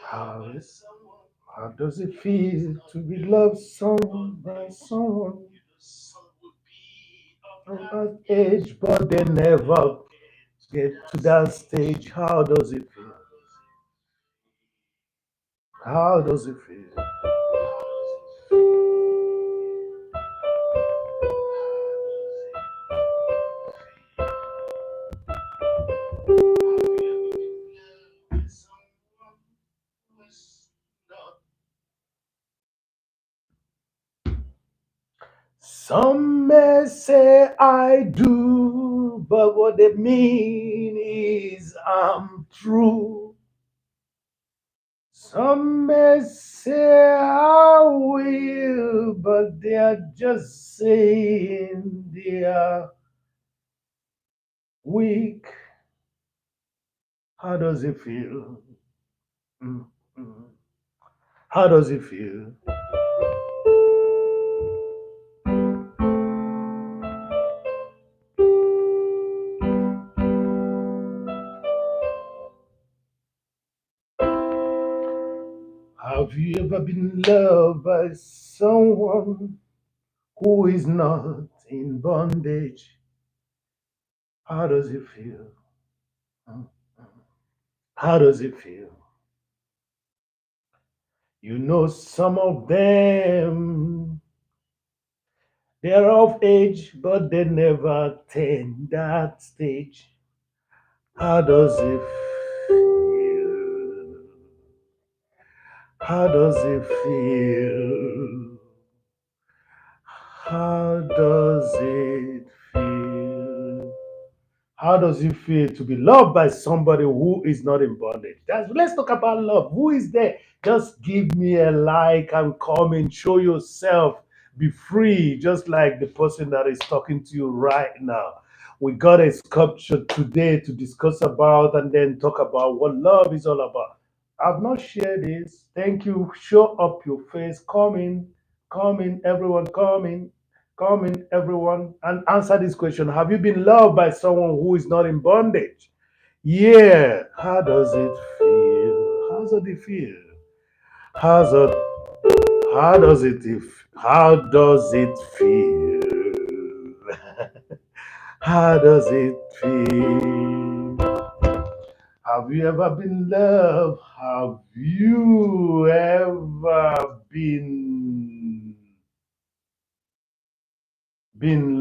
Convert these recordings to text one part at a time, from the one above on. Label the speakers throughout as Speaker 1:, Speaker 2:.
Speaker 1: How is how does it feel to be loved someone by someone of that age, but they never get to that stage? How does it feel? How does it feel? Some may say I do, but what they mean is I'm true. Some may say I will, but they are just saying they are weak. How does it feel? Mm, mm. How does it feel? Have you ever been loved by someone who is not in bondage? How does it feel? Mm, mm. How does it feel? You know, some of them, they're of age, but they never attain that stage. How does it feel? How does it feel? How does it feel? How does it feel to be loved by somebody who is not in bondage? Let's talk about love. Who is there? Just give me a like and comment. Show yourself. Be free, just like the person that is talking to you right now. We got a sculpture today to discuss about and then talk about what love is all about. I've not shared this. Thank you. Show up your face. Come in, everyone. Come in, everyone, and answer this question. Have you been loved by someone who is not in bondage? Yeah. How does it feel? How does it feel? How's it? How does it feel? How does it feel? Have you ever been loved? Have you ever been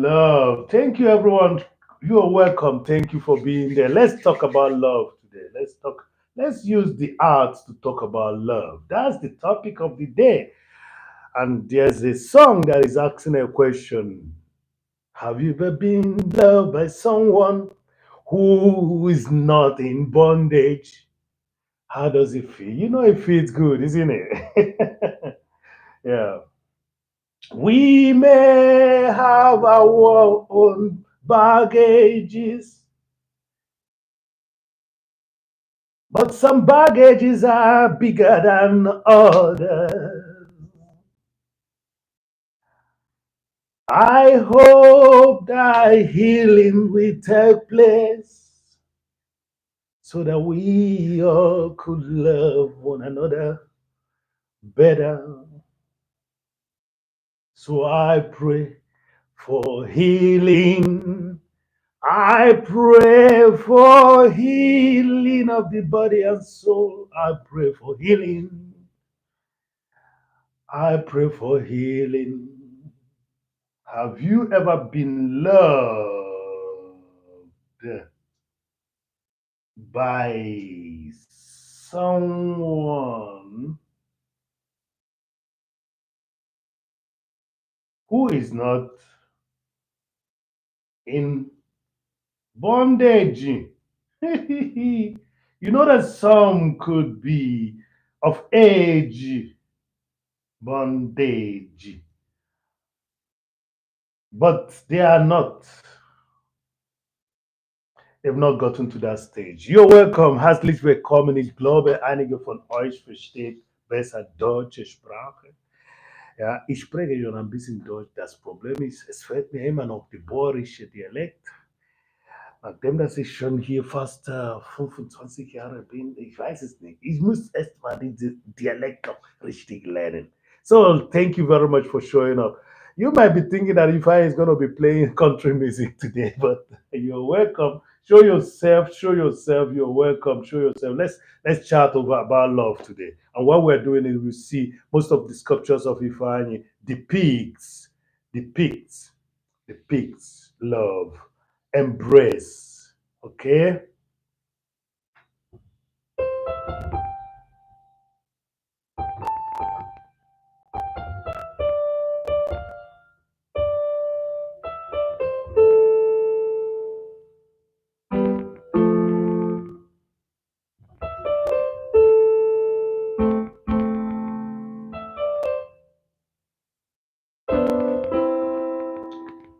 Speaker 1: loved? Thank you, everyone. You are welcome. Thank you for being there. Let's talk about love today. Let's use the arts to talk about love. That's the topic of the day. And there's a song that is asking a question. Have you ever been loved by someone who is not in bondage? How does it feel? You know, it feels good, isn't it? Yeah. We may have our own baggages, but some baggages are bigger than others. I hope that healing will take place so that we all could love one another better. So I pray for healing. I pray for healing of the body and soul. I pray for healing. I pray for healing. Have you ever been loved by someone who is not in bondage? You know that some could be of age bondage, but they are not. They've not gotten to that stage. You're welcome. Herzlich willkommen. Ich glaube, einige von euch versteht besser deutsche Sprache. Ja, ich spreche schon ein bisschen Deutsch. Das Problem ist, es fehlt mir immer noch der bohrische Dialekt. Nachdem, dass ich schon hier fast 25 Jahre bin, ich weiß es nicht. Ich muss erst mal diesen Dialekt noch richtig lernen. So, thank you very much for showing up. You might be thinking that Ifeanyi is going to be playing country music today, but you're welcome. Show yourself, show yourself. You're welcome. Show yourself. Let's chat over about love today. And what we're doing is we see most of the sculptures of Ifeanyi depicts, depicts love, embrace. Okay.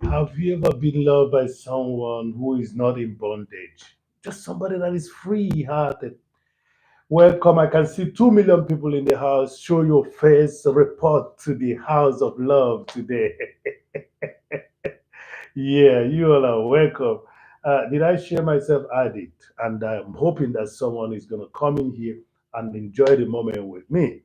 Speaker 1: Have you ever been loved by someone who is not in bondage? Just somebody that is free hearted. Welcome. I can see 2 million people in the house. Show your face. Report to the house of love today. Yeah, you all are welcome. Did I share myself? I did. And I'm hoping that someone is going to come in here and enjoy the moment with me.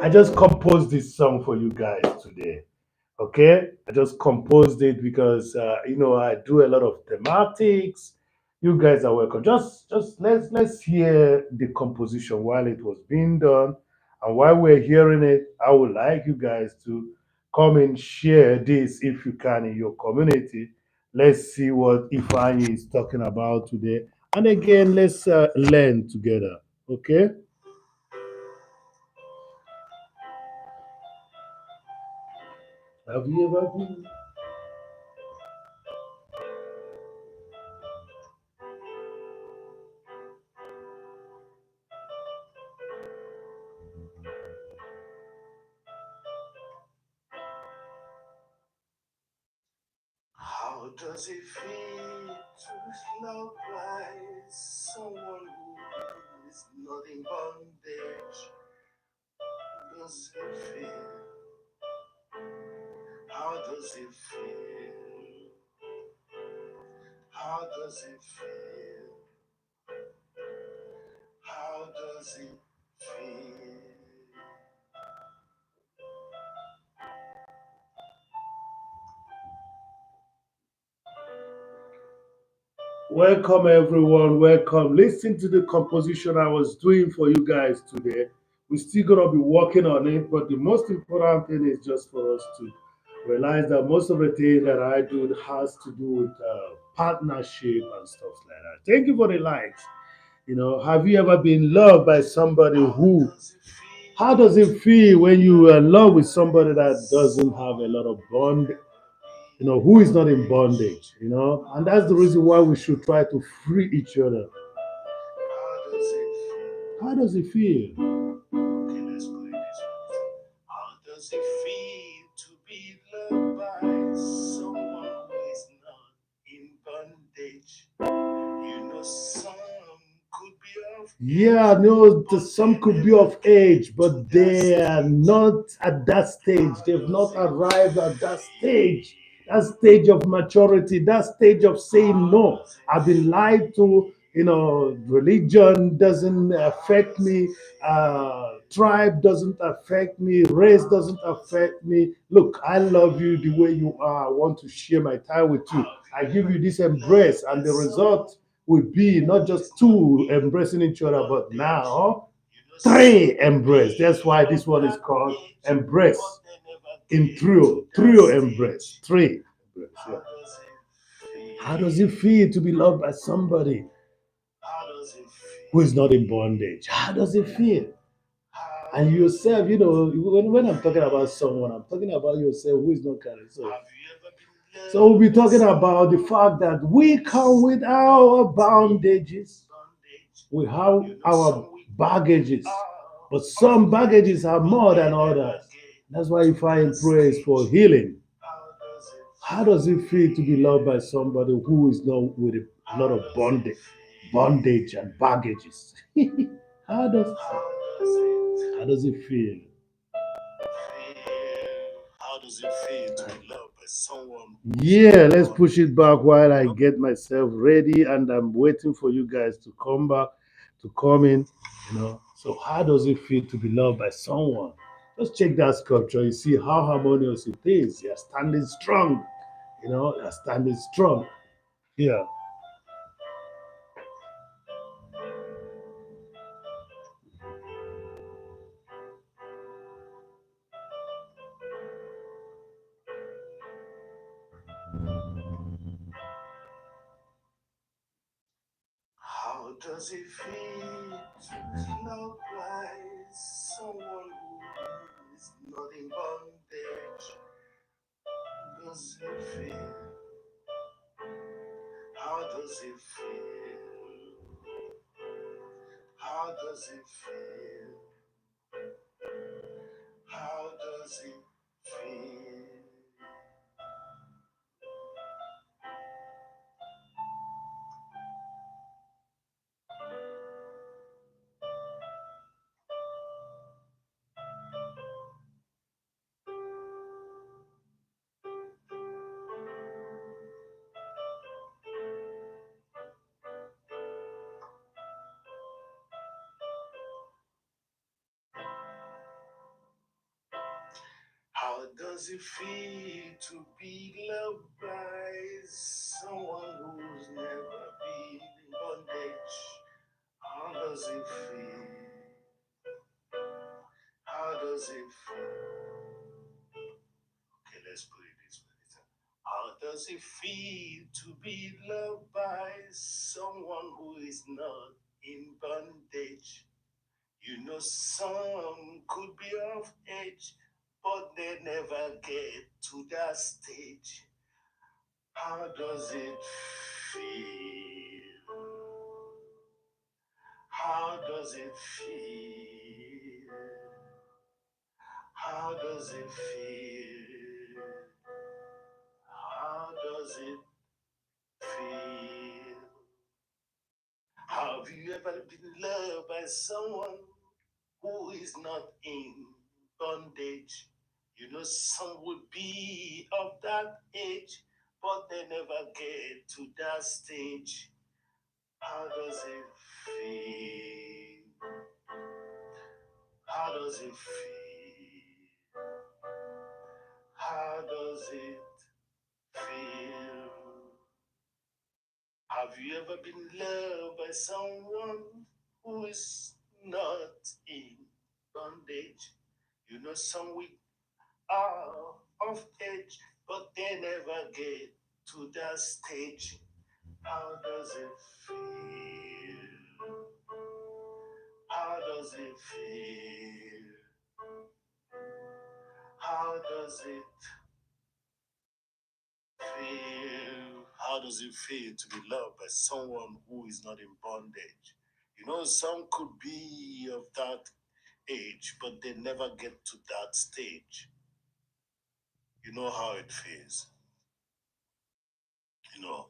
Speaker 1: I just composed this song for you guys today. Okay, I just composed it because I do a lot of thematics. You guys are welcome. Just let's hear the composition while it was being done, and while we're hearing it, I would like you guys to come and share this if you can in your community. Let's see what Ifeanyi is talking about today, and again, let's learn together. Okay. Have you ever been? does it feel to love by someone who is not in bondage? Does it feel? How does it feel? How does it feel? How does it feel? Welcome, everyone. Welcome. Listen to the composition I was doing for you guys today. We're still gonna be working on it, but the most important thing is just for us to realize that most of the things that I do has to do with partnership and stuff like that. Thank you for the likes. Have you ever been loved by somebody who? How does it feel when you are in love with somebody that doesn't have a lot of bond? Who is not in bondage? And that's the reason why we should try to free each other. How does it feel? Okay, let's put it this way. How does it feel to be loved by someone who is not in bondage? Some could be of Yeah, no, some could be of age, but they are not at that stage. They've not arrived at that stage of maturity, that stage of saying no. I've been lied to. Religion doesn't affect me. Tribe doesn't affect me. Race doesn't affect me. Look, I love you the way you are. I want to share my time with you. I give you this embrace, and the result would be not just two embracing each other, but now three embrace. That's why this one is called embrace in trio embrace, three embrace. Yeah. How does it feel to be loved by somebody who is not in bondage? How does it feel? And yourself, when I'm talking about someone, I'm talking about yourself who is not carried. So we'll be talking about the fact that we come with our bondages, we have our baggages, but some baggages are more than others. That's why you find praise for healing. How does it feel to be loved by somebody who is not with a lot of bondage and baggages? how does how does it feel? How does it feel to be loved by someone? Yeah, let's push it back while I get myself ready, and I'm waiting for you guys to come back, to come in. So how does it feel to be loved by someone? Just check that sculpture. You see how harmonious it is. You're standing strong. You're standing strong. Yeah. How does it feel to love like someone who is not in bondage? Does it feel? How does it feel? How does it feel? How does it feel? How does it feel to be loved by someone who's never been in bondage? How does it feel? How does it feel? Okay, let's put it this way. How does it feel to be loved by someone who is not in bondage? Some could be of age, but they never get to that stage. How does it feel? How does it feel? How does it feel? How does it been loved by someone who is not in bondage? You know, some would be of that age, but they never get to that stage. How does it feel? How does it feel? How does it feel? Have you ever been loved by someone who is not in bondage? You know, some we are of age, but they never get to that stage. How does it feel? How does it feel? How does it feel? How does it feel to be loved by someone who is not in bondage? You know, some could be of that age, but they never get to that stage. You know how it feels. You know,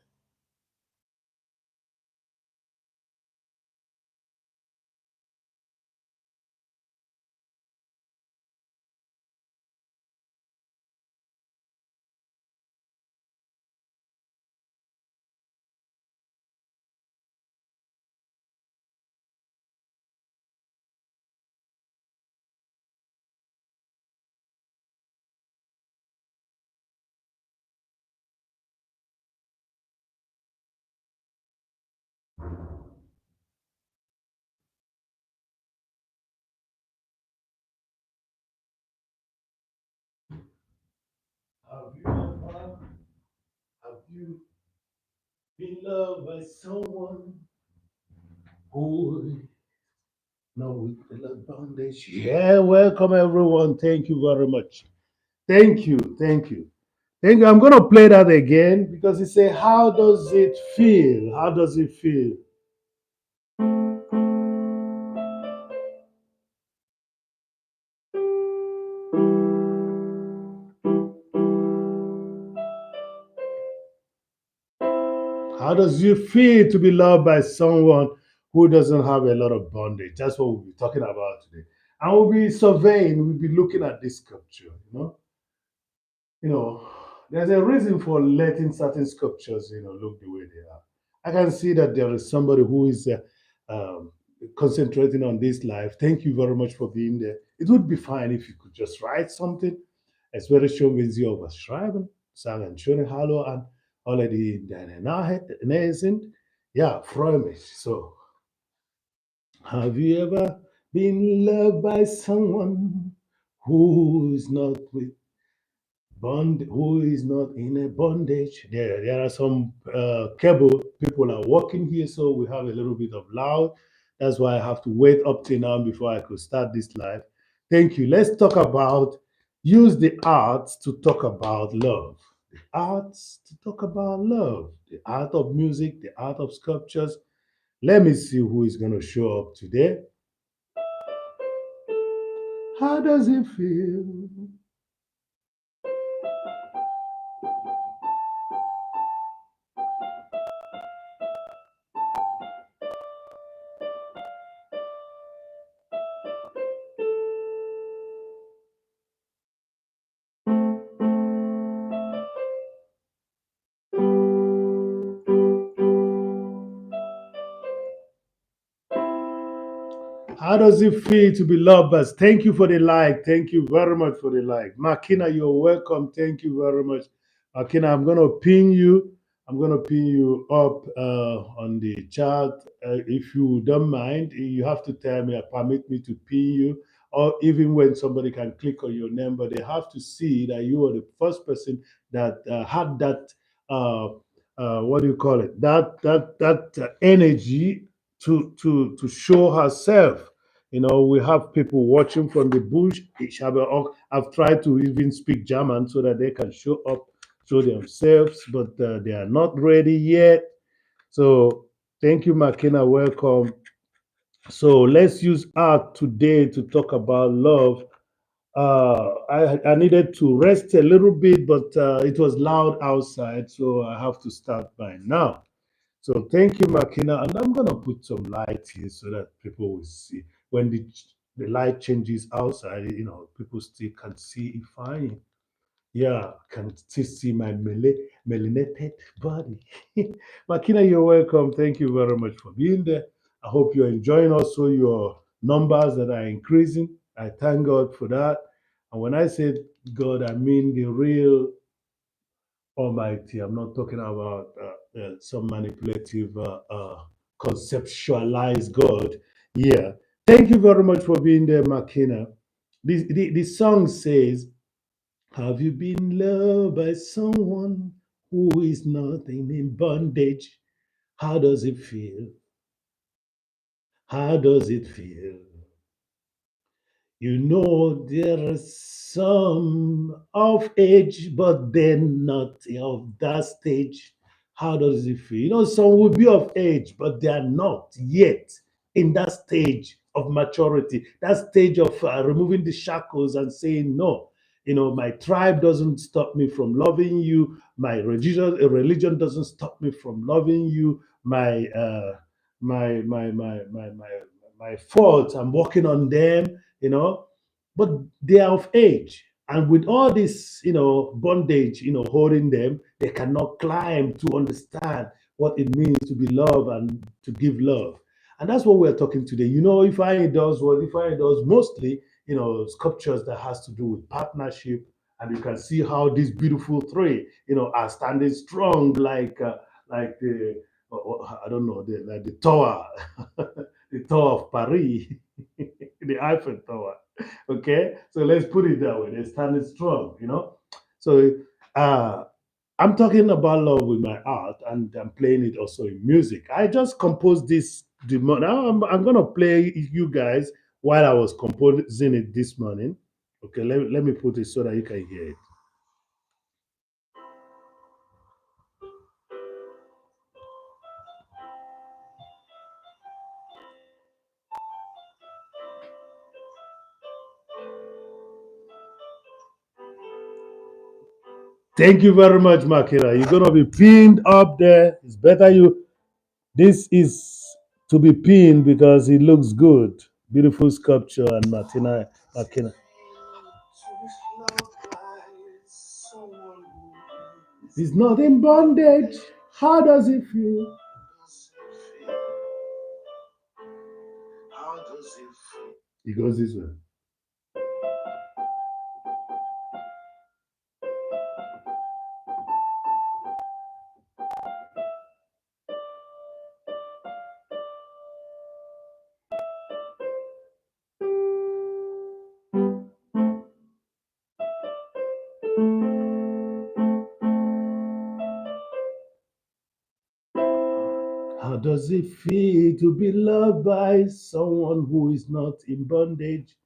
Speaker 1: have you ever, have you been loved by someone who no with the bondage? Yeah, welcome everyone. Thank you very much. Thank you, thank you. Thank you. I'm gonna play that again because it say, how does it feel? How does it feel? How does it feel to be loved by someone who doesn't have a lot of bondage? That's what we'll be talking about today. And we'll be surveying, we'll be looking at this sculpture, you know, there's a reason for letting certain sculptures, look the way they are. I can see that there is somebody who is concentrating on this life. Thank you very much for being there. It would be fine if you could just write something. Es wäre schön, wenn Sie auch was schreiben, sagen schöne Hallo an alle, die in deiner Nähe sind. Ja, freue mich. So, have you ever been loved by someone who is not with who is not in a bondage? There are some cable people are working here, so we have a little bit of loud. That's why I have to wait up till now before I could start this live. Thank you. Let's talk about use the arts to talk about love. The arts to talk about love. The art of music, the art of sculptures. Let me see who is going to show up today. How does it feel? How does it feel to be loved? Us? Thank you for the like. Thank you very much for the like. Makina, you're welcome. Thank you very much. Makina, I'm gonna pin you. I'm gonna pin you up on the chat. If you don't mind, you have to tell me, permit me to pin you. Or even when somebody can click on your name, but they have to see that you are the first person that had that. What do you call it? That energy to show herself. We have people watching from the bush. I've tried to even speak German so that they can show themselves, but they are not ready yet. So thank you, Makena. Welcome. So let's use art today to talk about love. I needed to rest a little bit, but it was loud outside, so I have to start by now. So thank you, Makina. And I'm gonna put some light here so that people will see. When the light changes outside, people still can see Ifeanyi. Yeah, can still see my melanated body. Makina, you're welcome. Thank you very much for being there. I hope you're enjoying also your numbers that are increasing. I thank God for that. And when I say God, I mean the real Almighty. I'm not talking about some manipulative, conceptualized God. Yeah. Thank you very much for being there, Makina. The song says, have you been loved by someone who is nothing in bondage? How does it feel? How does it feel? You know, there are some of age, but they're not of that stage. How does it feel? Some will be of age, but they are not yet in that stage of maturity, that stage of removing the shackles and saying, no, my tribe doesn't stop me from loving you. My religion doesn't stop me from loving you. My faults, I'm working on them, but they are of age. And with all this, bondage, holding them, they cannot climb to understand what it means to be loved and to give love. And that's what we're talking today. If I does what if I does mostly, sculptures that has to do with partnership. And you can see how these beautiful three, are standing strong like the I don't know, like the tower, the Tower of Paris, the Eiffel Tower. Okay, so let's put it that way. They're standing strong. So uh, I'm talking about love with my art, and I'm playing it also in music. I just composed this. Now I'm gonna play you guys while I was composing it this morning. Okay, let me put it so that you can hear it. Thank you very much, Makira. You're gonna be pinned up there. It's better you. This is to be pinned because it looks good. Beautiful sculpture and Martina Makina. It's not in bondage. How does it feel? It goes this way. How does it feel to be loved by someone who is not in bondage?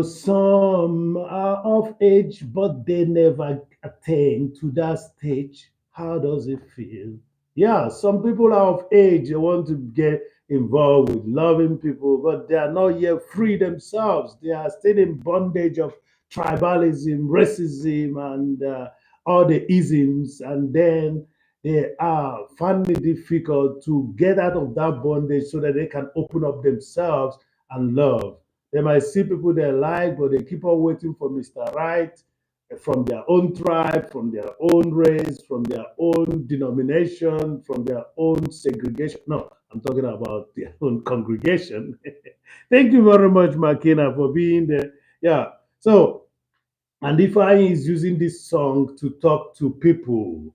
Speaker 1: Some are of age, but they never attain to that stage. How does it feel? Yeah, some people are of age, they want to get involved with loving people, but they are not yet free themselves. They are still in bondage of tribalism, racism, and all the isms. And then they are finding it difficult to get out of that bondage so that they can open up themselves and love. They might see people they like, but they keep on waiting for Mr. Right from their own tribe, from their own race, from their own denomination, from their own segregation. No, I'm talking about their own congregation. Thank you very much, Makina, for being there. Yeah. So, and Ifeanyi is using this song to talk to people.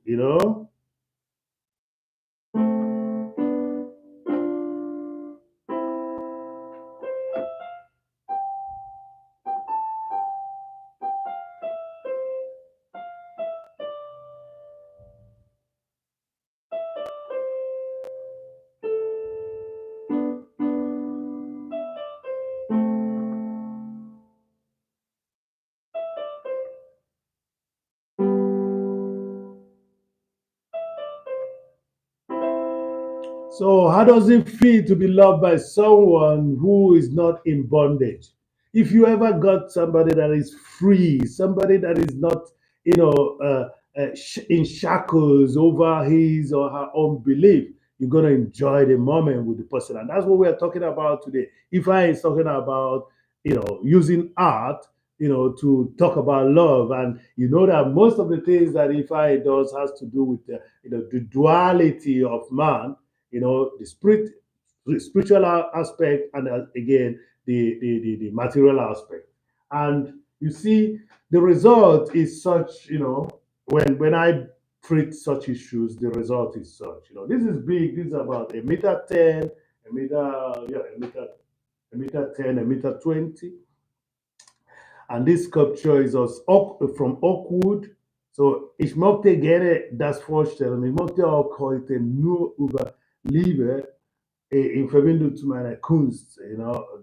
Speaker 1: So, how does it feel to be loved by someone who is not in bondage? If you ever got somebody that is free, somebody that is not, you know, uh, in shackles over his or her unbelief, you're going to enjoy the moment with the person. And that's what we're talking about today. If I is talking about, using art, to talk about love. And you know that most of the things that Ifeanyi does has to do with the duality of man, the spiritual aspect, and again the material aspect. And you see, the result is such, when I treat such issues, the result is such. This is big. This is about a meter 10, a meter, yeah, a meter 10, a meter 20. And this sculpture is from oak wood. So ich möchte gerne das vorstellen. Ich möchte auch heute nur über Liebe in Verbindung zu meiner Kunst.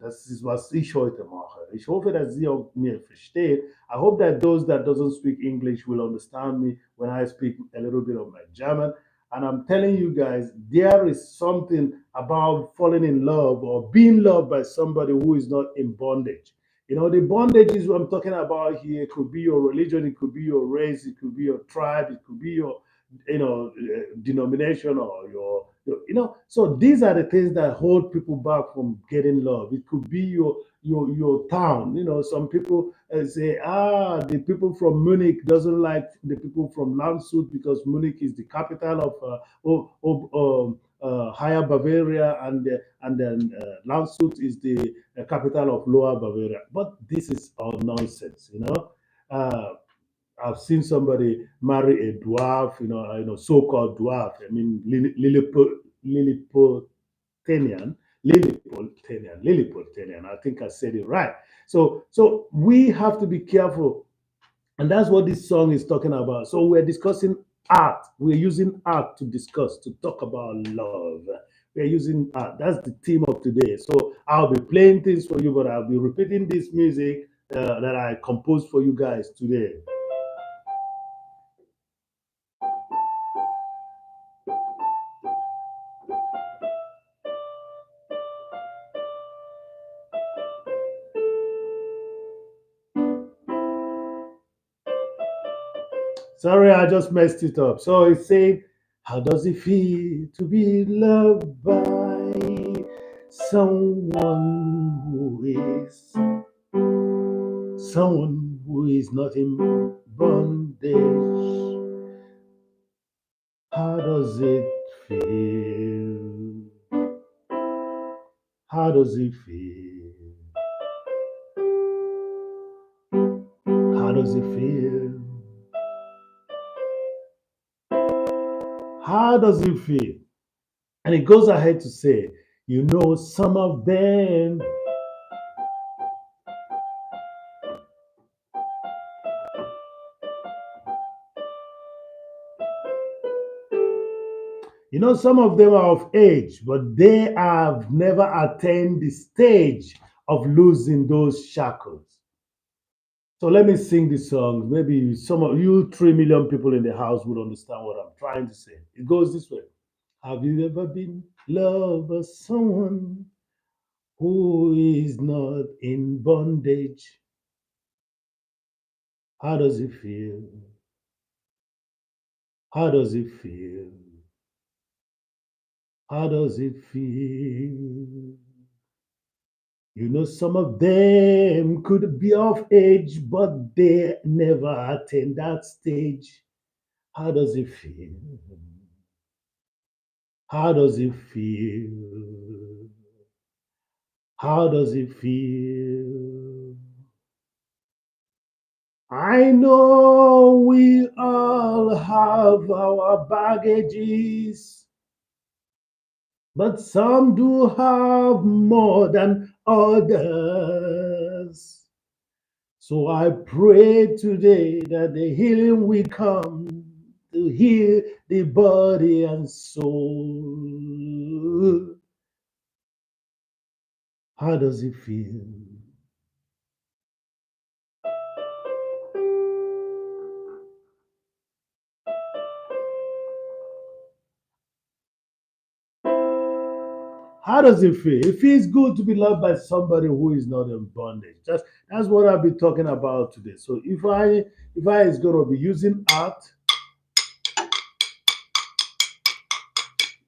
Speaker 1: Das ist, was ich heute mache. Ich hoffe, dass Sie auch mir verstehen. I hope that those that doesn't speak English will understand me when I speak a little bit of my German. And I'm telling you guys, there is something about falling in love or being loved by somebody who is not in bondage. The bondage is what I'm talking about here. It could be your religion, it could be your race, it could be your tribe, it could be your, denomination, or so these are the things that hold people back from getting love. It could be your town. Some people say, the people from Munich doesn't like the people from Landshut because Munich is the capital of higher Bavaria, and then Landshut is the capital of lower Bavaria. But this is all nonsense. uh, I've seen somebody marry a dwarf, so-called dwarf. I mean, Lilliputian, Lilliputian. I think I said it right. So we have to be careful, and that's what this song is talking about. So we're discussing art. We're using art to discuss, to talk about love. We're using art. That's the theme of today. So I'll be playing things for you, but I'll be repeating this music that I composed for you guys today. Sorry, I just messed it up. So it's saying, how does it feel to be loved by someone who is not in bondage? How does it feel? How does it feel? How does it feel? How does it feel? And it goes ahead to say, some of them, some of them are of age, but they have never attained the stage of losing those shackles. So let me sing this song. Maybe some of you 3 million people in the house would understand what I'm trying to say. It goes this way. Have you ever been loved by someone who is not in bondage? How does it feel? How does it feel? How does it feel? Some of them could be of age, but they never attain that stage. How does it feel? How does it feel? How does it feel? I know we all have our baggages, but some do have more than others. So I pray today that the healing will come to heal the body and soul. How does it feel? How does it feel? It feels good to be loved by somebody who is not in bondage. That's what I'll be talking about today. So if I is going to be using art,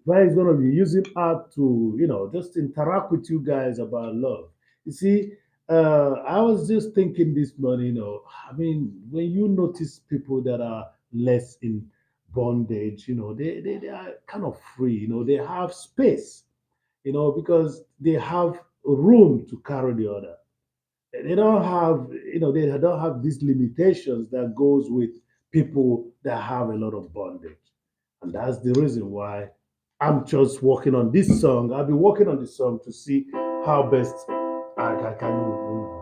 Speaker 1: Why is gonna be using art to, just interact with you guys about love. You see, I was just thinking this morning, I mean, when you notice people that are less in bondage, they are kind of free, they have space, because they have room to carry the other. They don't have, they don't have these limitations that goes with people that have a lot of bondage. And that's the reason why I'm just working on this song. I'll be working on this song to see how best I can.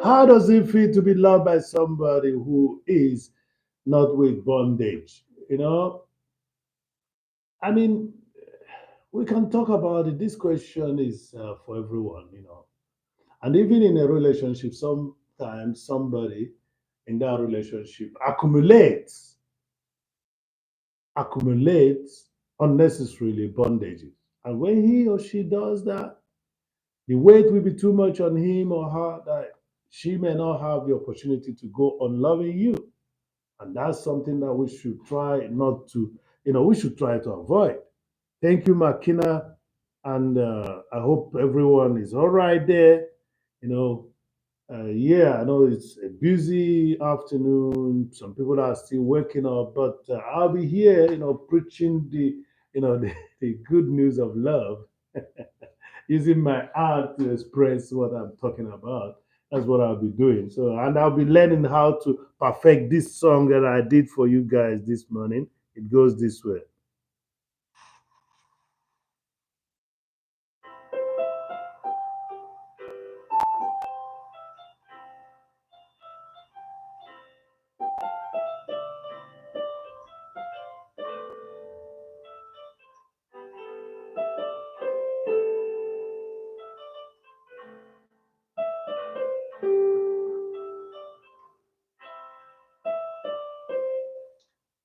Speaker 1: How does it feel to be loved by somebody who is not with bondage? I mean, we can talk about it. This question is for everyone. And even in a relationship, sometimes somebody in that relationship accumulates unnecessarily bondages. And when he or she does that, the weight will be too much on him or her that she may not have the opportunity to go on loving you. And that's something that we should try not to, we should try to avoid. Thank you, Makina. And I hope everyone is all right there. You know, yeah, I know it's a busy afternoon. Some people are still waking up, but I'll be here, preaching the good news of love, using my art to express what I'm talking about. That's what I'll be doing. So, and I'll be learning how to perfect this song that I did for you guys this morning. It goes this way.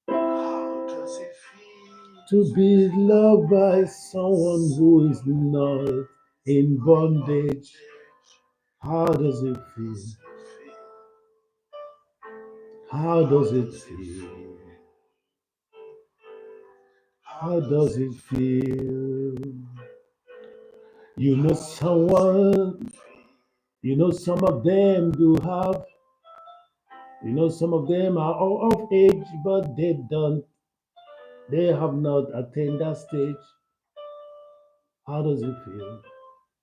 Speaker 1: How does it feel to be loved by someone who is not in bondage? How does it feel? How does it feel? How does it feel? You know someone, some of them do have, some of them are all of age, but they have not attained that stage. How does it feel?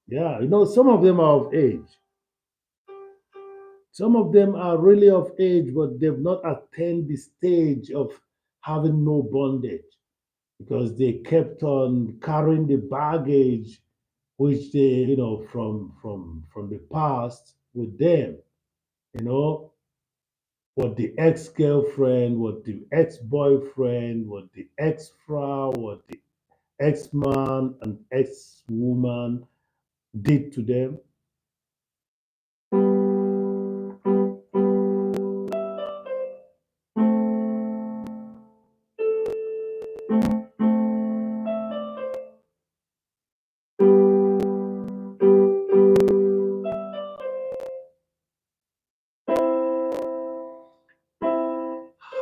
Speaker 1: Yeah, some of them are of age. Some of them are really of age, but they've not attained the stage of having no bondage because they kept on carrying the baggage which they, from the past with them, you know, what the ex-girlfriend, what the ex-boyfriend, what the ex-fra, what the ex-man and ex-woman did to them.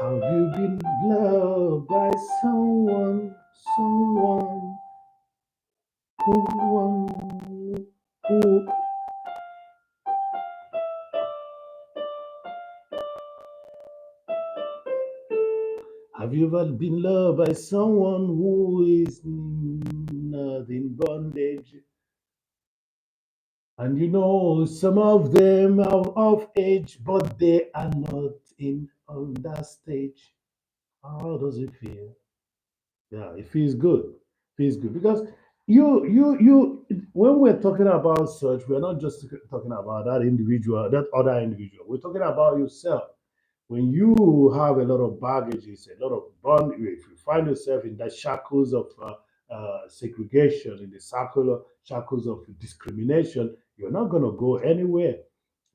Speaker 1: Have you been loved by someone who have you ever been loved by someone who is not in bondage? And some of them are of age, but they are not in on that stage. How does it feel? Yeah, it feels good. Feels good because you when we're talking about such, we're not just talking about that individual, that other individual. We're talking about yourself. When you have a lot of baggages, a lot of bond, if you find yourself in the shackles of segregation, in the shackles of discrimination, you're not going to go anywhere.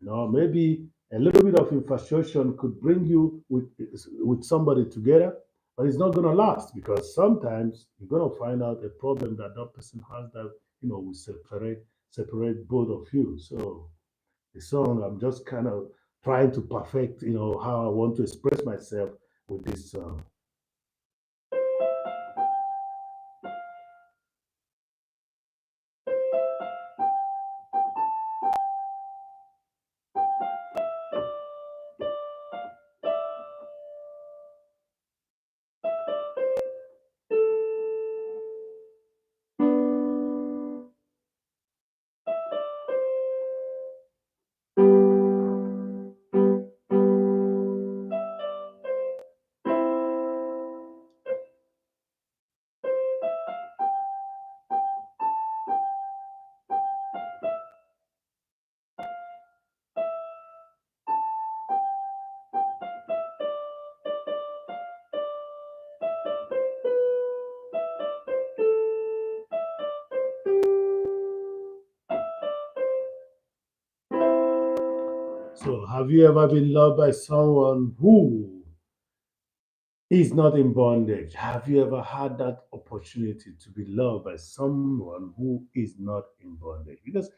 Speaker 1: Maybe a little bit of infatuation could bring you with somebody together, but it's not going to last because sometimes you're going to find out a problem that that person has that will separate both of you. So the song, I'm just kind of trying to perfect, how I want to express myself with this song. So, have you ever been loved by someone who is not in bondage? Have you ever had that opportunity to be loved by someone who is not in bondage? Because,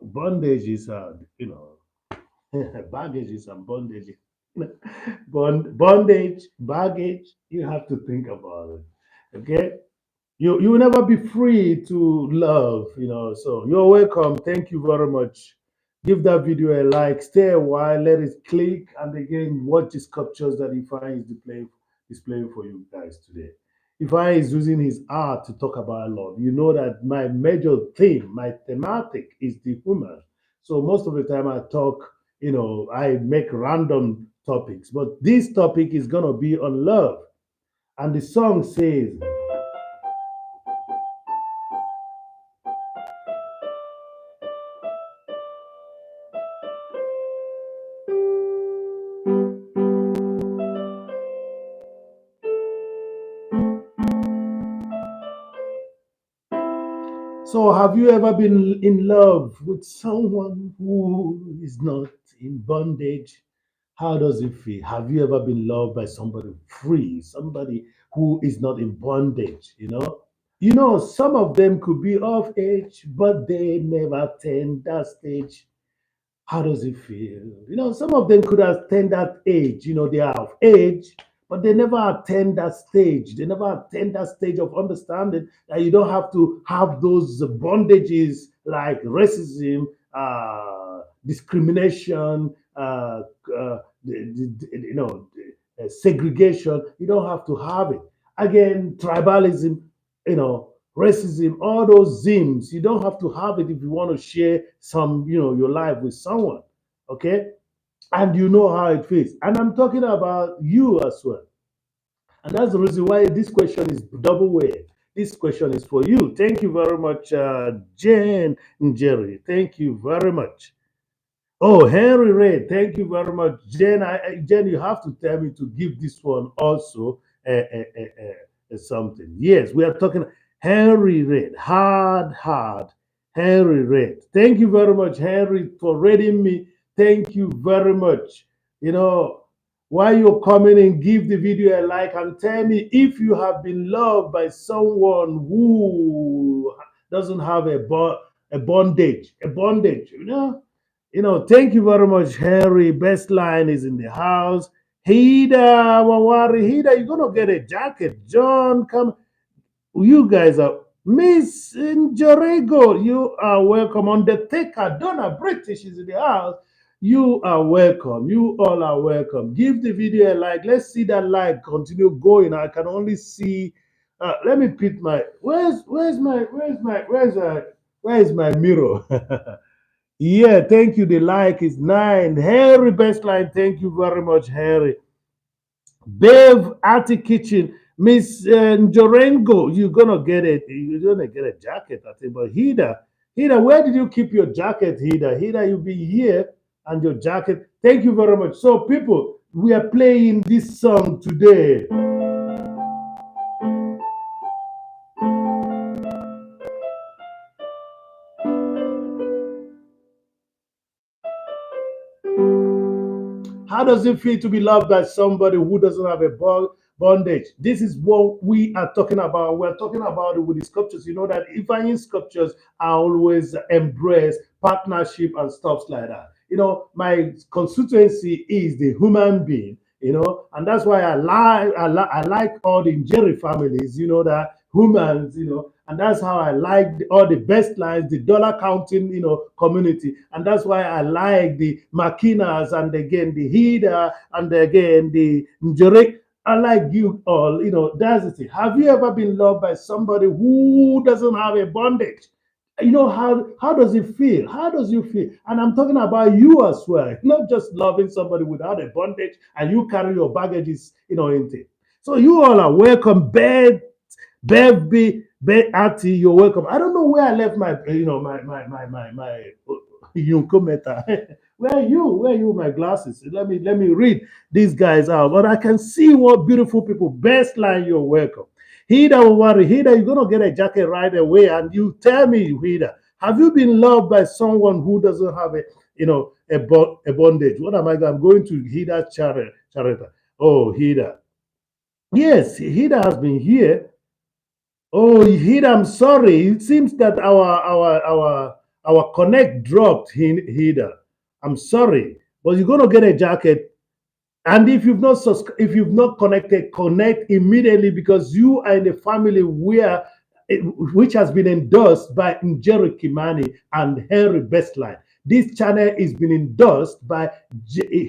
Speaker 1: bondage is, baggages and bondage. Bondage, baggage, you have to think about it. Okay? You will never be free to love, so you're welcome. Thank you very much. Give that video a like, stay a while, let it click, and again watch the sculptures that Ifeanyi is displaying for you guys today. Ifeanyi is using his art to talk about love. You know that my major theme, my thematic is the human. So most of the time I talk, I make random topics, but this topic is gonna be on love. And the song says, so, have you ever been in love with someone who is not in bondage? How does it feel? Have you ever been loved by somebody free, somebody who is not in bondage? Some of them could be of age, but they never attain that stage. How does it feel? Some of them could attain that age. They are of age, but they never attain that stage. They never attain that stage of understanding that you don't have to have those bondages like racism, discrimination, segregation. You don't have to have it. Again, tribalism, racism, all those themes. You don't have to have it if you want to share your life with someone. Okay? And you know how it feels. And I'm talking about you as well. And that's the reason why this question is double way. This question is for you. Thank you very much, Jane and Jerry. Thank you very much. Oh, Henry Ray, thank you very much. Jen, you have to tell me to give this one also something. Yes, we are talking Henry Ray, hard, Henry Ray. Thank you very much, Henry, for reading me. Thank you very much. While you're coming and give the video a like and tell me if you have been loved by someone who doesn't have a bondage. Thank you very much, Henry. Best line is in the house. Hida, Wawari, Hida, you're gonna get a jacket. John, come. You guys are Miss Njorego. You are welcome. Undertaker, Donna British is in the house. You are welcome. You all are welcome. Give the video a like. Let's see that like continue going. I can only see. Let me put my. Where's Where is my mirror? Yeah, thank you. The like is 9. Harry best line. Thank you very much, Harry. Bev Arty Kitchen, Miss Njorengo, you're gonna get it. You're gonna get a jacket, I think. But Hida, where did you keep your jacket, Hida? Hida, you be here and your jacket. Thank you very much. So, people, we are playing this song today. How does it feel to be loved by somebody who doesn't have a bondage? This is what we are talking about. We're talking about it with the sculptures. You know that Ifeanyi sculptures are always embrace partnership and stuff like that. My constituency is the human being. And that's why I like all the Jerry families. That humans. And that's how I like all the best lines, the dollar counting, community. And that's why I like the Makinas and again the Hida and again the Njorek. I like you all, that's the thing. Have you ever been loved by somebody who doesn't have a bondage? How does it feel? How does you feel? And I'm talking about you as well, not just loving somebody without a bondage and you carry your baggages, into it. So you all are welcome. Baby, Auntie, you're welcome. I don't know where I left my, my Yunko meta. Where are you? Where are you? My glasses. Let me read these guys out. But I can see what beautiful people. Best line. You're welcome. Hida, don't worry. Hida, you're gonna get a jacket right away. And you tell me, Hida, have you been loved by someone who doesn't have a bondage? What am I? I'm going to Hida Chareta. Oh, Hida. Yes, Hida has been here. Oh, Hida, I'm sorry. It seems that our connect dropped, Hida. I'm sorry, but you're gonna get a jacket. And if you've not connected, connect immediately because you are in a family which has been endorsed by Njeri Kimani and Henry Bestline. This channel is been endorsed by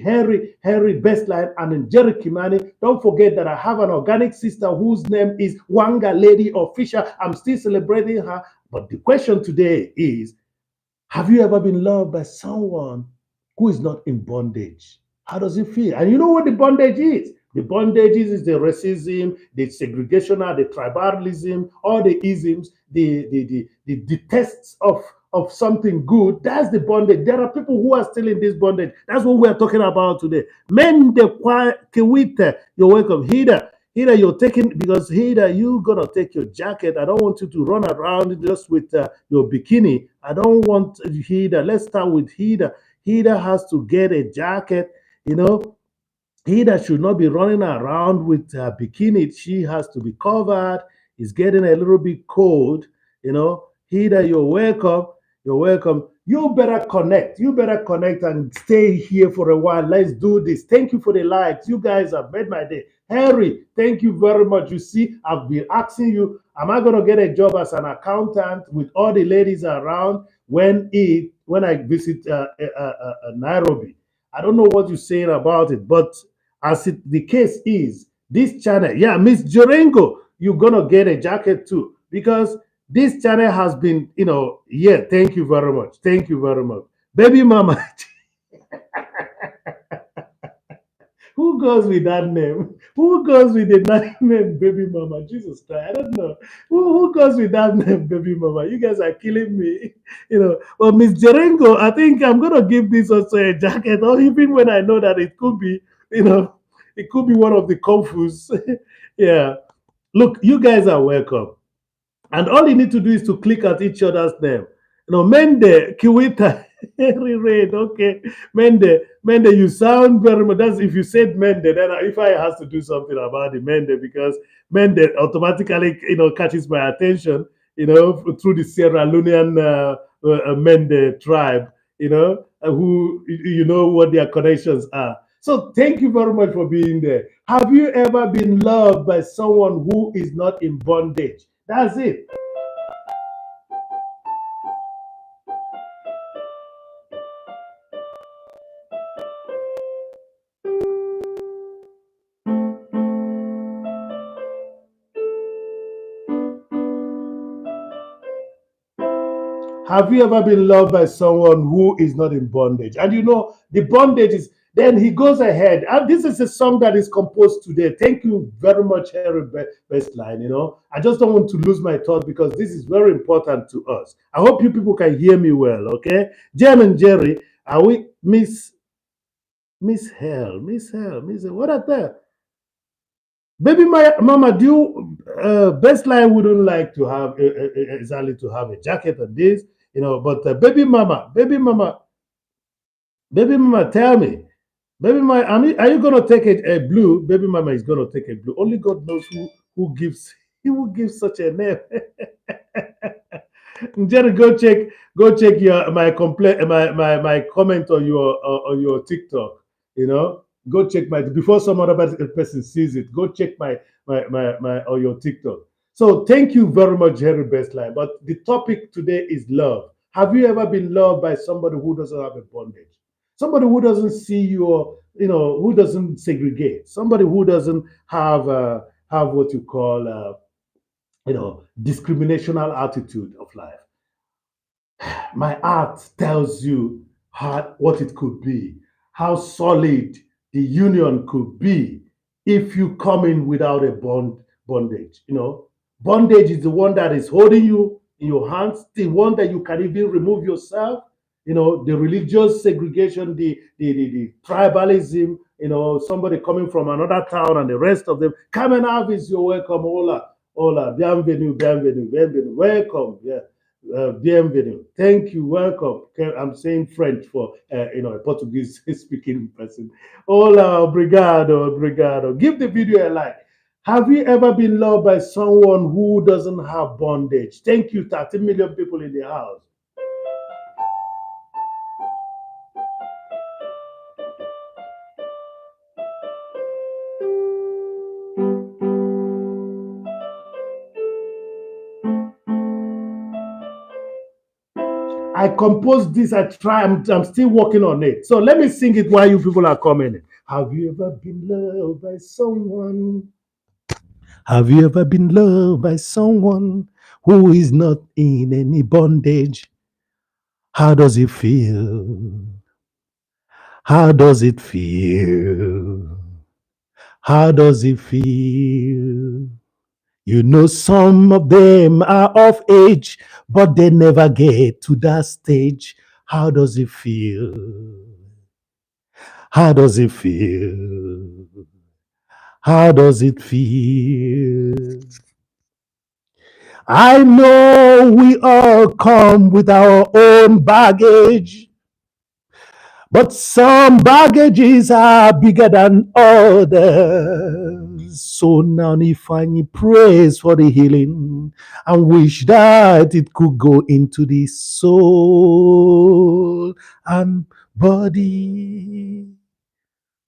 Speaker 1: Henry Bestline and Njeri Kimani. Don't forget that I have an organic sister whose name is Wanga Lady Official. I'm still celebrating her. But the question today is, have you ever been loved by someone who is not in bondage? How does it feel? And you know what the bondage is? The bondage is the racism, the segregational, the tribalism, all the isms, the tests of something good. That's the bondage. There are people who are still in this bondage. That's what we are talking about today. Men de Kewita, you're welcome. Hida, you're taking because Hida, you gonna take your jacket. I don't want you to run around just with your bikini. I don't want Hida. Let's start with Hida. Hida has to get a jacket. You know, he that should not be running around with a bikini, she has to be covered. It's getting a little bit cold. He that you're welcome. You're welcome. You better connect. You better connect and stay here for a while. Let's do this. Thank you for the likes. You guys have made my day. Harry, thank you very much. You see, I've been asking you, am I going to get a job as an accountant with all the ladies around when I visit Nairobi? I don't know what you're saying about it, but the case is, this channel, yeah, Miss Jorengo, you're gonna get a jacket too because this channel has been, yeah. Thank you very much. Thank you very much, baby mama. Who goes with that name? Who goes with the name Baby Mama? Jesus Christ, I don't know. Who goes with that name Baby Mama? You guys are killing me. Well, Miss Jerengo, I think I'm gonna give this also a jacket, or even when I know that it could be, it could be one of the confus. Yeah. Look, you guys are welcome. And all you need to do is to click at each other's name. Mende, Kiwita, Henry Raid, okay. Mende, you sound very much. That's if you said Mende, then if I has to do something about the Mende because Mende automatically, catches my attention, through the Sierra Leonean Mende tribe, who you know what their connections are. So thank you very much for being there. Have you ever been loved by someone who is not in bondage? That's it. Have you ever been loved by someone who is not in bondage? And you know, the bondage is, then he goes ahead. And this is a song that is composed today. Thank you very much, Harry Bestline. You know, I just don't want to lose my thought because this is very important to us. I hope you people can hear me well, okay? Jen and Jerry, are we Miss Hell, what are that? Baby, my mama, do you best line wouldn't like to have exactly to have a jacket on this, you know. But baby mama, tell me, baby mama, are you gonna take a blue? Baby mama is gonna take a blue. Only God knows who gives who gives such a name. Jerry, go check your my complaint, my comment on your TikTok. You know, go check my before some other person sees it. Go check my on your TikTok. So thank you very much, Jerry Bestline. But the topic today is love. Have you ever been loved by somebody who doesn't have a bondage? Somebody who doesn't see you, or you know, who doesn't segregate. Somebody who doesn't have what you call you know, discriminational attitude of life. My art tells you what it could be, how solid the union could be if you come in without a bondage. You know, bondage is the one that is holding you in your hands, the one that you can even remove yourself. You know, the religious segregation, the tribalism. You know, somebody coming from another town and the rest of them come and have is your welcome. Hola, bienvenue, bienvenue, bienvenue, welcome. Yeah, bienvenue. Thank you. Welcome. Okay, I'm saying French for you know, a Portuguese speaking person. Hola, obrigado, obrigado. Give the video a like. Have you ever been loved by someone who doesn't have bondage? Thank you. 30 million people in the house. I composed this. I'm still working on it. So let me sing it while you people are commenting. Have you ever been loved by someone? Have you ever been loved by someone who is not in any bondage? How does it feel? How does it feel? How does it feel? You know, some of them are of age, but they never get to that stage. How does it feel? How does it feel? How does it feel? I know we all come with our own baggage, but some baggages are bigger than others. So now Ifeanyi prays for the healing and wish that it could go into the soul and body.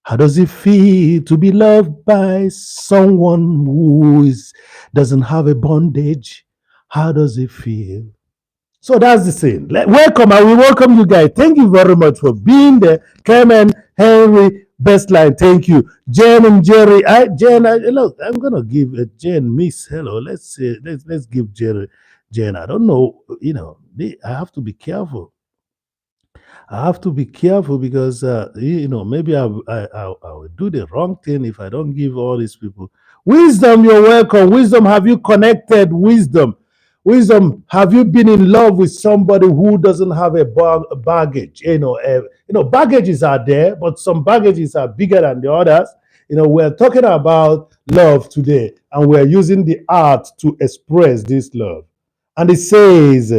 Speaker 1: How does it feel to be loved by someone doesn't have a bondage? How does it feel? So that's the thing. Welcome, and we welcome you guys. Thank you very much for being there. Clement, Henry, Bestline, thank you. Jen and Jerry. Look, I'm gonna give Jen Miss Hello. Let's give Jerry Jen. I don't know, you know, I have to be careful. I have to be careful because you know, maybe I will do the wrong thing if I don't give all these people wisdom. You're welcome. Wisdom, have you connected? Wisdom, have you been in love with somebody who doesn't have a baggage? You know, baggages are there, but some baggages are bigger than the others. You know, we're talking about love today, and we're using the art to express this love. And it says,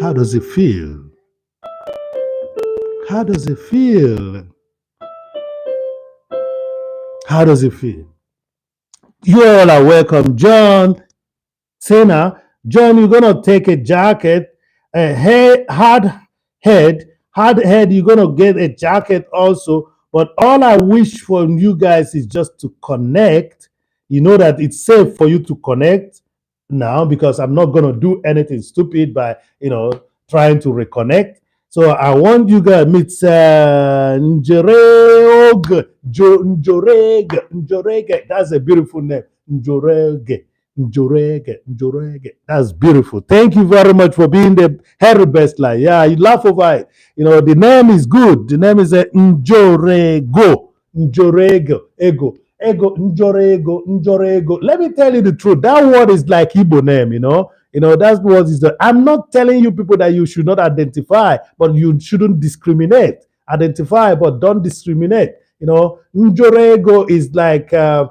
Speaker 1: how does it feel? How does it feel? How does it feel? You all are welcome. John Cena, John, you're gonna take a jacket, a head, hard head, you're gonna get a jacket also. But all I wish from you guys is just to connect. You know that it's safe for you to connect now because I'm not gonna do anything stupid by, you know, trying to reconnect. So I want you guys meet Njoreog, Njorege. That's a beautiful name. Njorege. Njorege. That's beautiful. Thank you very much for being the hairy best line. Yeah, you laugh over it. You know, the name is good. The name is Njorego. Njorego. Njorego. Let me tell you the truth. That word is like Igbo name, you know. You know, that's what is the. I'm not telling you people that you should not identify, but you shouldn't discriminate. Identify, but don't discriminate. You know, Njorego is like a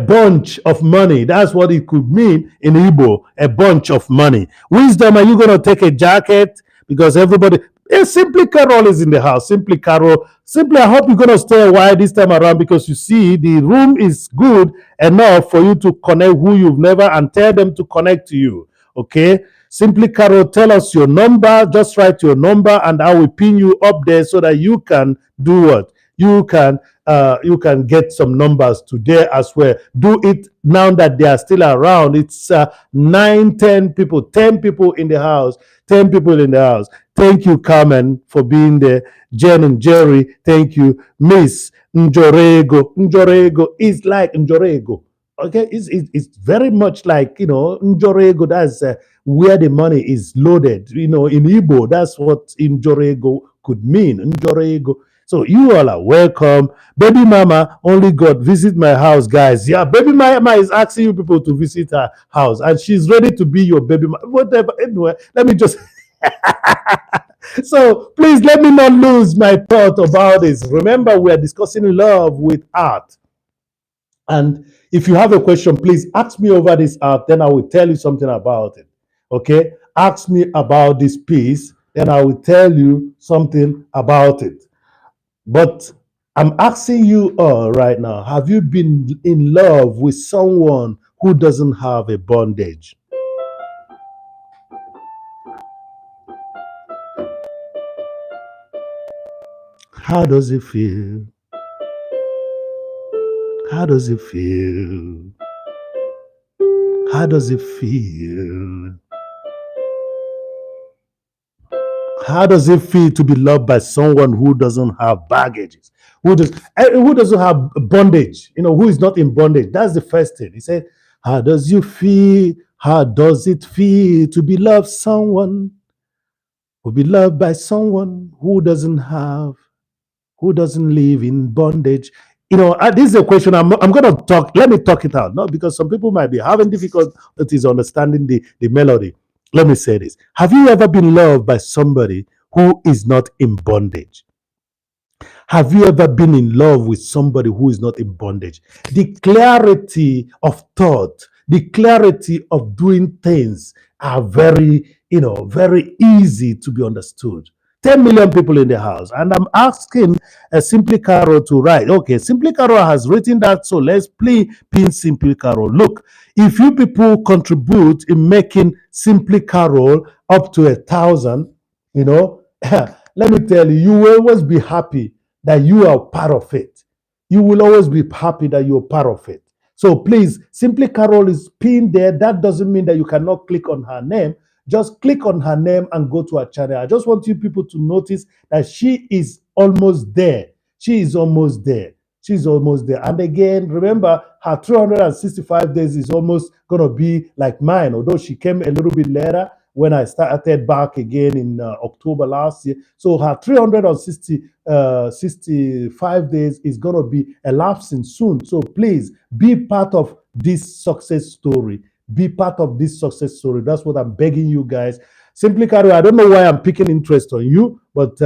Speaker 1: bunch of money. That's what it could mean in Igbo, a bunch of money. Wisdom, are you going to take a jacket? Because everybody, Simply Carol is in the house. Simply Carol. Simply, I hope you're going to stay a while this time around because you see the room is good enough for you to connect who you've never and tell them to connect to you. Okay? Simply Carol, tell us your number. Just write your number and I will pin you up there so that you can do what? You can get some numbers today as well. Do it now that they are still around. It's 9, 10 people, 10 people in the house, 10 people in the house. Thank you, Carmen, for being there. Jen and Jerry, thank you. Miss Njorego. Njorego is like Njorego. Okay, it's very much like, you know, Njorego. That's where the money is loaded. You know, in Igbo, that's what Njorego could mean. Njorego. So you all are welcome. Baby mama, only God, visit my house, guys. Yeah, baby mama is asking you people to visit her house, and she's ready to be your baby mama. Whatever. Anyway, let me just. So please let me not lose my thought about this. Remember, we are discussing love with art. And if you have a question, please ask me over this art, then I will tell you something about it. Okay? Ask me about this piece, then I will tell you something about it. But I'm asking you all right now, have you been in love with someone who doesn't have a bondage? How does it feel? How does it feel? How does it feel? How does it feel to be loved by someone who doesn't have baggages, who doesn't have bondage? You know, who is not in bondage? That's the first thing. He said, "How does you feel? How does it feel to be loved someone, who be loved by someone who doesn't live in bondage?" You know, this is a question I'm going to talk. Let me talk it out, not because some people might be having difficulties understanding the melody. Let me say this. Have you ever been loved by somebody who is not in bondage? Have you ever been in love with somebody who is not in bondage? The clarity of thought, the clarity of doing things are very, very easy to be understood. 10 million people in the house. And I'm asking Simply Carol to write. Okay, Simply Carol has written that, so let's play pin Simply Carol. Look, if you people contribute in making Simply Carol up to 1,000, let me tell you, you will always be happy that you are part of it. You will always be happy that you're part of it. So please, Simply Carol is pinned there. That doesn't mean that you cannot click on her name. Just click on her name and go to her channel. I just want you people to notice that she is almost there. She is almost there. She's almost there. And again, remember, her 365 days is almost going to be like mine, although she came a little bit later when I started back again in October last year. So her 365 days is going to be elapsing soon. So please be part of this success story. Be part of this success story. That's what I'm begging you guys. Simply Carol, I don't know why I'm picking interest on you, but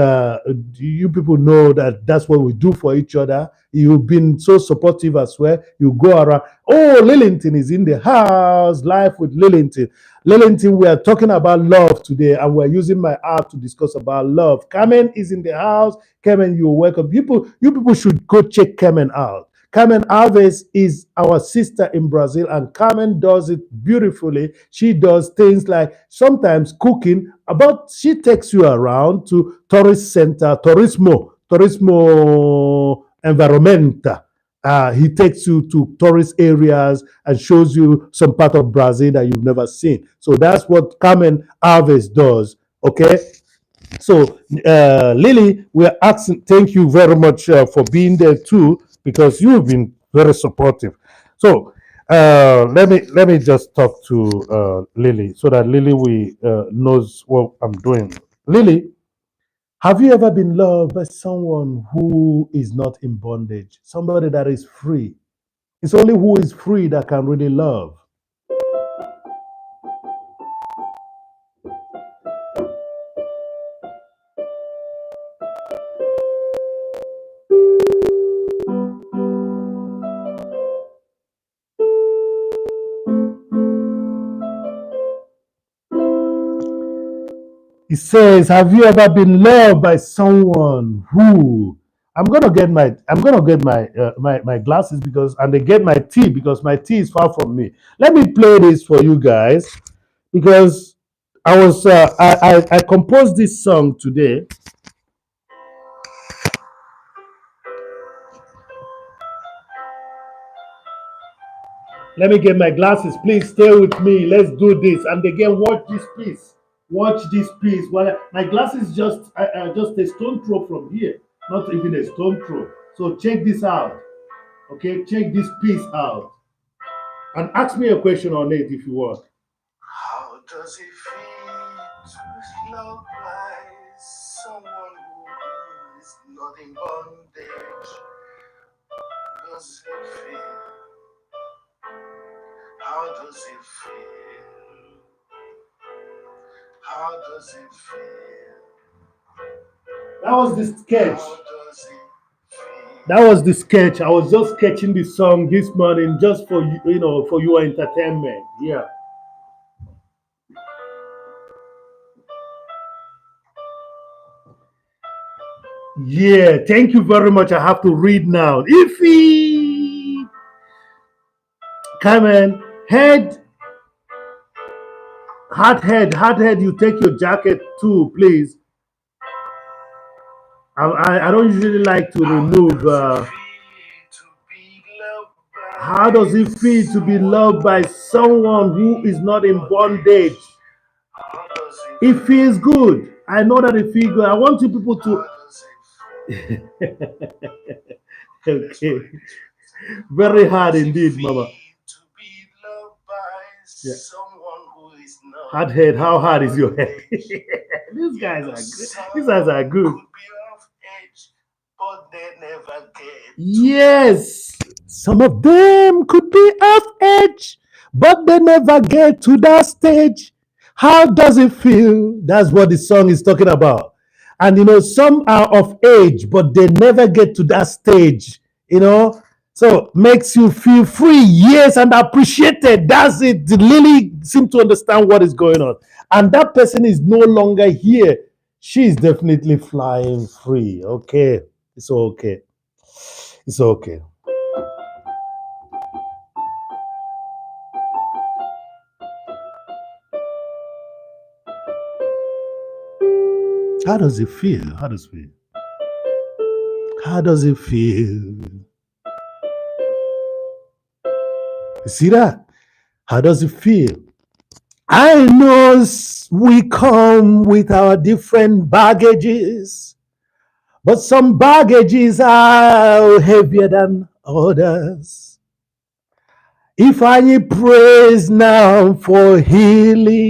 Speaker 1: you people know that that's what we do for each other. You've been so supportive as well. You go around. Oh, Lillington is in the house. Life with Lillington. Lillington, we are talking about love today, and we're using my art to discuss about love. Carmen is in the house. Carmen, you're welcome. You people should go check Carmen out. Carmen Alves is our sister in Brazil, and Carmen does it beautifully. She does things like sometimes cooking, but she takes you around to tourist center, Turismo Environmenta. He takes you to tourist areas and shows you some part of Brazil that you've never seen. So that's what Carmen Alves does. Okay. So, Lily, we're asking, thank you very much for being there too, because you've been very supportive. So, let me just talk to Lily so that Lily we knows what I'm doing. Lily, have you ever been loved by someone who is not in bondage? Somebody that is free. It's only who is free that can really love. It says, "Have you ever been loved by someone who?" I'm gonna get my glasses because and they get my tea because my tea is far from me. Let me play this for you guys because I composed this song today. Let me get my glasses. Please stay with me. Let's do this. And again, watch this piece. Watch this piece. Well, my glasses just a stone throw from here, not even a stone throw. So check this out. Okay, check this piece out and ask me a question on it if you want. How does it feel to love by someone who is not in bondage? Does it feel? How does it feel? How does it feel? That was the sketch. How does it feel? That was the sketch. I was just sketching the song this morning just for you, for your entertainment. Yeah. Yeah, thank you very much. I have to read now. Ify, come on, hard head, you take your jacket too, please. I don't usually like to remove. How does it feel to be loved by someone who is not in bondage? It feels good. I know that it feels good. I want you people to. Okay. Very hard indeed, Mama. Yeah. Hard head, how hard is your head? These guys are good. These guys are good. Yes, some of them could be off edge, but they never get to that stage. How does it feel? That's what the song is talking about. And some are of age, but they never get to that stage. So makes you feel free, yes, and appreciated. That's it. The Lily seem to understand what is going on, and that person is no longer here. She is definitely flying free. Okay, it's okay. It's okay. How does it feel? How does it feel? How does it feel? You see that? How does it feel? I know we come with our different baggages, but some baggages are heavier than others. Ifeanyi prays now for healing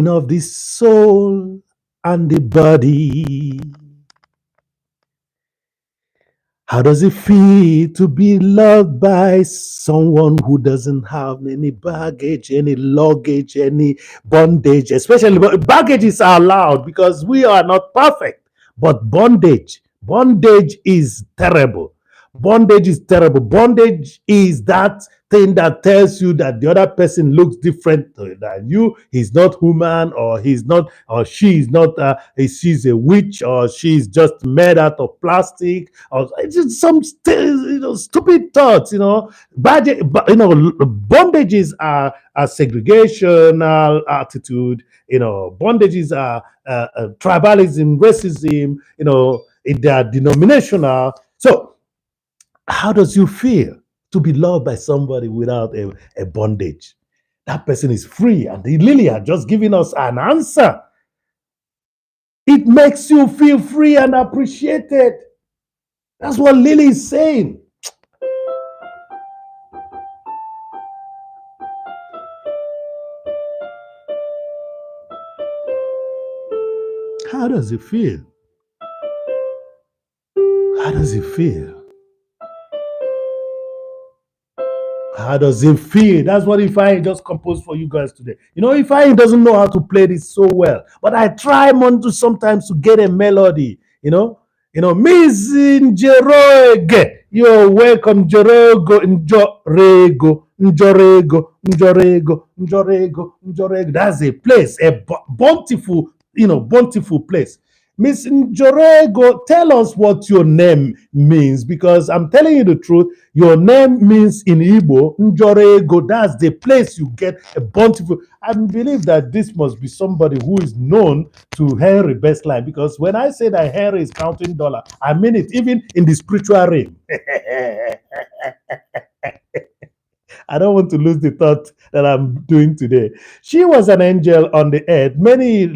Speaker 1: of the soul and the body. How does it feel to be loved by someone who doesn't have any baggage, any luggage, any bondage? Especially baggages are allowed because we are not perfect. But bondage is terrible. Bondage is terrible. Bondage is that thing that tells you that the other person looks different than you. He's not human, or he's not, or she is not. She's a witch, or she's just made out of plastic, or it's just some stupid thoughts. Bondages are segregational attitude. Bondages are tribalism, racism. They are denominational. So how does you feel to be loved by somebody without a bondage? That person is free. And Lily had just given us an answer. It makes you feel free and appreciated. That's what Lily is saying. How does it feel? How does it feel? How does it feel? That's what Ifeanyi just composed for you guys today. You know, Ifeanyi doesn't know how to play this so well, but I try to sometimes to get a melody. Miss Njeroge. You're welcome, Njorogo, Njorego, Njorego, Njorego, Njorego, Njorego. That's a place, a bountiful place. Miss Njorego, tell us what your name means, because I'm telling you the truth. Your name means in Igbo, Njorego. That's the place you get a bountiful. I believe that this must be somebody who is known to Henry Bestline, because when I say that Henry is counting dollar, I mean it even in the spiritual realm. I don't want to lose the thought that I'm doing today. She was an angel on the earth. Many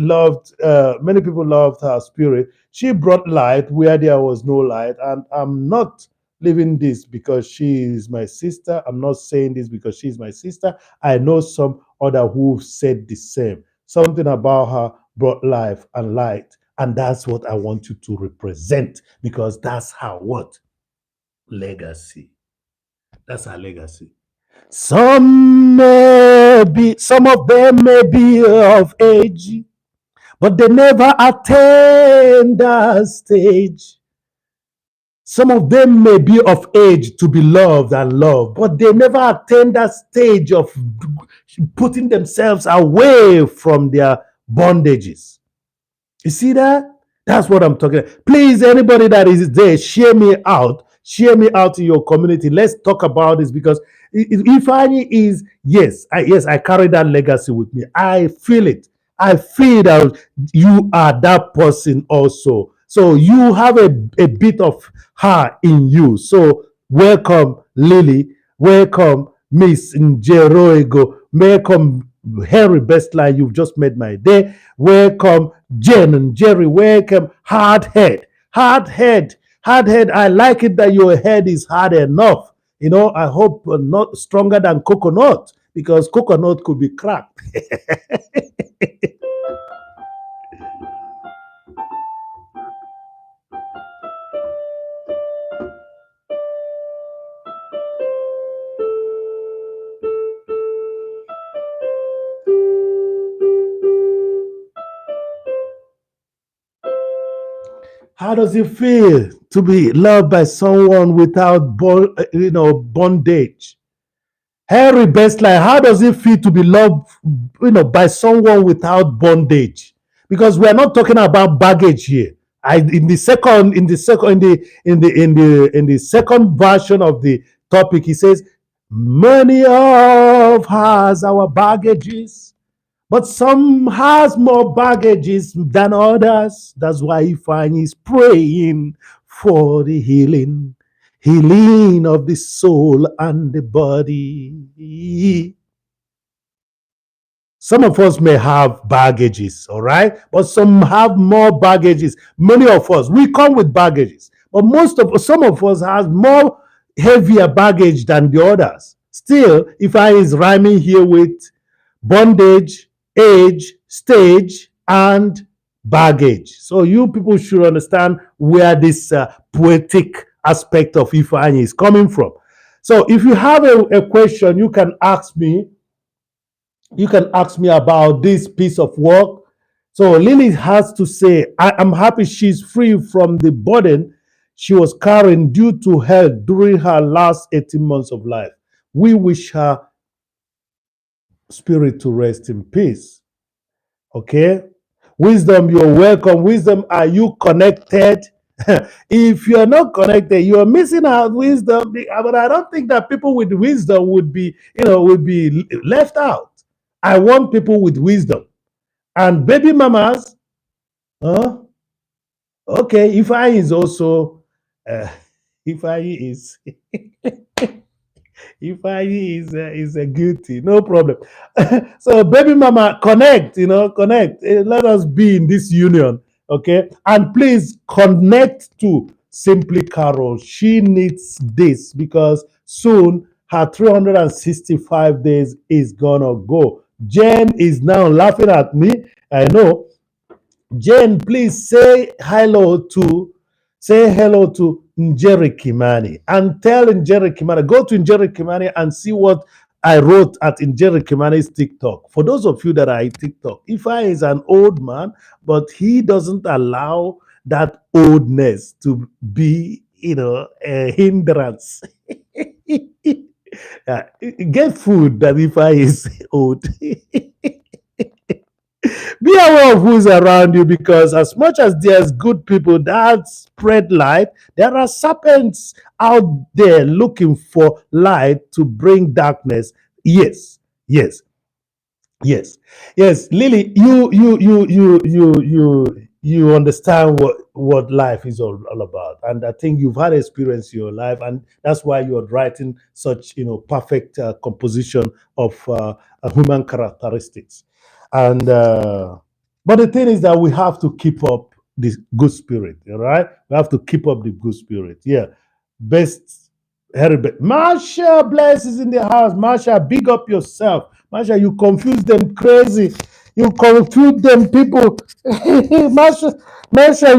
Speaker 1: people loved her spirit. She brought light where there was no light. And I'm not living this because she is my sister. I'm not saying this because she's my sister. I know some other who said the same. Something about her brought life and light. And that's what I want you to represent, because that's her what? Legacy. That's her legacy. Some of them may be of age, but they never attain that stage. Some of them may be of age to be loved and loved, but they never attain that stage of putting themselves away from their bondages. You see that? That's what I'm talking about. Please, anybody that is there, share me out. Share me out in your community. Let's talk about this, because Ifeanyi is, yes, I carry that legacy with me. I feel it. I feel that you are that person also. So you have a bit of her in you. So welcome, Lily. Welcome, Miss Njeroego. Welcome, Henry Bestline. You've just made my day. Welcome, Jen and Jerry. Welcome, Hardhead. Hardhead. Hardhead. I like it that your head is hard enough. I hope not stronger than coconut, because coconut could be cracked. How does it feel to be loved by someone without bondage? Harry Bestline, how does it feel to be loved, by someone without bondage? Because we're not talking about baggage here. In the second version of the topic, he says, many of us our baggages, but some has more baggages than others. That's why Ifeanyi is praying for the healing of the soul and the body. Some of us may have baggages, all right? But some have more baggages. Many of us, we come with baggages. But some of us has more heavier baggage than the others. Still, if I is rhyming here with bondage, age, stage, and baggage. So you people should understand where this poetic aspect of Ifeanyi is coming from. So if you have a question, you can ask me. You can ask me about this piece of work. So Lily has to say, I'm happy she's free from the burden she was carrying due to health during her last 18 months of life. We wish her spirit to rest in peace. Okay? Wisdom, you're welcome. Wisdom, are you connected? If you're not connected, you're missing out. Wisdom, but I don't think that people with wisdom would be left out. I want people with wisdom. And baby mamas, huh? Okay, Ifeanyi is also, Ifeanyi is, Ifeanyi is a guilty, no problem. So, baby mama, connect, connect. Let us be in this union, okay? And please connect to Simply Carol. She needs this because soon her 365 days is gonna go. Jen is now laughing at me. I know. Jen, please say hello to Njeri Kimani and tell Njeri Kimani, go to Njeri Kimani and see what I wrote at Njeri Kimani's TikTok. For those of you that are in TikTok, Ifa is an old man, but he doesn't allow that oldness to be, a hindrance. Yeah, get food that Ifa is old. Be aware of who's around you because as much as there's good people that spread light, there are serpents out there looking for light to bring darkness. Yes, yes, yes, yes. Lily, you understand what life is all about, and I think you've had experience in your life, and that's why you're writing such perfect composition of human characteristics. And but the thing is that we have to keep up this good spirit. All right, we have to keep up the good spirit. Yeah, best. Herbert. Marsha Bless is in the house. Marsha, big up yourself. Marsha, you confuse them crazy. You confuse them people. Marsha, Marsha,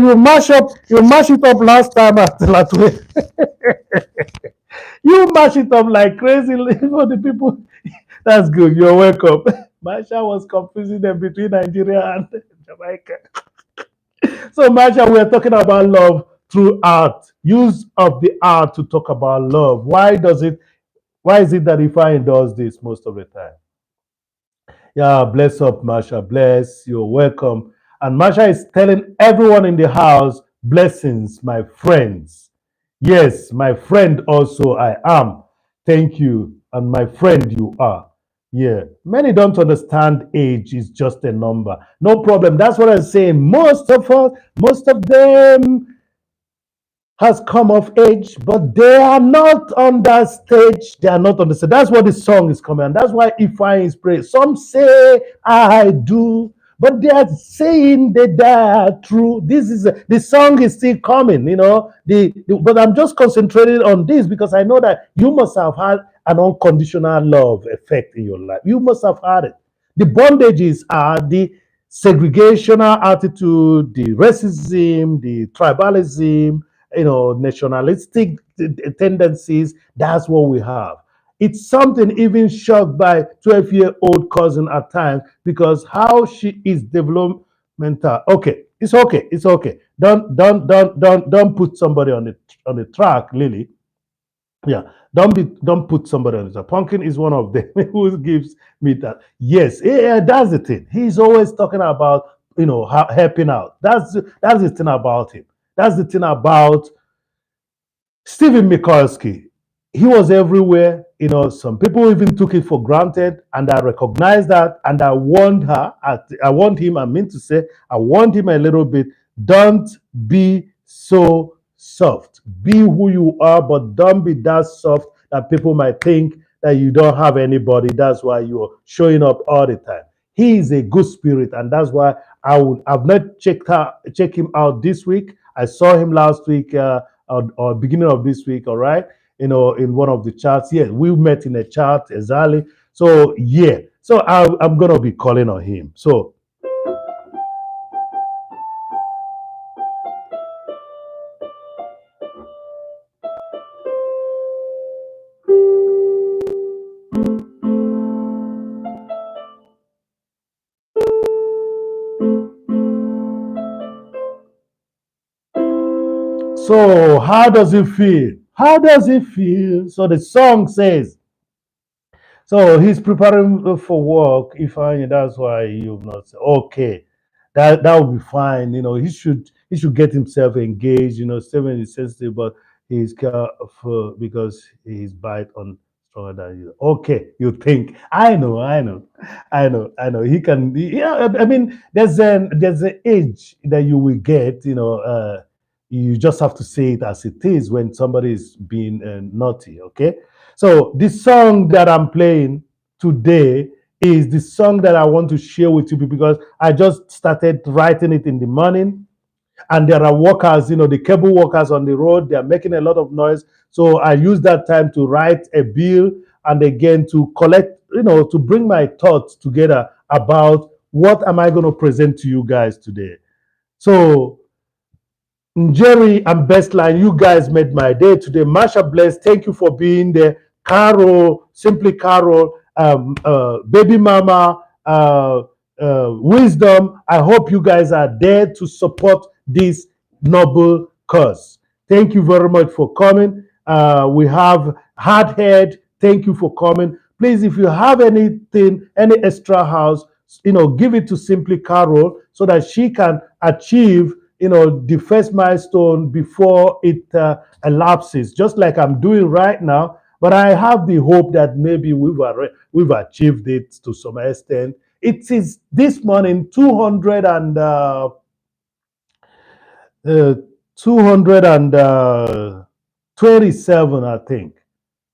Speaker 1: you mash it up last time at Latwe. You mash it up like crazy for the people. That's good. You're welcome. Marsha was confusing them between Nigeria and Jamaica. So, Marsha, we're talking about love through art. Use of the art to talk about love. Why is it that Ifeanyi does this most of the time? Yeah, bless up, Marsha. Bless. You're welcome. And Marsha is telling everyone in the house, blessings, my friends. Yes, my friend also I am. Thank you. And my friend you are. Yeah. Many don't understand age is just a number. No problem. That's what I'm saying. Most of them has come of age, but they are not on that stage. They are not on the stage. That's what the song is coming. And that's why Ifeanyi is praying. Some say I do, but they are saying that they are true. The song is still coming, but I'm just concentrating on this because I know that you must have had an unconditional love effect in your life. You must have had it. The bondages are the segregational attitude, the racism, the tribalism, nationalistic tendencies. That's what we have. It's something even shocked by 12-year-old cousin at times because how she is developmental. Okay, it's okay, it's okay. Don't put somebody on the track, Lily. Yeah, don't put somebody on the track. Pumpkin is one of them who gives me that. Yes, yeah, that's the thing. He's always talking about helping out. That's the thing about him. That's the thing about Stephen Mikulski. He was everywhere. Some people even took it for granted, and I recognized that, and I warned her. I warned him. I mean to say, I warned him a little bit. Don't be so soft. Be who you are, but don't be that soft that people might think that you don't have anybody. That's why you're showing up all the time. He is a good spirit, and that's why I've not check him out this week. I saw him last week. Or beginning of this week, all right, in one of the charts. Yeah, we met in a chart, exactly. So, yeah, so I'm going to be calling on him. So, how does it feel? How does it feel? So, the song says, so he's preparing for work. If that's why you've not said, okay, that will be fine. He should get himself engaged. Steven is sensitive, but he's careful because he's bite on stronger than you. Okay, you think? I know. He can. Yeah, I mean, there's an age that you will get. You just have to say it as it is when somebody is being naughty. Okay, So the song that I'm playing today is the song that I want to share with you because I just started writing it in the morning, and there are workers, the cable workers on the road, they are making a lot of noise. So I use that time to write a bill and again to collect, to bring my thoughts together about what am I going to present to you guys today. So Jerry and Bestline, you guys made my day today. Marsha Bless, thank you for being there. Carol, Simply Carol, Baby Mama, Wisdom. I hope you guys are there to support this noble cause. Thank you very much for coming. We have Hardhead. Thank you for coming. Please, if you have anything, any extra house, give it to Simply Carol so that she can achieve the first milestone before it elapses, just like I'm doing right now. But I have the hope that maybe we've achieved it to some extent. It is this morning 227, I think.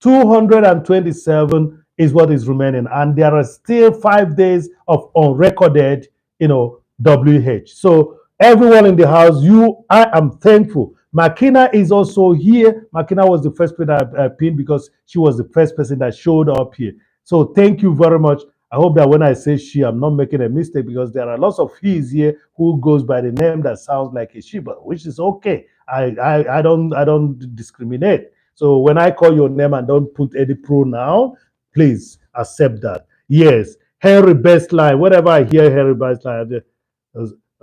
Speaker 1: 227 is what is remaining, and there are still 5 days of unrecorded, WH. So everyone in the house, I am thankful. Makina is also here. Makina was the first person I pinned because she was the first person that showed up here. So thank you very much. I hope that when I say she, I'm not making a mistake because there are lots of he's here who goes by the name that sounds like a she, but which is okay. I don't discriminate. So when I call your name and don't put any pronoun, please accept that. Yes, Henry Bestline. Whenever I hear Henry Bestline,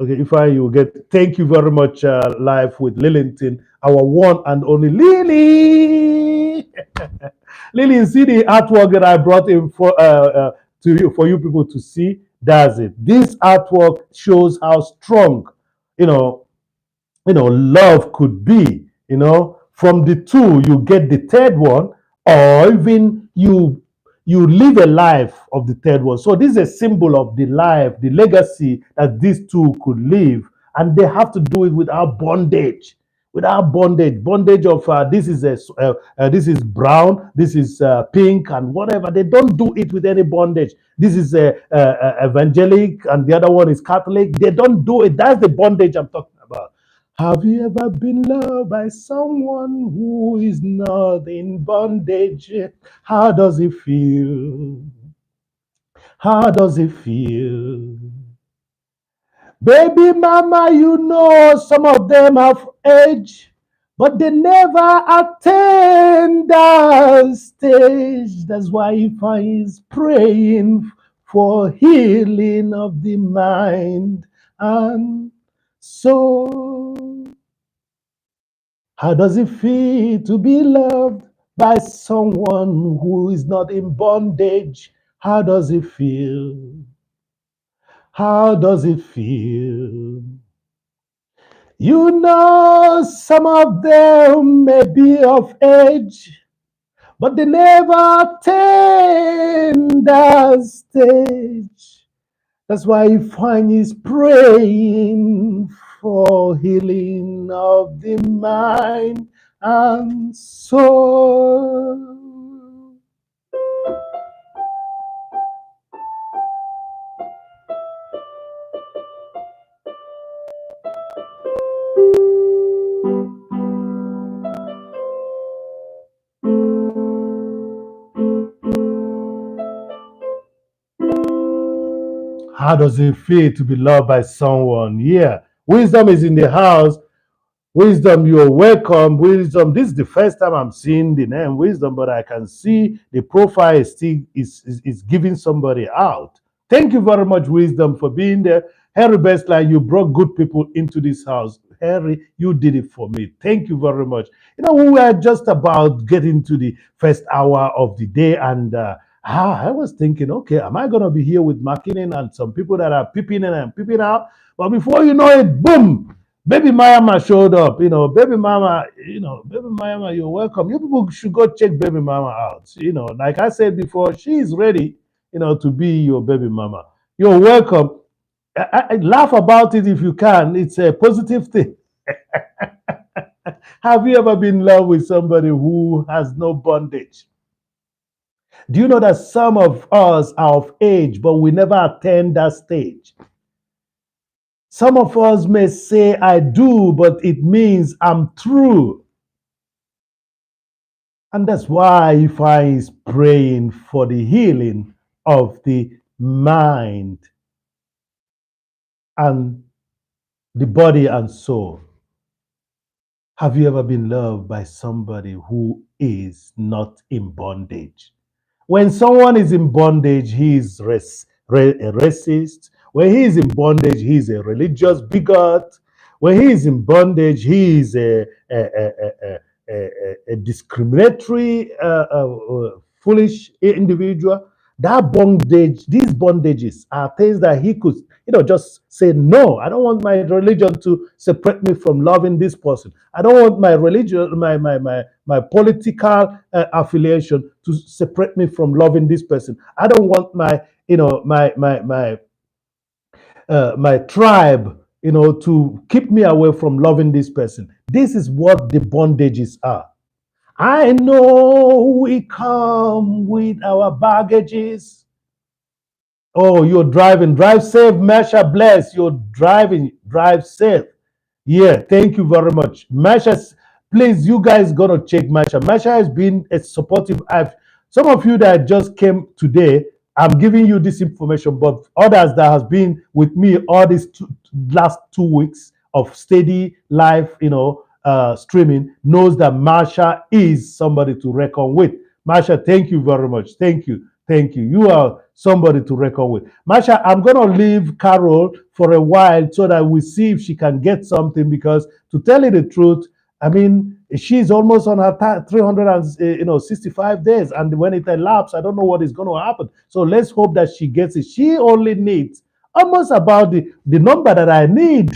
Speaker 1: okay, if I you get thank you very much, live with Lillington, our one and only Lily. Lily, see the artwork that I brought in to you for you people to see. That's it. This artwork shows how strong, you know, love could be. From the two you get the third one, or even you live a life of the third one. So this is a symbol of the life, the legacy that these two could live, and they have to do it without bondage. Without bondage of this is brown, this is pink, and whatever. They don't do it with any bondage. This is evangelic, and the other one is Catholic. They don't do it. That's the bondage I'm talking about. Have you ever been loved by someone who is not in bondage? How does it feel? How does it feel? Baby mama, some of them have age, but they never attain that stage. That's why Ifeanyi is praying for healing of the mind and soul. How does it feel to be loved by someone who is not in bondage? How does it feel? How does it feel? Some of them may be of age, but they never attain that stage. That's why Ifeanyi is praying for healing of the mind and soul. How does it feel to be loved by someone? Yeah. Wisdom is in the house. Wisdom, you're welcome. Wisdom, this is the first time I'm seeing the name Wisdom, but I can see the profile is still is giving somebody out. Thank you very much, Wisdom, for being there. Harry Bestline, you brought good people into this house. Harry, you did it for me. Thank you very much. We are just about getting to the first hour of the day, and I was thinking, okay, am I going to be here with McKinnon and some people that are peeping in and peeping out? But before you know it, boom, Baby Mama showed up. Baby Mama, you're welcome. You people should go check Baby Mama out. Like I said before, she is ready, to be your baby mama. You're welcome. I laugh about it if you can. It's a positive thing. Have you ever been in love with somebody who has no bondage? Do you know that some of us are of age, but we never attain that stage? Some of us may say, I do, but it means I'm through. And that's why Ifeanyi is praying for the healing of the mind and the body and soul. Have you ever been loved by somebody who is not in bondage? When someone is in bondage, he is a racist. When he is in bondage, he is a religious bigot. When he is in bondage, he is a discriminatory, foolish individual. That bondage, these bondages are things that he could, just say, no, I don't want my religion to separate me from loving this person. I don't want my religion, my political affiliation to separate me from loving this person. I don't want my, my tribe, to keep me away from loving this person. This is what the bondages are. I know we come with our baggages. Oh, you're driving. Drive safe. Masha bless. You're driving. Drive safe. Yeah, thank you very much. Masha, please, you guys gonna check Masha. Masha has been a supportive. Some of you that just came today, I'm giving you this information, but others that has been with me all these last 2 weeks of steady live, streaming, knows that Masha is somebody to reckon with. Masha, thank you very much. Thank you. Thank you. You are somebody to reckon with. Masha, I'm going to leave Carol for a while so that we see if she can get something, because to tell you the truth, I mean, she's almost on her 365 days. And when it elapses, I don't know what is going to happen. So let's hope that she gets it. She only needs almost about the number that I need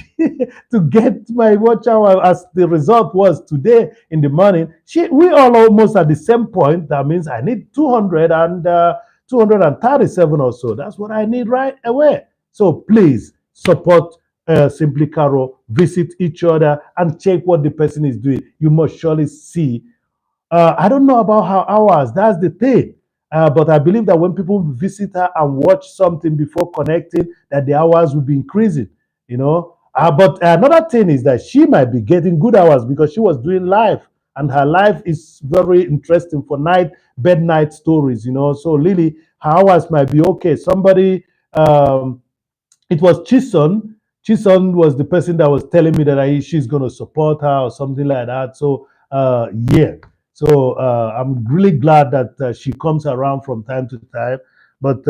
Speaker 1: to get my watch hour, as the result was today in the morning. We all almost at the same point. That means I need 237 or so. That's what I need right away. So please support Simply Caro, visit each other and check what the person is doing. You must surely see. I don't know about her hours. That's the thing. But I believe that when people visit her and watch something before connecting, that the hours will be increasing. But another thing is that she might be getting good hours because she was doing live, and her life is very interesting for night stories. So Lily, her hours might be okay. Somebody, it was Chison. Chison was the person that was telling me that she's going to support her or something like that. So yeah. So I'm really glad that she comes around from time to time, but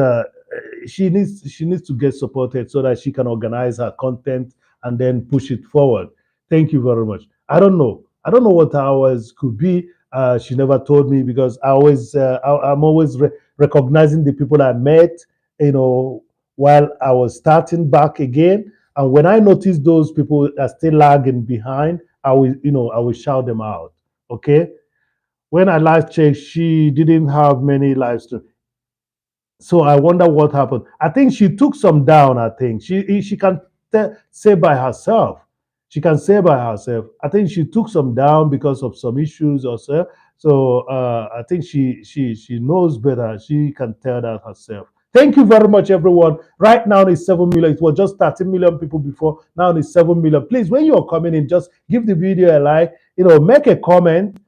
Speaker 1: she needs to get supported so that she can organize her content and then push it forward. Thank you very much. I don't know what hours could be. She never told me, because I'm always recognizing the people I met, while I was starting back again. And when I notice those people are still lagging behind, I will shout them out. Okay. When I last checked, she didn't have many live streams. So I wonder what happened. I think she took some down. I think she can say by herself. She can say by herself. I think she took some down because of some issues or so. So I think she knows better. She can tell that herself. Thank you very much, everyone. Right now it's 7 million. It was just 13 million people before. Now it's 7 million. Please, when you are coming in, just give the video a like. Make a comment.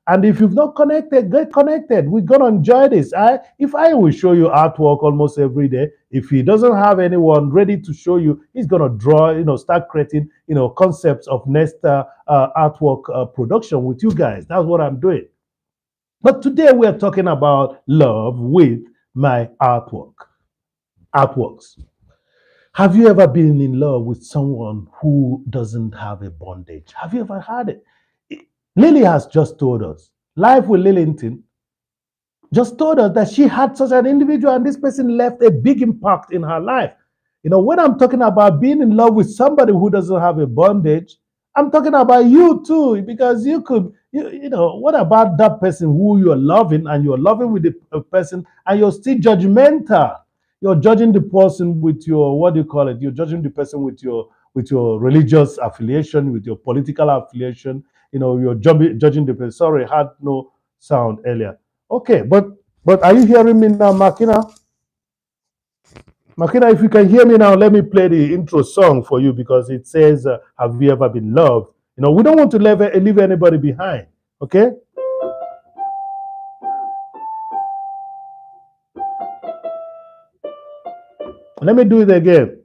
Speaker 1: And if you've not connected, get connected. We're gonna enjoy this. If I will show you artwork almost every day, if he doesn't have anyone ready to show you, he's gonna draw, start creating, concepts of next artwork production with you guys. That's what I'm doing. But today we're talking about love with my artworks. Have you ever been in love with someone who doesn't have a bondage? Have you ever had it? Lily has just told us. Life with Lillington just told us that she had such an individual, and this person left a big impact in her life. When I'm talking about being in love with somebody who doesn't have a bondage, I'm talking about you too, because you could, what about that person who you're loving, and you're loving with the person, and you're still judgmental? You're judging the person with your, what do you call it? You're judging the person with your religious affiliation, with your political affiliation. You're judging the person. Sorry, I had no sound earlier. Okay, but But are you hearing me now, Makina? Makina, if you can hear me now, let me play the intro song for you because it says, "Have you ever been loved?" We don't want to leave anybody behind. Okay, let me do it again.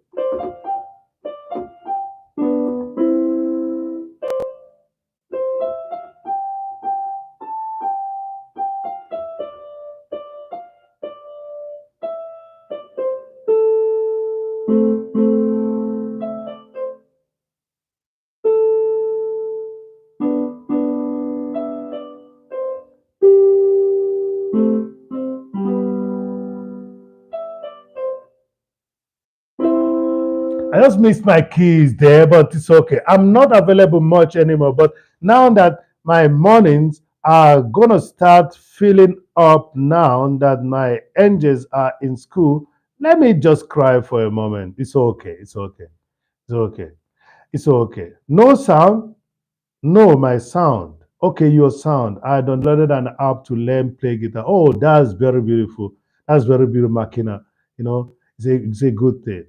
Speaker 1: I just missed my keys there, but it's okay. I'm not available much anymore. But now that my mornings are gonna start filling up now that my angels are in school, let me just cry for a moment. It's okay. It's okay. It's okay. It's okay. No sound. No, my sound. Okay, your sound. I downloaded an app to learn play guitar. Oh, that's very beautiful. That's very beautiful, Makina. It's a good thing.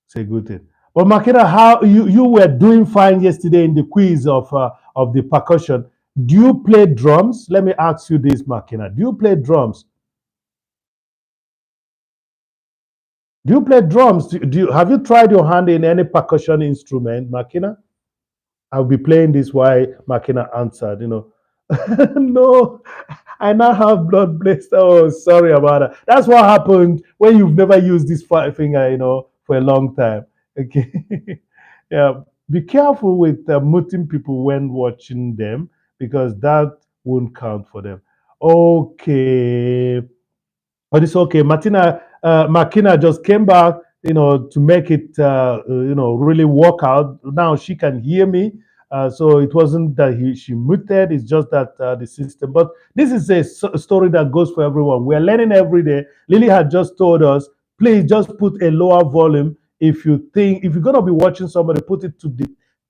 Speaker 1: It's a good thing. But Makina, how you were doing fine yesterday in the quiz of the percussion. Do you play drums? Let me ask you this, Makina. Do you play drums? Do you play drums? Have you tried your hand in any percussion instrument, Makina? I'll be playing this while Makina answered. No, I now have blood blister. Oh, sorry about that. That's what happened when you've never used this finger, for a long time. Okay. Yeah. Be careful with muting people when watching them because that won't count for them. Okay. But it's okay. Makina just came back, to make it, really work out. Now she can hear me. So it wasn't that she muted, it's just that the system. But this is a story that goes for everyone. We're learning every day. Lily had just told us, please just put a lower volume. If you're going to be watching somebody, put it to the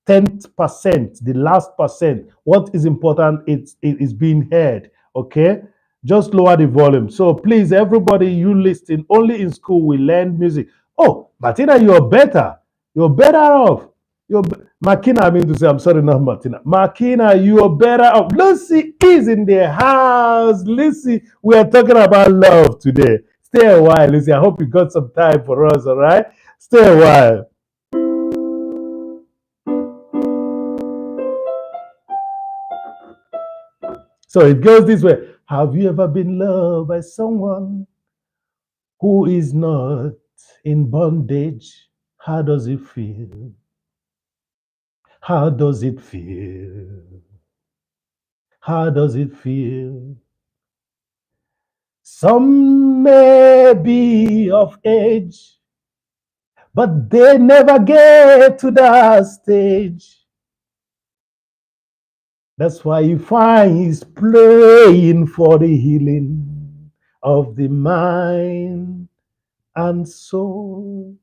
Speaker 1: 10%, the last percent. What is important, it is being heard. Okay, just lower the volume. So please, everybody, you listen. Only in school we learn music. Oh, Martina, you're better. You're better off. Makina, I mean to say, I'm sorry, not Martina. Makina, you're better off. Lucy is in the house. Lucy, we are talking about love today. Stay a while, Lucy. I hope you got some time for us, all right? Stay a while. So it goes this way. Have you ever been loved by someone who is not in bondage? How does it feel? How does it feel? How does it feel? Some may be of age, but they never get to that stage. That's why you find he's praying for the healing of the mind and soul.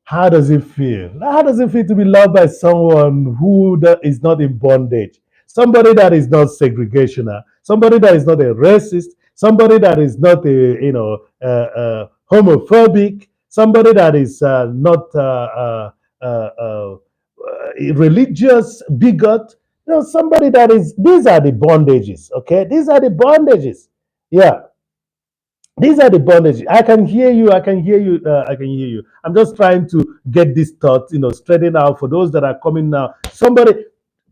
Speaker 1: How does it feel? How does it feel to be loved by someone who is not in bondage? Somebody that is not segregational, somebody that is not a racist, somebody that is not homophobic, somebody that is not a religious bigot. Somebody that is. These are the bondages. Okay, these are the bondages. Yeah, these are the bondages. I can hear you. I can hear you. I can hear you. I'm just trying to get this thought, straightened out for those that are coming now. Somebody,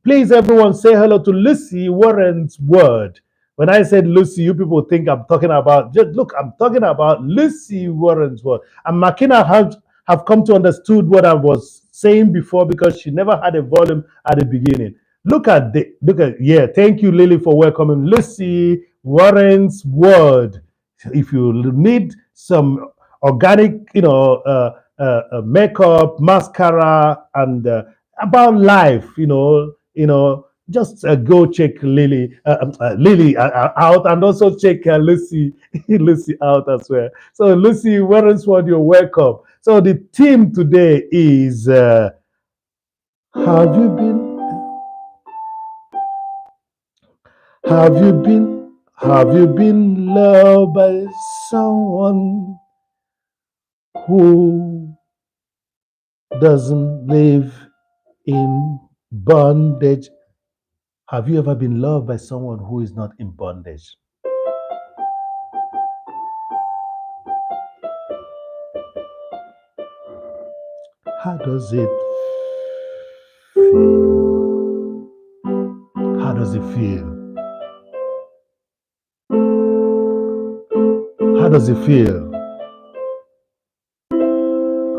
Speaker 1: please, everyone, say hello to Lucy Warren's word. When I said Lucy, you people think I'm talking about. Just look, I'm talking about Lucy Warren's word. And Makina have come to understood what I was saying before because she never had a volume at the beginning. Yeah. Thank you, Lily, for welcoming Lucy Warren's word. If you need some organic, makeup, mascara, and about life, just go check Lily out, and also check Lucy, Lucy out as well. So Lucy, Warrensford, you're welcome. So the theme today is have you been have you been have you been loved by someone who doesn't live in bondage? Have you ever been loved by someone who is not in bondage? How does it feel? How does it feel? How does it feel?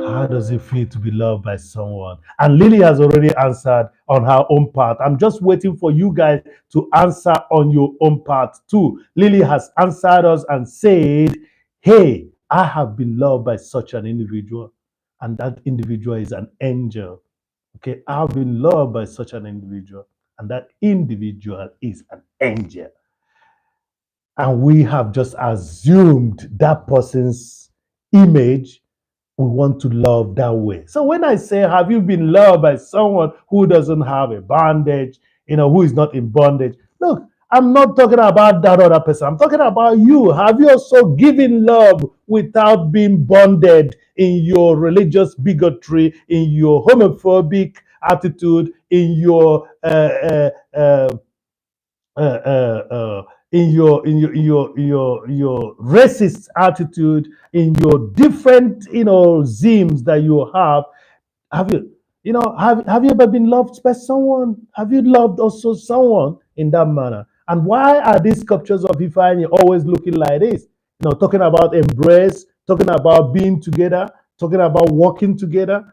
Speaker 1: How does it feel to be loved by someone? And Lily has already answered on her own part. I'm just waiting for you guys to answer on your own part too. Lily has answered us and said, hey, I have been loved by such an individual, and that individual is an angel. Okay, I've been loved by such an individual, and that individual is an angel. And we have just assumed that person's image. We want to love that way. So when I say, have you been loved by someone who doesn't have a bondage, who is not in bondage? Look, I'm not talking about that other person. I'm talking about you. Have you also given love without being bonded in your religious bigotry, in your homophobic attitude, in your uh, uh, uh, in your racist attitude, in your different themes that you have you have you ever been loved by someone? Have you loved also someone in that manner? And why are these sculptures of Ifeanyi always looking like this? Talking about embrace, talking about being together, talking about working together,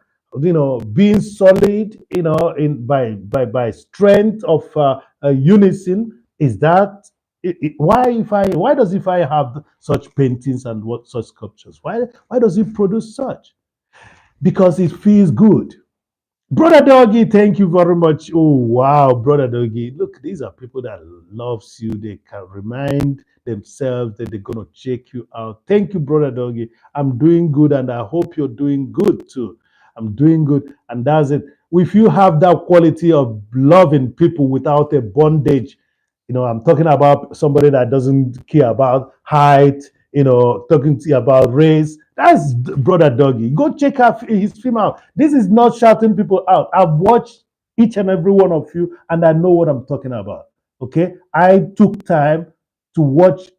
Speaker 1: being solid, in by strength of unison. Is that why does Ifeanyi have such paintings and what such sculptures? Why does he produce such? Because it feels good. Brother Doggy, thank you very much. Oh wow, Brother Doggy. Look, these are people that loves you. They can remind themselves that they're gonna check you out. Thank you, Brother Doggy. I'm doing good, and I hope you're doing good too. I'm doing good, and that's it. If you have that quality of loving people without a bondage, I'm talking about somebody that doesn't care about height, talking to you about race. That's Brother Doggy. Go check out his film out. This is not shouting people out. I've watched each and every one of you, and I know what I'm talking about. Okay, I took time to watch.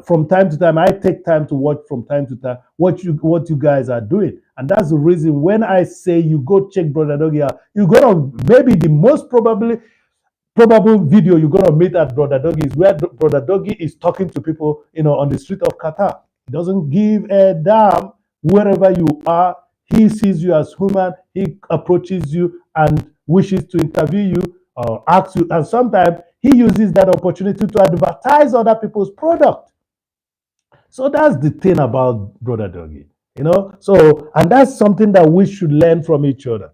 Speaker 1: From time to time, I take time to watch from time to time what you guys are doing, and that's the reason when I say you go check Brother Doggy out, you're gonna maybe the most probable video you're gonna meet at Brother Doggy is where Brother Doggy is talking to people, on the street of Qatar. He doesn't give a damn wherever you are. He sees you as human. He approaches you and wishes to interview you or ask you. And sometimes he uses that opportunity to advertise other people's product. So that's the thing about Brother Doggy, So, and that's something that we should learn from each other.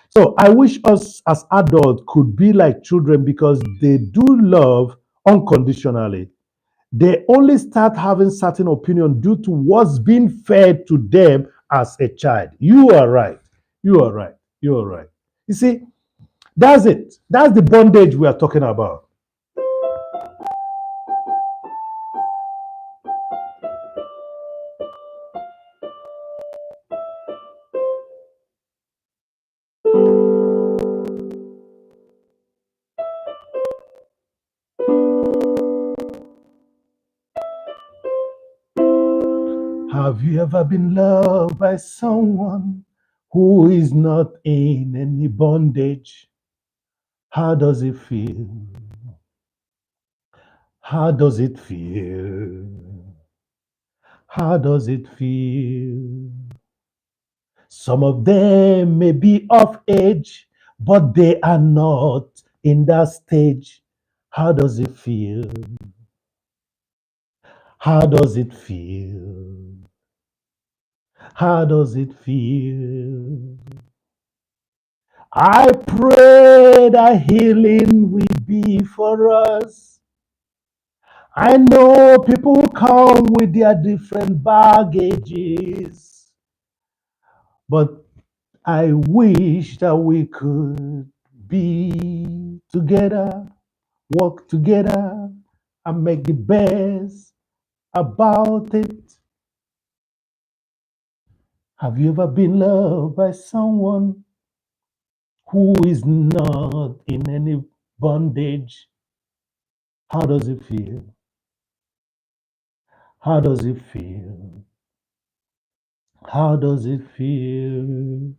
Speaker 1: So I wish us as adults could be like children because they do love unconditionally. They only start having certain opinion due to what's being fed to them as a child. You are right. You are right. You are right. You see, that's it. That's the bondage we are talking about. Have you ever been loved by someone who is not in any bondage? How does it feel? How does it feel? How does it feel? Some of them may be of age, but they are not in that stage. How does it feel? How does it feel? How does it feel? I pray that healing will be for us. I know people come with their different baggages, but I wish that we could be together, work together, and make the best about it. Have you ever been loved by someone who is not in any bondage? How does it feel? How does it feel? How does it feel?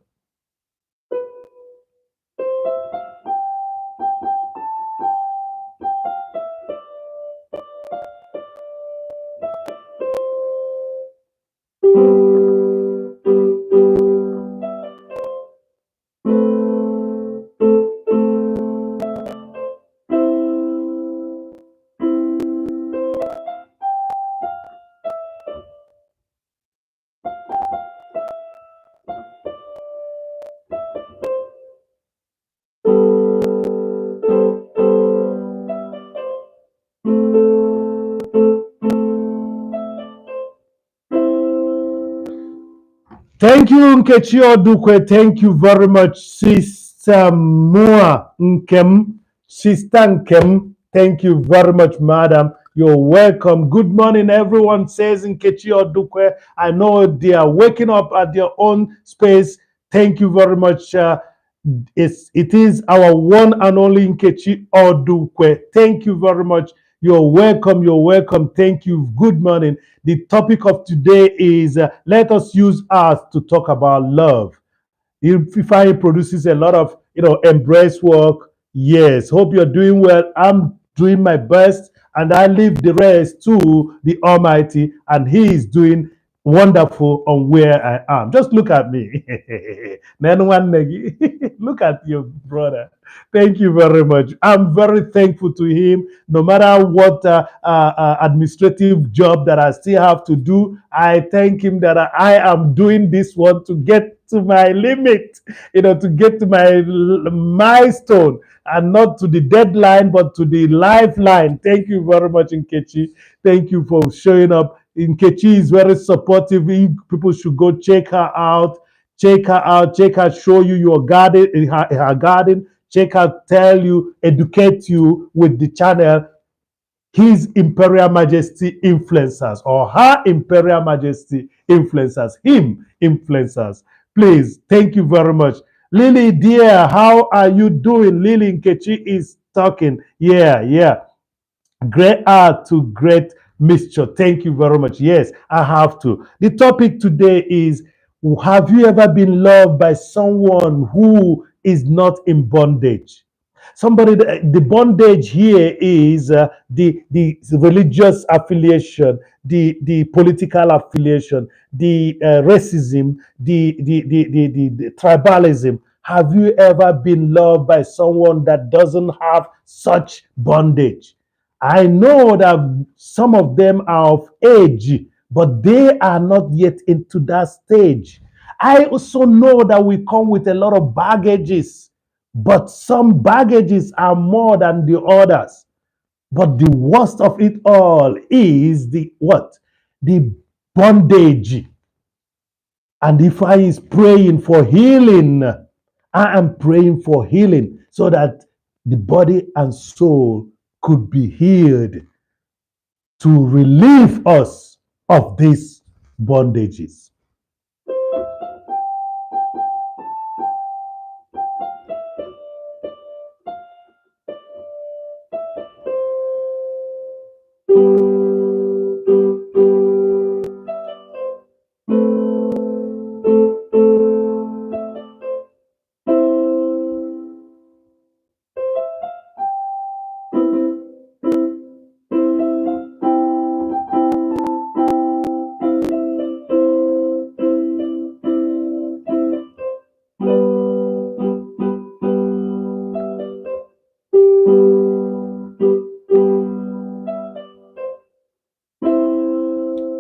Speaker 1: Thank you, Nkechi Odukwe. Thank you very much, Sister Mua Nkem. Sister Nkem, thank you very much, madam. You're welcome. Good morning, everyone, says Nkechi Odukwe. I know they are waking up at their own space. Thank you very much. It is our one and only Nkechi Odukwe. Thank you very much. You're welcome. You're welcome. Thank you. Good morning. The topic of today is let us use art to talk about love. If I produces a lot of embrace work, yes. Hope you're doing well. I'm doing my best, and I leave the rest to the Almighty, and He is doing wonderful on where I am. Just look at me. Look at your brother. Thank you very much. I'm very thankful to him. No matter what administrative job that I still have to do, I thank him that I am doing this one to get to my limit, to get to my milestone, and not to the deadline, but to the lifeline. Thank you very much, Nkechi. Thank you for showing up. Nkechi is very supportive. People should go check her out. Check her out. Check her. Show you your garden, her garden. Check her. Tell you, educate you with the channel. His Imperial Majesty influencers, or her Imperial Majesty influencers, him influencers. Please, thank you very much. Lily, dear, how are you doing? Lily Nkechi is talking. Yeah, yeah. Great art to great mixture. Thank you very much. Yes, I have to. The topic today is, have you ever been loved by someone who is not in bondage? Somebody, the bondage here is the religious affiliation, the political affiliation, the racism, the tribalism. Have you ever been loved by someone that doesn't have such bondage? I know that some of them are of age, but they are not yet into that stage. I also know that we come with a lot of baggages, but some baggages are more than the others. But the worst of it all is the what? The bondage. And if I is praying for healing, I am praying for healing so that the body and soul could be healed to relieve us of these bondages.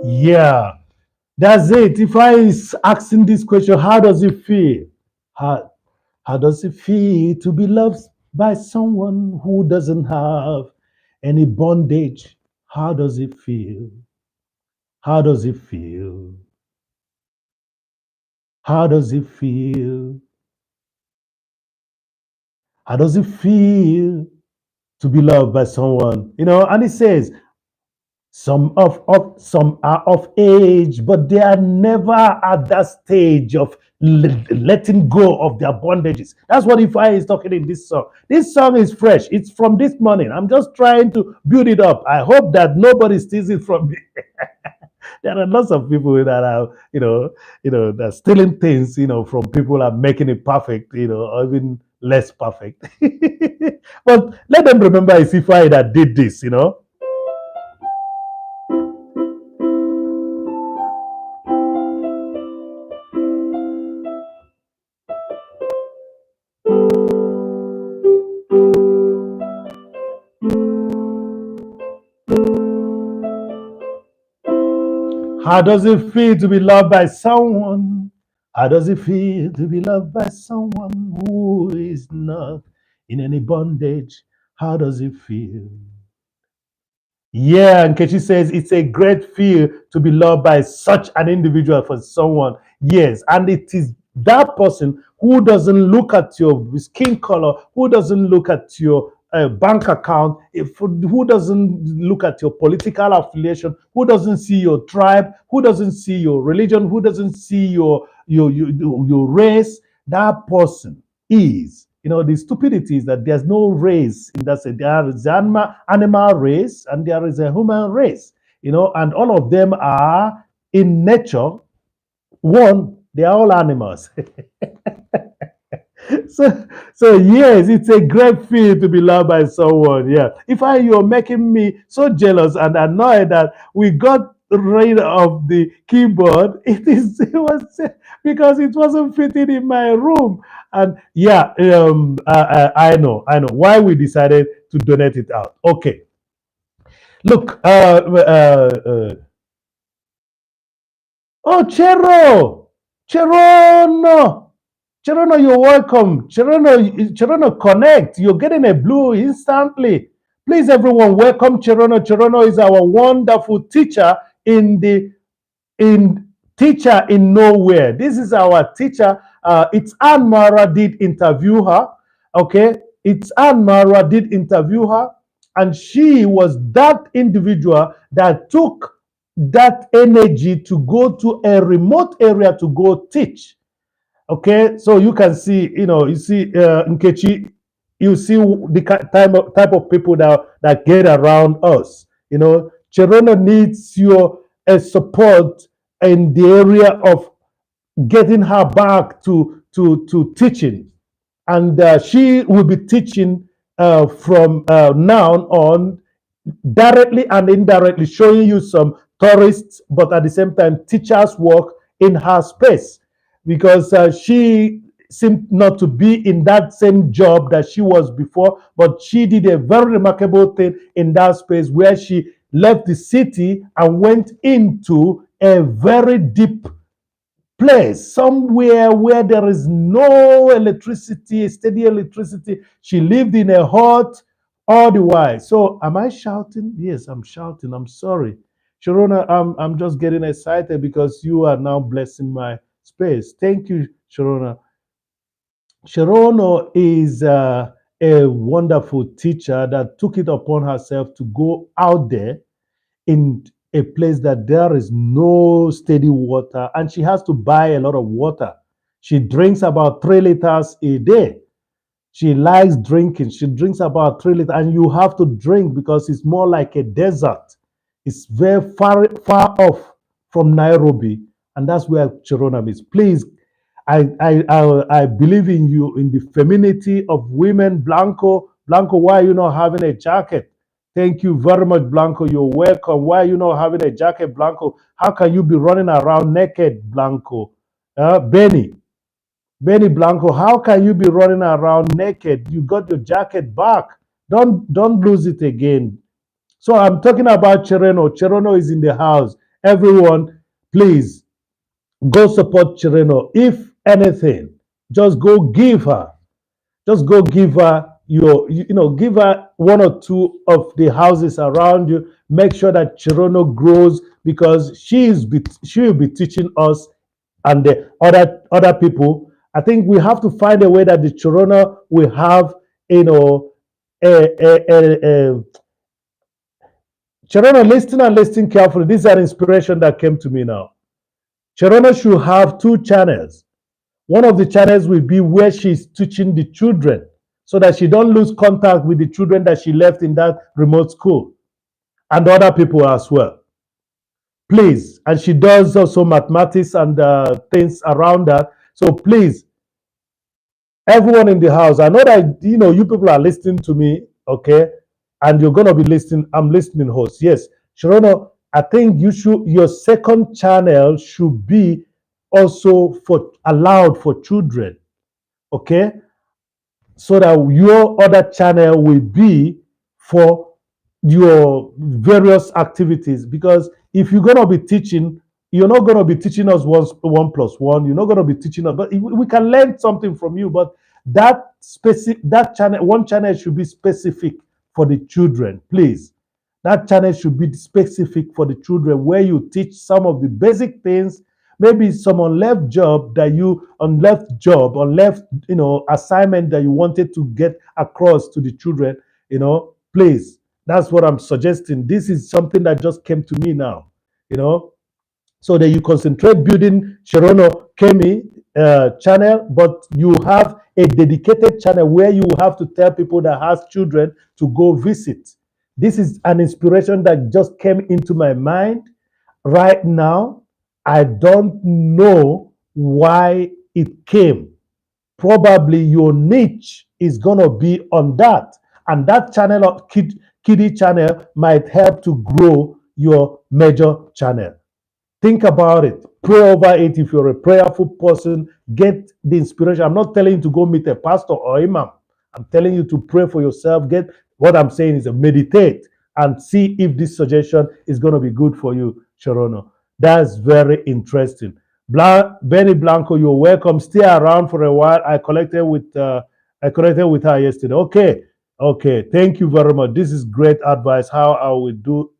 Speaker 1: Yeah, that's it. If I is asking this question, how does it feel? How, How does it feel to be loved by someone who doesn't have any bondage? How does it feel? How does it feel? How does it feel? How does it feel to be loved by someone? And it says, some are of age, but they are never at that stage of letting go of their bondages. That's what Ifeanyi is talking in this song. This song is fresh. It's from this morning. I'm just trying to build it up. I hope that nobody steals it from me. There are lots of people that are, they're stealing things, from people and making it perfect, or even less perfect. But let them remember it's Ifeanyi that did this. How does it feel to be loved by someone? How does it feel to be loved by someone who is not in any bondage? How does it feel? Yeah, and Kechi says it's a great feel to be loved by such an individual for someone. Yes, and it is that person who doesn't look at your skin color, who doesn't look at your bank account, who doesn't look at your political affiliation, who doesn't see your tribe, who doesn't see your religion, who doesn't see your race. That person is. The stupidity is that there's no race in that sense. There is an animal race and there is a human race, and all of them are in nature one, they are all animals. so yes, it's a great feel to be loved by someone. Yeah. You're making me so jealous and annoyed that we got rid of the keyboard. It was because it wasn't fitting in my room. And yeah, I know why we decided to donate it out. Okay. Look, oh, Cherono. Cherono, you're welcome. Cherono, connect. You're getting a blue instantly. Please, everyone, welcome Cherono. Cherono is our wonderful teacher in teacher in nowhere. This is our teacher. It's Anne Mara did interview her. Okay, it's Anne Mara did interview her, and she was that individual that took that energy to go to a remote area to go teach. Okay, so you can see, you see Nkechi, you see the type of people that get around us. Cherono needs your support in the area of getting her back to teaching, and she will be teaching from now on, directly and indirectly, showing you some tourists, but at the same time, teachers' work in her space, because she seemed not to be in that same job that she was before, but she did a very remarkable thing in that space where she left the city and went into a very deep place, somewhere where there is no electricity, steady electricity. She lived in a hut all the while. So, am I shouting? Yes, I'm shouting. I'm sorry. Sharona, I'm just getting excited because you are now blessing my space. Thank you, Sharona. Sharono is a wonderful teacher that took it upon herself to go out there in a place that there is no steady water, and she has to buy a lot of water. She drinks about 3 liters a day. She likes drinking. She drinks about 3 liters, and you have to drink because it's more like a desert. It's very far off from Nairobi, and that's where Chironam is. Please, I believe in you, in the femininity of women. Blanco, why are you not having a jacket? Thank you very much, Blanco. You're welcome. Why are you not having a jacket, Blanco? How can you be running around naked, Blanco? Benny Blanco, how can you be running around naked? You got your jacket back. Don't lose it again. So I'm talking about Chereno. Chereno is in the house. Everyone, please go support Chereno. If anything, just go give her. Just go give her give her one or two of the houses around you. Make sure that Chirono grows because she will be teaching us and the other people. I think we have to find a way that the Chirono will have, you know, a Chirono, listen and listen carefully. This is an inspiration that came to me now. Chirono should have two channels. One of the channels will be where she's teaching the children so that she don't lose contact with the children that she left in that remote school and other people as well. Please. And she does also mathematics and things around that. So please, everyone in the house, I know that you people are listening to me, okay? And you're gonna be listening. I'm listening, host. Yes, Shirono, I think your second channel should be also for allowed for children, okay? So that your other channel will be for your various activities. Because if you're gonna be teaching, you're not gonna be teaching us one plus one. You're not gonna be teaching us, but we can learn something from you. But that channel, one channel should be specific for the children, please. That channel should be specific for the children, where you teach some of the basic things. Maybe some on left assignment that you wanted to get across to the children. Please, that's what I'm suggesting. This is something that just came to me now. You know, so that you concentrate building Shirono Kemi channel, but you have a dedicated channel where you have to tell people that has children to go visit. This is an inspiration that just came into my mind right now. I don't know why it came. Probably your niche is gonna be on that, and that channel of kiddie channel might help to grow your major channel. Think about it. Pray over it. If you're a prayerful person, get the inspiration. I'm not telling you to go meet a pastor or imam. I'm telling you to pray for yourself. Get what I'm saying is meditate and see if this suggestion is going to be good for you, Sharono. That's very interesting. Benny Blanco, you're welcome. Stay around for a while. I connected with her yesterday. Okay. Thank you very much. This is great advice. How I will do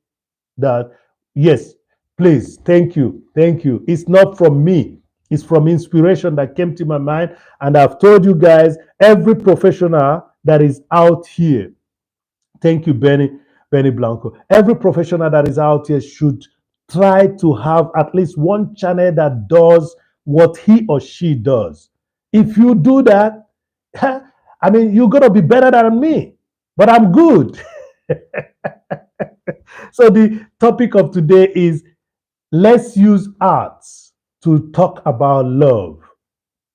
Speaker 1: that. Yes, please. Thank you. It's not from me. It's from inspiration that came to my mind. And I've told you guys, every professional that is out here, thank you, Benny Blanco. Every professional that is out here should try to have at least one channel that does what he or she does. If you do that, I mean, you're going to be better than me, but I'm good. So the topic of today is, let's use arts to talk about love.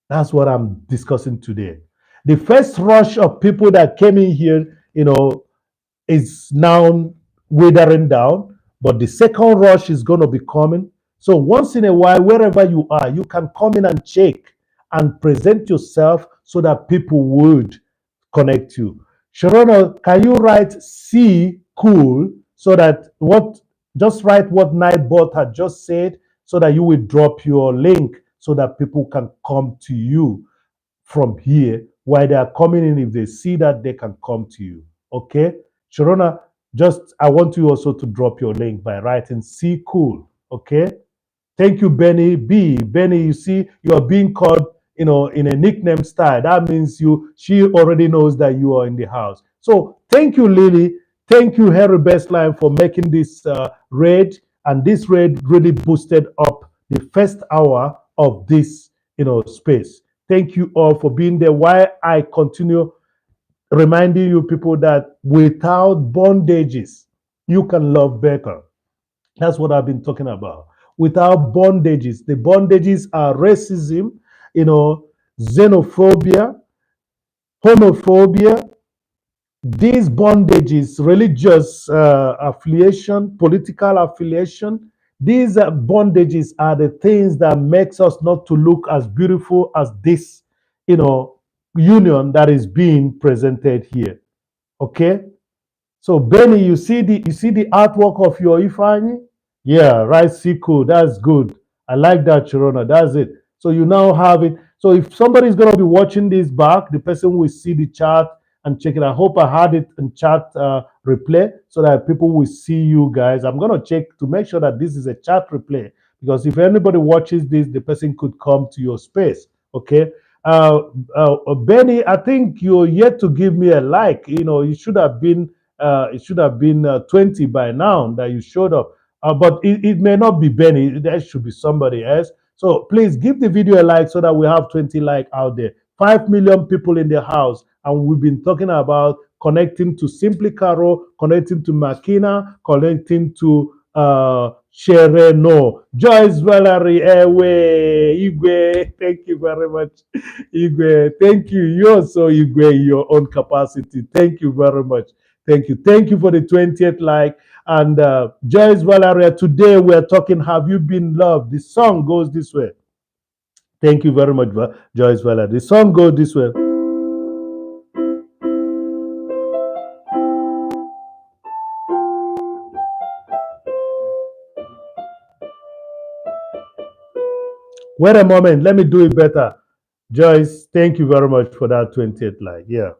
Speaker 1: That's what I'm discussing today. The first rush of people that came in here, is now withering down, but the second rush is going to be coming. So once in a while, wherever you are, you can come in and check and present yourself so that people would connect you. Sharona, can you write C cool so that just write what Nightbot had just said so that you will drop your link so that people can come to you from here while they are coming in. If they see that, they can come to you. Okay? Sharona, I want you also to drop your link by writing C cool. Okay? Thank you, Benny B. Benny, you see, you are being called, in a nickname style. That means she already knows that you are in the house. So thank you, Lily. Thank you, Harry Bestline, for making this raid. And this raid really boosted up the first hour of this, space. Thank you all for being there. While I continue reminding you people that without bondages, you can love better. That's what I've been talking about. Without bondages, the bondages are racism, xenophobia, homophobia, these bondages, religious affiliation, political affiliation. These bondages are the things that makes us not to look as beautiful as this, union that is being presented here. Okay. So Benny, you see the artwork of your Ifeanyi? Yeah, right. See, cool. That's good. I like that, Chirona. That's it. So you now have it. So if somebody is going to be watching this back, the person will see the chat and check it. I hope I had it in chat replay so that people will see you guys. I'm going to check to make sure that this is a chat replay, because if anybody watches this, the person could come to your space. Okay. Uh, Benny, I think you're yet to give me a like. You know, it should have been 20 by now that you showed up. But it may not be Benny. There should be somebody else. So please give the video a like so that we have 20 like out there. 5 million people in the house, and we've been talking about connecting to Simply Caro, connecting to Makina, connecting to Shereno, Joyce Valerie Ewe, Igwe. Thank you very much, Igwe. Thank you. You're so Igwe in your own capacity. Thank you very much. Thank you. Thank you for the 20th like. And Joyce Valeria, today we're talking Have You Been Loved? The song goes this way. Thank you very much, Joyce Valeria. The song goes this way. Wait a moment, let me do it better. Joyce, thank you very much for that 20th like. Yeah.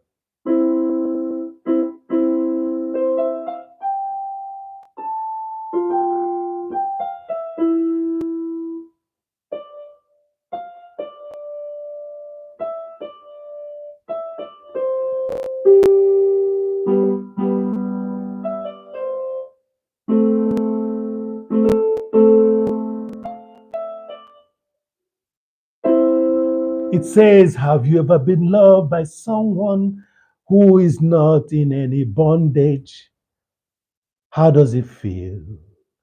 Speaker 1: It says, Have you ever been loved by someone who is not in any bondage? How does it feel?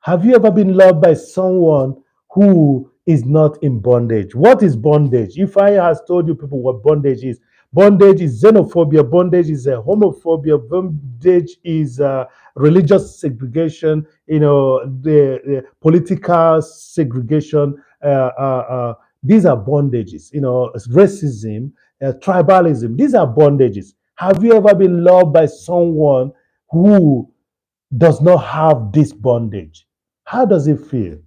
Speaker 1: Have you ever been loved by someone who is not in bondage? What is bondage? If I has told you people what bondage is xenophobia, bondage is a homophobia, bondage is religious segregation, you know, the political segregation. These are bondages, you know, racism, tribalism. These are bondages. Have you ever been loved by someone who does not have this bondage? How does it feel?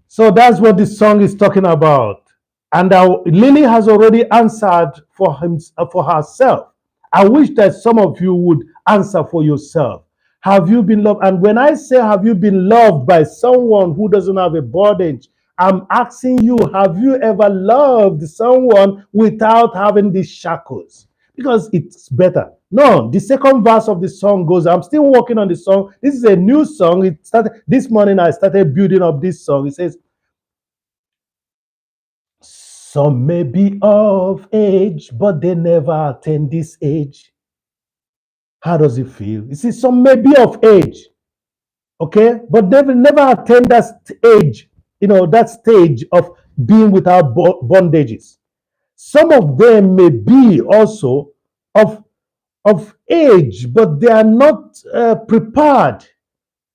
Speaker 1: So that's what this song is talking about. And Lily has already answered for herself. I wish that some of you would answer for yourself. Have you been loved? And when I say, have you been loved by someone who doesn't have a bondage, I'm asking you, have you ever loved someone without having these shackles? Because it's better. No, the second verse of the song goes, I'm still working on the song. This is a new song. It started this morning. I started building up this song. It says, some may be of age, but they never attain this age. How does it feel? You see, some may be of age, okay, but they will never attain that age, you know, that stage of being without bondages. Some of them may be also of age, but they are not prepared.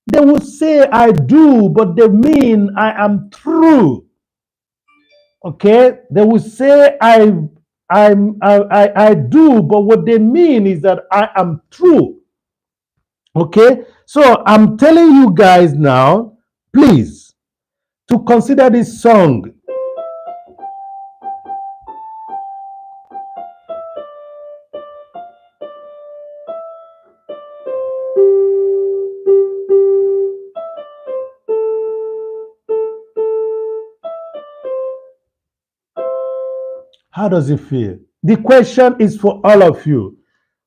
Speaker 1: They will say, I do, but they mean I am true. Okay, they will say I do, but what they mean is that I am true. Okay, so I'm telling you guys now, please, to consider this song. How does it feel? The question is for all of you.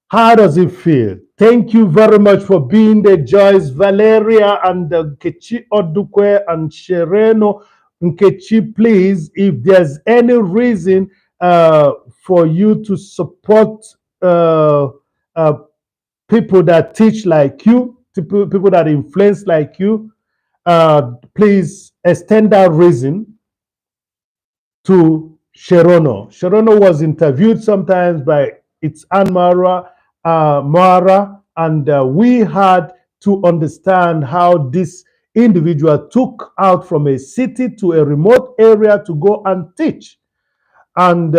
Speaker 1: How does it feel? Thank you very much for being there, Joyce, Valeria, and Nkechi Odukwe and Shereno. Nkechi, please, if there's any reason for you to support uh, uh, people that teach like you, people that influence like you, please extend that reason to Sherono. Sherono was interviewed sometimes by its Anne Mara, and we had to understand how this individual took out from a city to a remote area to go and teach. And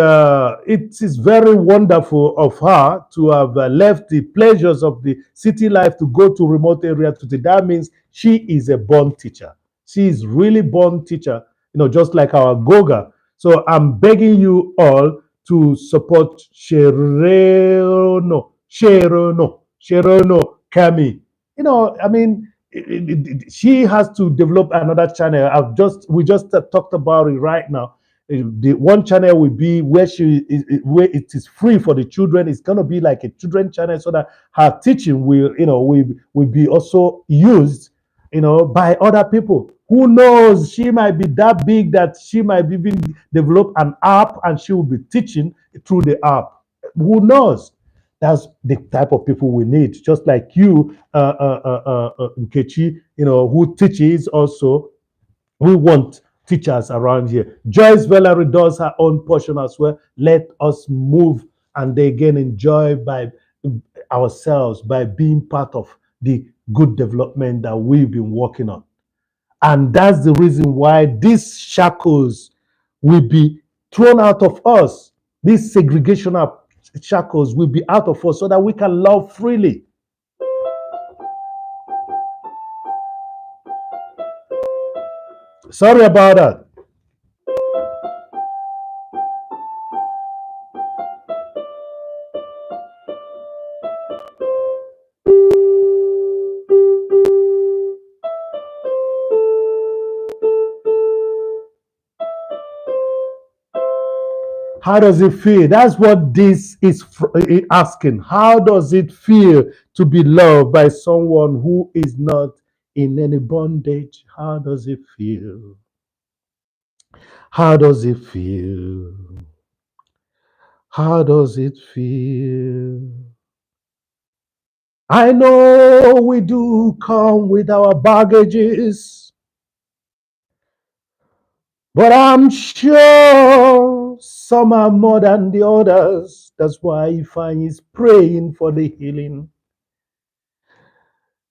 Speaker 1: it is very wonderful of her to have left the pleasures of the city life to go to remote area to teach. That means she is a born teacher. She is really born teacher, just like our Goga. So I'm begging you all to support Sherono Kami. I mean, she has to develop another channel. We just talked about it right now. The one channel will be where it is free for the children. It's going to be like a children channel, so that her teaching will be also used by other people. Who knows, she might be that big that she might even develop an app and she will be teaching through the app. Who knows? That's the type of people we need, just like you, Nkechi, who teaches also. We want teachers around here. Joyce Valerie does her own portion as well. Let us move and again enjoy by ourselves by being part of the good development that we've been working on. And that's the reason why these shackles will be thrown out of us. These segregational shackles will be out of us so that we can love freely. Sorry about that. How does it feel? That's what this is asking. How does it feel to be loved by someone who is not in any bondage? How does it feel? How does it feel? How does it feel? I know we do come with our baggages, but I'm sure some are more than the others. That's why Ifeanyi is praying for the healing.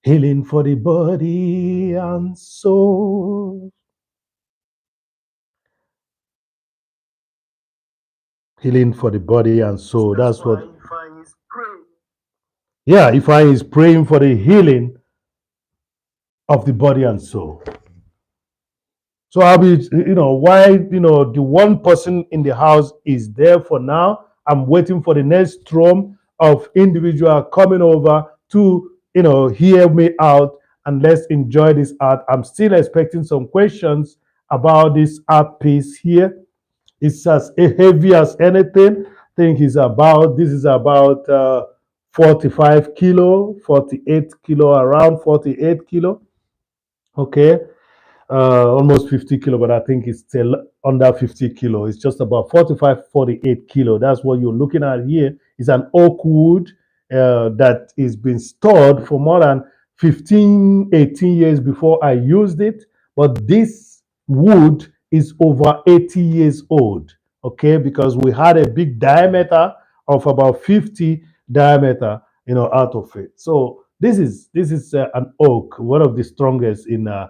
Speaker 1: Healing for the body and soul. Healing for the body and soul. That's what. Yeah, Ifeanyi is praying for the healing of the body and soul. So I'll be, why, the one person in the house is there for now. I'm waiting for the next strum of individual coming over to, hear me out and let's enjoy this art. I'm still expecting some questions about this art piece here. It's as heavy as anything. I think this is about 45 kilo, 48 kilo, around 48 kilo. Okay, almost 50 kilo, but I think it's still under 50 kilo. It's just about 45, 48 kilo. That's what you're looking at here. It's an oak wood that is been stored for more than 15, 18 years before I used it. But this wood is over 80 years old, okay, because we had a big diameter of about 50 diameter, out of it. So this is an oak, one of the strongest in there.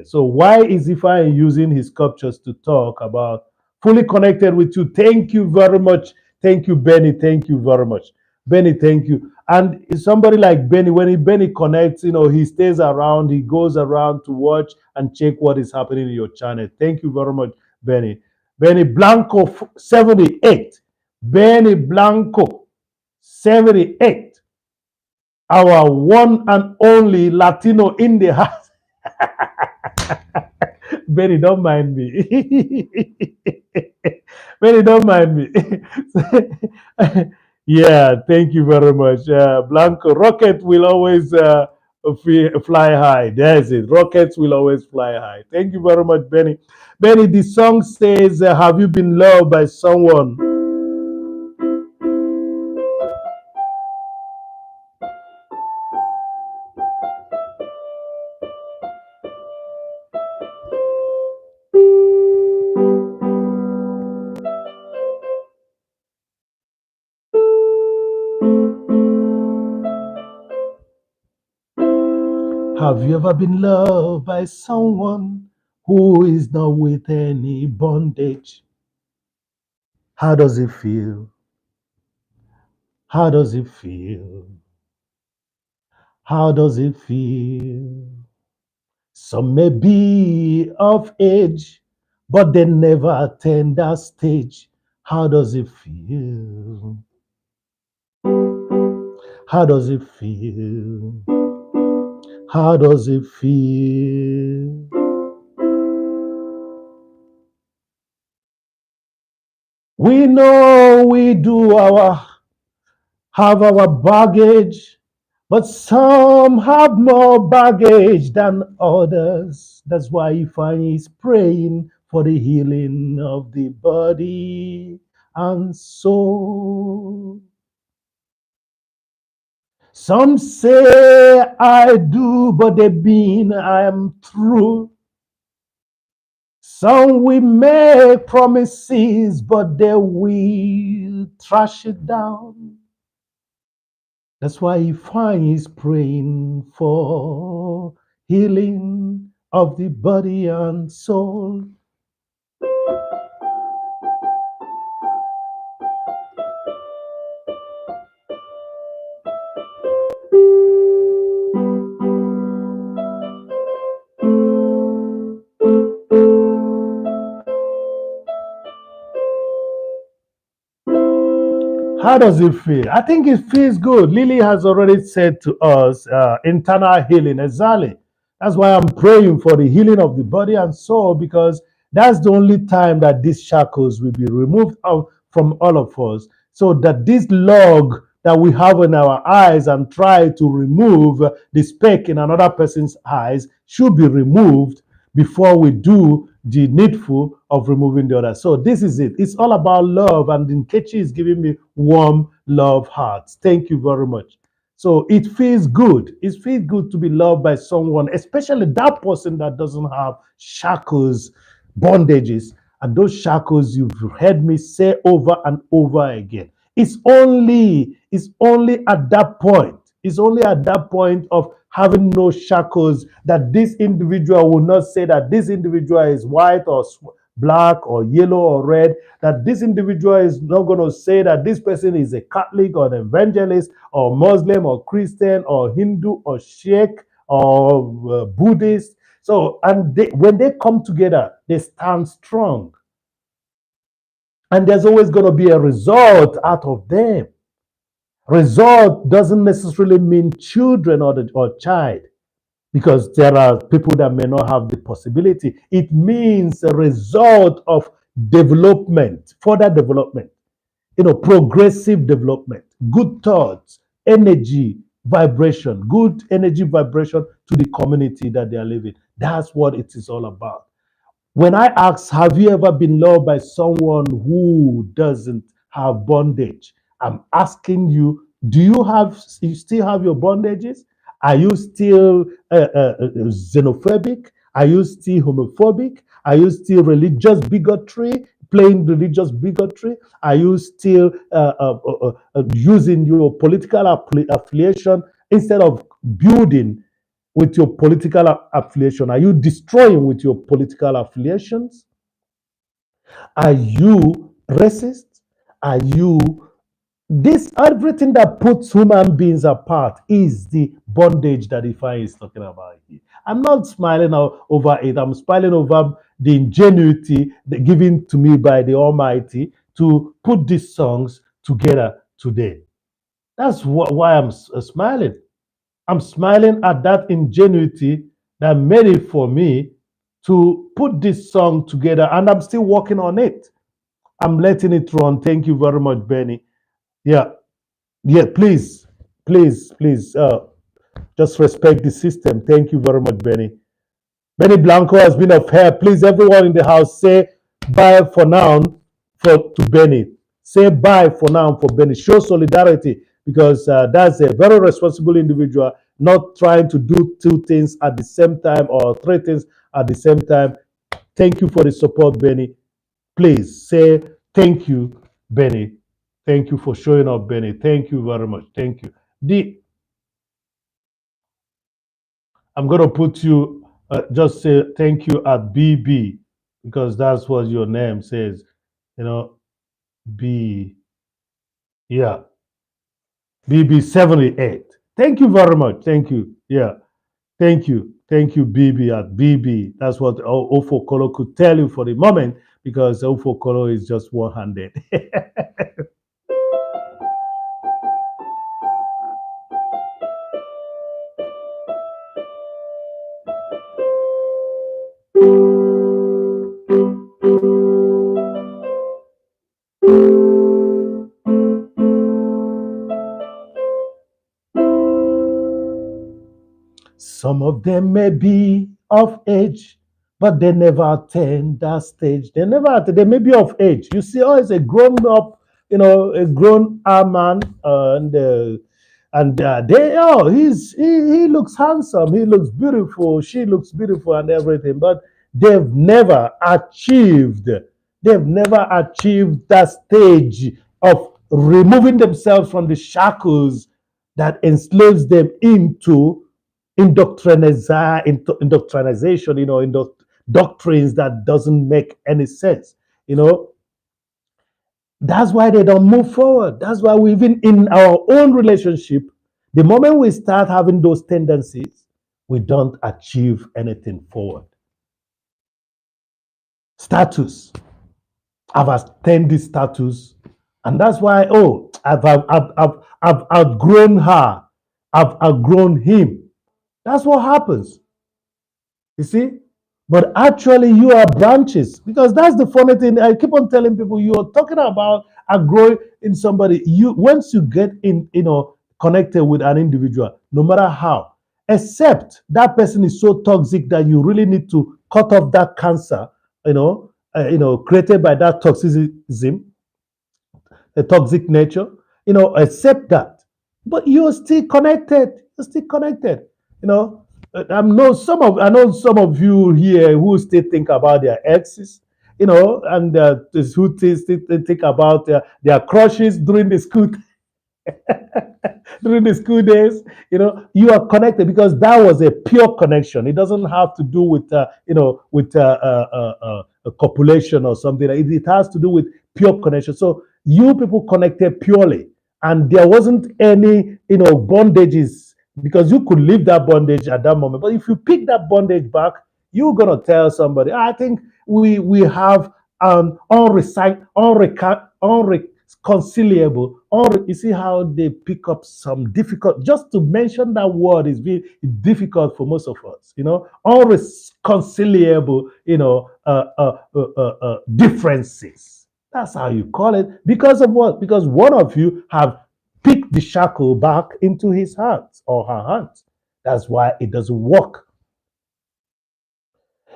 Speaker 1: So why is Ifeanyi using his sculptures to talk about fully connected with you? Thank you very much. Thank you, Benny. Thank you very much. Benny, thank you. And somebody like Benny, when Benny connects, he stays around, he goes around to watch and check what is happening in your channel. Thank you very much, Benny. Benny Blanco 78. Benny Blanco 78. Our one and only Latino in the house. Benny, don't mind me. Benny, don't mind me. Yeah, thank you very much. Blanco, rocket will always fly high. There's it. Rockets will always fly high. Thank you very much, Benny. Benny, the song says, have you been loved by someone? Have you ever been loved by someone who is not with any bondage? How does it feel? How does it feel? How does it feel? Some may be of age, but they never attain that stage. How does it feel? How does it feel? How does it feel? We know we do have our baggage, but some have more baggage than others. That's why Ifeanyi is praying for the healing of the body and soul. Some say I do, but they mean I am through. Some will make promises, but they will trash it down. That's why Ifeanyi is praying for healing of the body and soul. How does it feel? I think it feels good. Lily has already said to us internal healing. Exactly. That's why I'm praying for the healing of the body and soul, because that's the only time that these shackles will be removed out from all of us. So that this log that we have in our eyes and try to remove the speck in another person's eyes should be removed before we do the needful of removing the other. So this is it. It's all about love, and Nkechi is giving me warm love hearts. Thank you very much. So it feels good. It feels good to be loved by someone, especially that person that doesn't have shackles, bondages, and those shackles you've heard me say over and over again. It's only at that point. It's only at that point of having no shackles that this individual will not say that this individual is white or black or yellow or red, that this individual is not going to say that this person is a Catholic or an evangelist or Muslim or Christian or Hindu or Sheikh or Buddhist. So, and when they come together, they stand strong. And there's always going to be a result out of them. Result doesn't necessarily mean children or child, because there are people that may not have the possibility. It means a result of development, further development, progressive development, good thoughts, energy, vibration, good energy vibration to the community that they are living. That's what it is all about. When I ask, have you ever been loved by someone who doesn't have bondage? I'm asking you, you still have your bondages? Are you still xenophobic? Are you still homophobic? Are you still religious bigotry, playing religious bigotry? Are you still using your political affiliation instead of building with your political affiliation? Are you destroying with your political affiliations? Are you racist? Are you this everything that puts human beings apart is the bondage that Ifeanyi is talking about here. I'm not smiling over it. I'm smiling over the ingenuity given to me by the Almighty to put these songs together today. That's why I'm smiling. I'm smiling at that ingenuity that made it for me to put this song together, and I'm still working on it. I'm letting it run. Thank you very much, Benny. Yeah, yeah, please, just respect the system. Thank you very much, Benny. Benny Blanco has been of help. Please, everyone in the house, say bye for now to Benny. Say bye for now for Benny. Show solidarity, because that's a very responsible individual, not trying to do two things at the same time or three things at the same time. Thank you for the support, Benny. Please say thank you, Benny. Thank you for showing up, Benny. Thank you very much. Thank you. I'm gonna put you just say thank you at BB because that's what your name says. You know, B, yeah, BB78. Thank you very much. Thank you. Yeah. Thank you. Thank you, BB at BB. That's what Ofokolo could tell you for the moment because Ofokolo is just one handed. Some of them may be of age, but they never attain that stage. They never attain, they may be of age. You see, oh, it's a grown up, a grown man, and they, oh, he looks handsome, he looks beautiful, she looks beautiful, and everything, but they've never achieved, they've never achieved that stage of removing themselves from the shackles that enslaves them into indoctrinization, doctrines that doesn't make any sense. You know, that's why they don't move forward. That's why we even in our own relationship, the moment we start having those tendencies, we don't achieve anything forward. Status. I've attained this status, and that's why, oh, I've outgrown her, I've outgrown him. That's what happens. You see? But actually, you are branches because that's the funny thing. I keep on telling people you are talking about a growing in somebody. You once you get in, connected with an individual, no matter how, except that person is so toxic that you really need to cut off that cancer, created by that toxicism, a toxic nature, accept that. But you're still connected. You're still connected. You know, I know some of you here who still think about their exes, and who still think about their crushes during the school days. You are connected because that was a pure connection. It doesn't have to do with a copulation or something. It has to do with pure connection. So you people connected purely, and there wasn't any bondages because you could leave that bondage at that moment. But if you pick that bondage back, you're gonna tell somebody, I think we have unreconcilable. You see how they pick up some difficult. Just to mention that word is very difficult for most of us. Unreconcilable. Differences. That's how you call it. Because of what? Because one of you have picked the shackle back into his hands or her hands. That's why it doesn't work.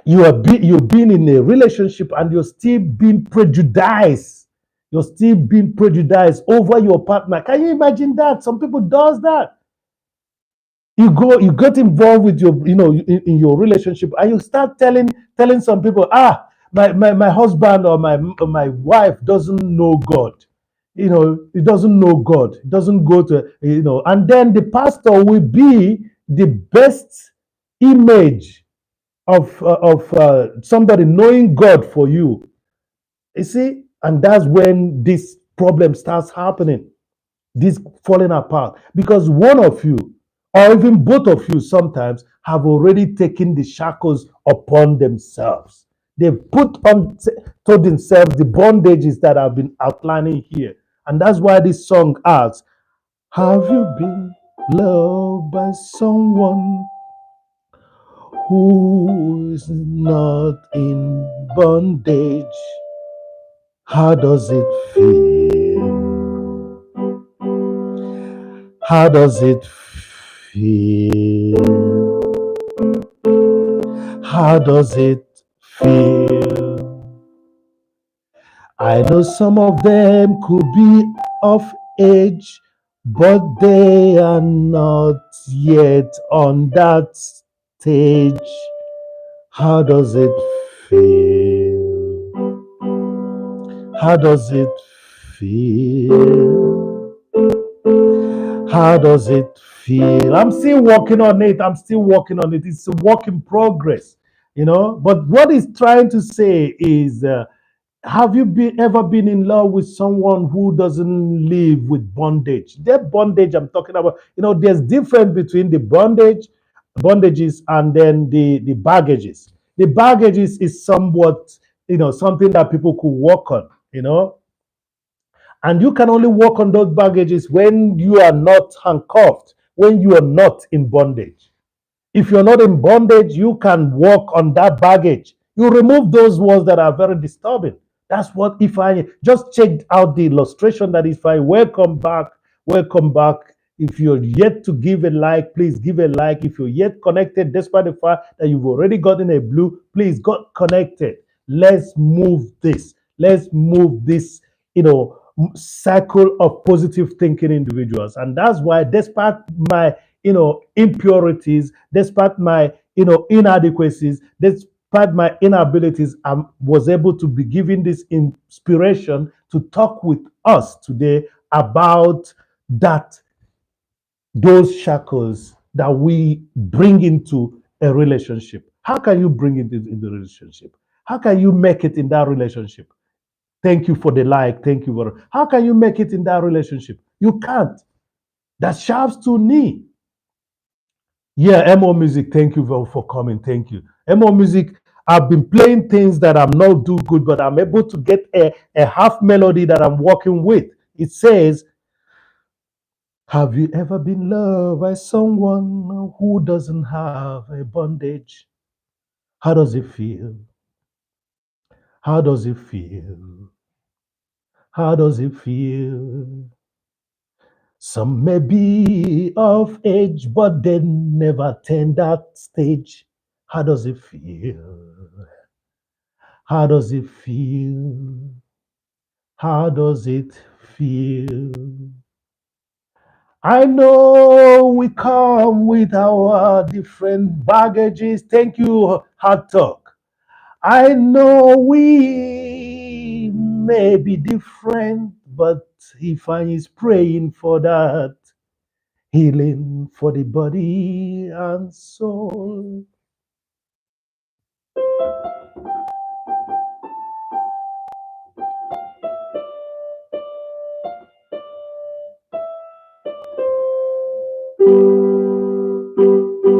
Speaker 1: You've been in a relationship and you're still being prejudiced. You're still being prejudiced over your partner. Can you imagine that? Some people does that. You get involved with your, in your relationship, and you start telling some people, my husband or my wife doesn't know God. He doesn't know God. He doesn't go to, and then the pastor will be the best image of somebody knowing God for you. You see, and that's when this problem starts happening, this falling apart, because one of you, or even both of you, sometimes have already taken the shackles upon themselves. They've put on to themselves the bondages that I've been outlining here, and that's why this song asks, "Have you been loved by someone who is not in bondage? How does it feel? How does it feel? How does it feel? I know some of them could be of age, but they are not yet on that stage. How does it feel? How does it feel? How does it feel. I'm still working on it. I'm still working on it. It's a work in progress, you know. But what he's trying to say is, have you ever been in love with someone who doesn't live with bondage? That bondage I'm talking about, you know, there's difference between the bondages, and then the baggages. The baggages is somewhat, you know, something that people could work on, you know, and you can only work on those baggages when you are not handcuffed, when you are not in bondage. If you're not in bondage, you can work on that baggage. You remove those words that are very disturbing. That's what if I just checked out the illustration that if I welcome back, welcome back. If you're yet to give a like, please give a like. If you're yet connected, despite the fact that you've already gotten a blue, please get connected. Let's move this. Let's move this, you know, cycle of positive thinking individuals. And that's why, despite my, you know, impurities, despite my, you know, inadequacies, despite my inabilities, I was able to be given this inspiration to talk with us today about that, those shackles that we bring into a relationship. How can you bring it in the relationship? How can you make it in that relationship? Thank you for the like. Thank you for. How can you make it in that relationship? You can't. That shafts to knee. Yeah, MO Music, thank you for coming. Thank you. MO Music, I've been playing things that I'm not do good, but I'm able to get a half melody that I'm working with. It says, have you ever been loved by someone who doesn't have a bondage? How does it feel? How does it feel? How does it feel? Some may be of age, but they never turn that stage. How does it feel? How does it feel? How does it feel? I know we come with our different baggages. Thank you, Hard Talk. I know we may be different, but Ifeanyi is praying for that healing for the body and soul.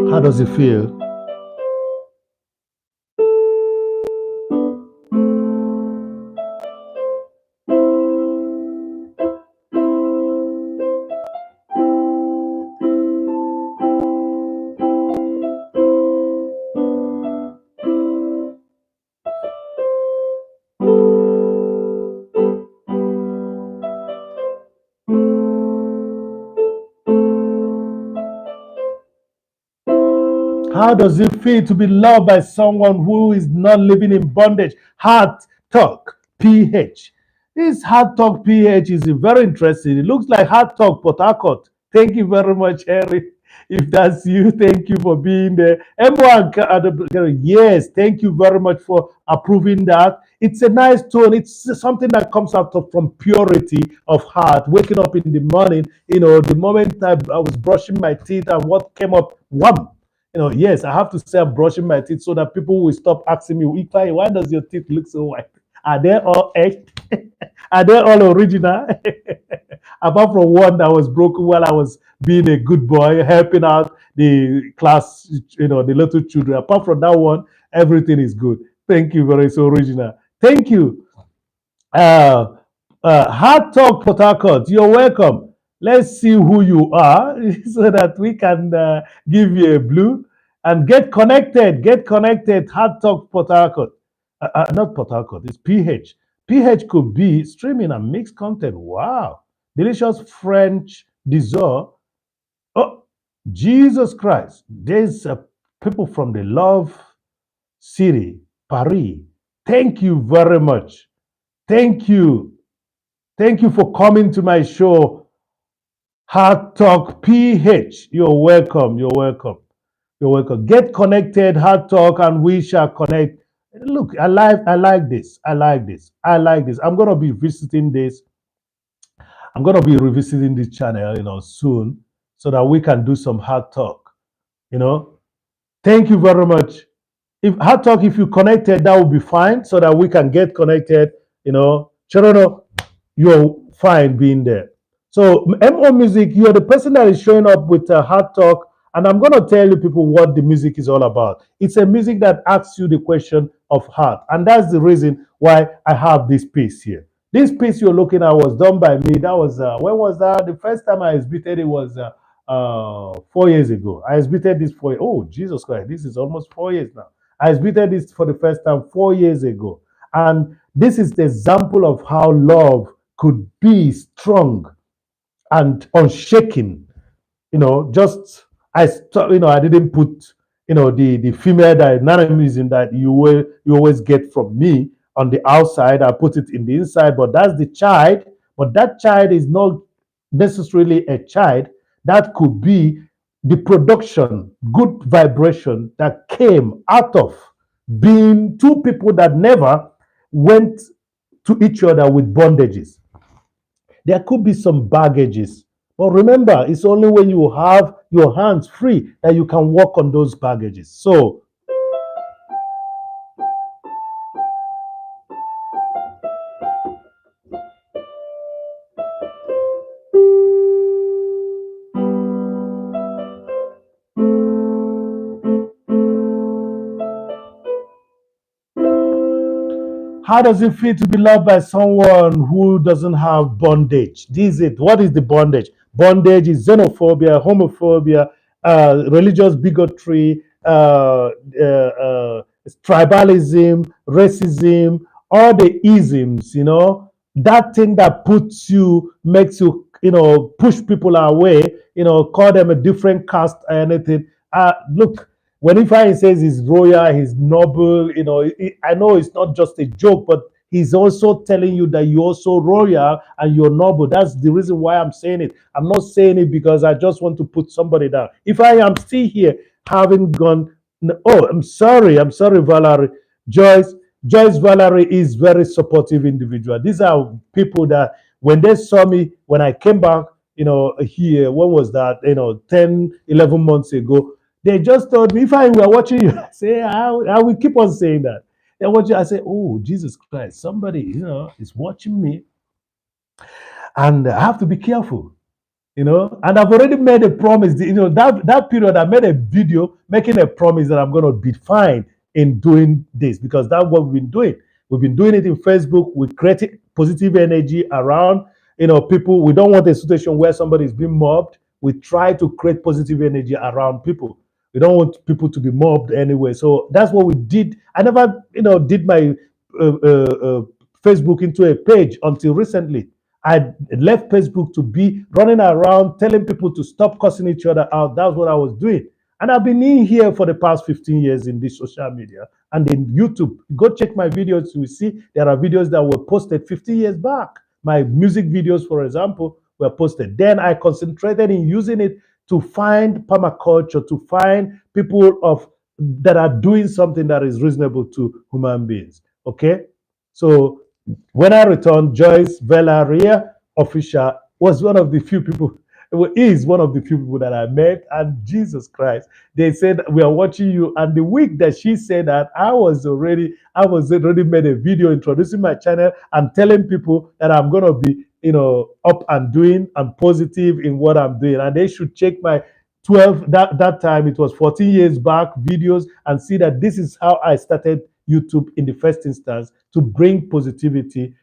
Speaker 1: How does it feel? How does it feel to be loved by someone who is not living in bondage? Heart Talk PH. This Heart Talk PH is very interesting. It looks like Heart Talk Port Harcourt. Thank you very much, Harry. If that's you, thank you for being there. Everyone, yes, thank you very much for approving that. It's a nice tone. It's something that comes out of from purity of heart. Waking up in the morning, you know, the moment I was brushing my teeth and what came up, wham, you know, yes, I have to say I'm brushing my teeth so that people will stop asking me, why does your teeth look so white? Are they all etched? Are they all original? Apart from one that was broken while I was being a good boy, helping out the class, you know, the little children. Apart from that one, everything is good. Thank you very so original. Thank you. Uh, Hard Talk Port Harcourt, you're welcome. Let's see who you are so that we can give you a blue and get connected. Get connected. Hard Talk Port Harcourt. Not Port Harcourt, it's PH. PH could be streaming and mixed content. Wow. Delicious French dessert. Oh, Jesus Christ. There's people from the Love City, Paris. Thank you very much. Thank you. Thank you for coming to my show, Hard Talk PH. You're welcome. You're welcome. You're welcome. Get connected, Hard Talk, and we shall connect. Look, I like this. I like this. I like this. I'm gonna be visiting this. I'm gonna be revisiting this channel, you know, soon. so that we can do some hard talk. You know, thank you very much. If hard talk, if you connected, that will be fine, so that we can get connected. You know, Chorono, you're fine being there. So MO Music, you're the person that is showing up with a hard talk, and I'm going to tell you people what the music is all about. It's a music that asks you the question of heart, and that's the reason why I have this piece here. This piece you're looking at was done by me. That was when was that? The first time I exhibited it was 4 years ago. I exhibited this for, oh Jesus Christ, this is almost 4 years now. I exhibited this for the first time 4 years ago, and this is the example of how love could be strong and unshaken. Just I didn't put the female dynamism that you always get from me on the outside. I put it in the inside, but that's the child. But that child is not necessarily a child. That could be the production, good vibration that came out of being two people that never went to each other with bondages. There could be some baggages. But remember, it's only when you have your hands free that you can work on those baggages. So, how does it feel to be loved by someone who doesn't have bondage? This is it. What is the bondage? Bondage is xenophobia, homophobia, religious bigotry, tribalism, racism, all the isms, that thing that puts you, makes you, push people away, call them a different caste or anything. Look, when Ifeanyi says he's royal, he's noble, I know it's not just a joke, but he's also telling you that you're also royal and you're noble. That's the reason why I'm saying it. I'm not saying it because I just want to put somebody down. If I am still here, having gone, oh, I'm sorry, Valerie. Joyce, Joyce Valerie is very supportive individual. These are people that when they saw me, when I came back, here, when was that? 10, 11 months ago, they just told me, if I were watching you, I say, I will keep on saying that. They watch you, I say, oh, Jesus Christ, somebody, is watching me, and I have to be careful. And I've already made a promise. That period, I made a video making a promise that I'm going to be fine in doing this, because that's what we've been doing. We've been doing it in Facebook. We create positive energy around, people. We don't want a situation where somebody is being mobbed. We try to create positive energy around people. We don't want people to be mobbed anyway. So that's what we did. I never, did my Facebook into a page until recently. I left Facebook to be running around telling people to stop cussing each other out. That's what I was doing. And I've been in here for the past 15 years in this social media and in YouTube. Go check my videos. You will see there are videos that were posted 15 years back. My music videos, for example, were posted. Then I concentrated in using it to find permaculture, to find people that are doing something that is reasonable to human beings. Okay? So when I returned, Joyce Valeria official was one of the few people, is one of the few people that I met. And Jesus Christ, they said, we are watching you. And the week that she said that, I was already made a video introducing my channel and telling people that I'm going to be, up and doing and positive in what I'm doing. And they should check my 12, that time it was 14 years back videos, and see that this is how I started YouTube in the first instance, to bring positivity,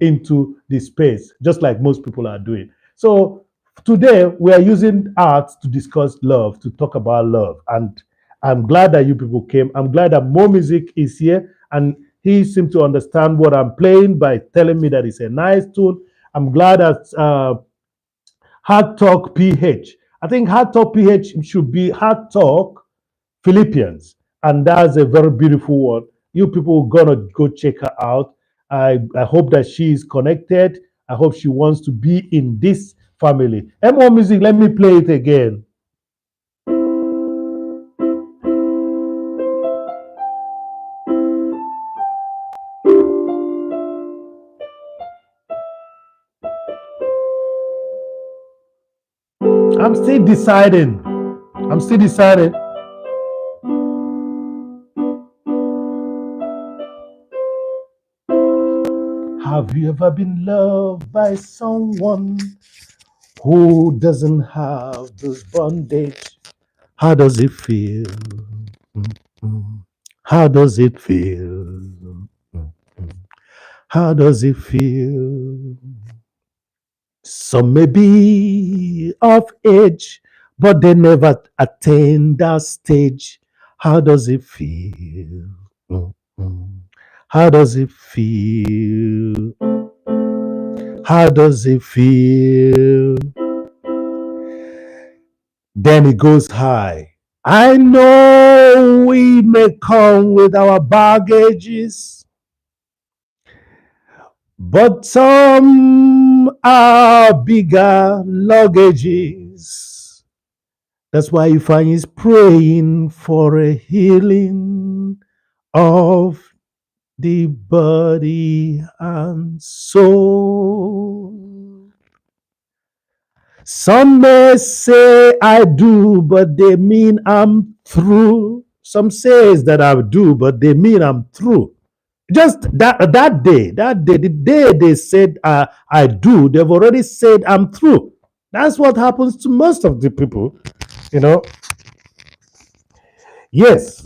Speaker 1: into the space, just like most people are doing. So today we are using art to discuss love, to talk about love. And I'm glad that you people came. I'm glad that More Music is here, and he seemed to understand what I'm playing by telling me that it's a nice tune. I'm glad that Hard Talk PH. I think Hard Talk PH should be Hard Talk Philippians, and that's a very beautiful one. You people gonna go check her out. I hope that she is connected. I hope she wants to be in this family. MO Music, let me play it again. I'm still deciding. I'm still deciding. Have you ever been loved by someone who doesn't have this bondage? How does it feel? Mm. How does it feel? Mm. How does it feel? Some may be of age, but they never attain that stage. How does it feel? Mm. How does it feel? How does it feel? Then it goes high. I know we may come with our baggages, but some are bigger luggages. That's why Ifeanyi is praying for a healing of the body and soul. Some may say I do, but they mean I'm through. Some says that I do, but they mean I'm through. Just that day, the day they said I do, they've already said I'm through. That's what happens to most of the people, you know. Yes,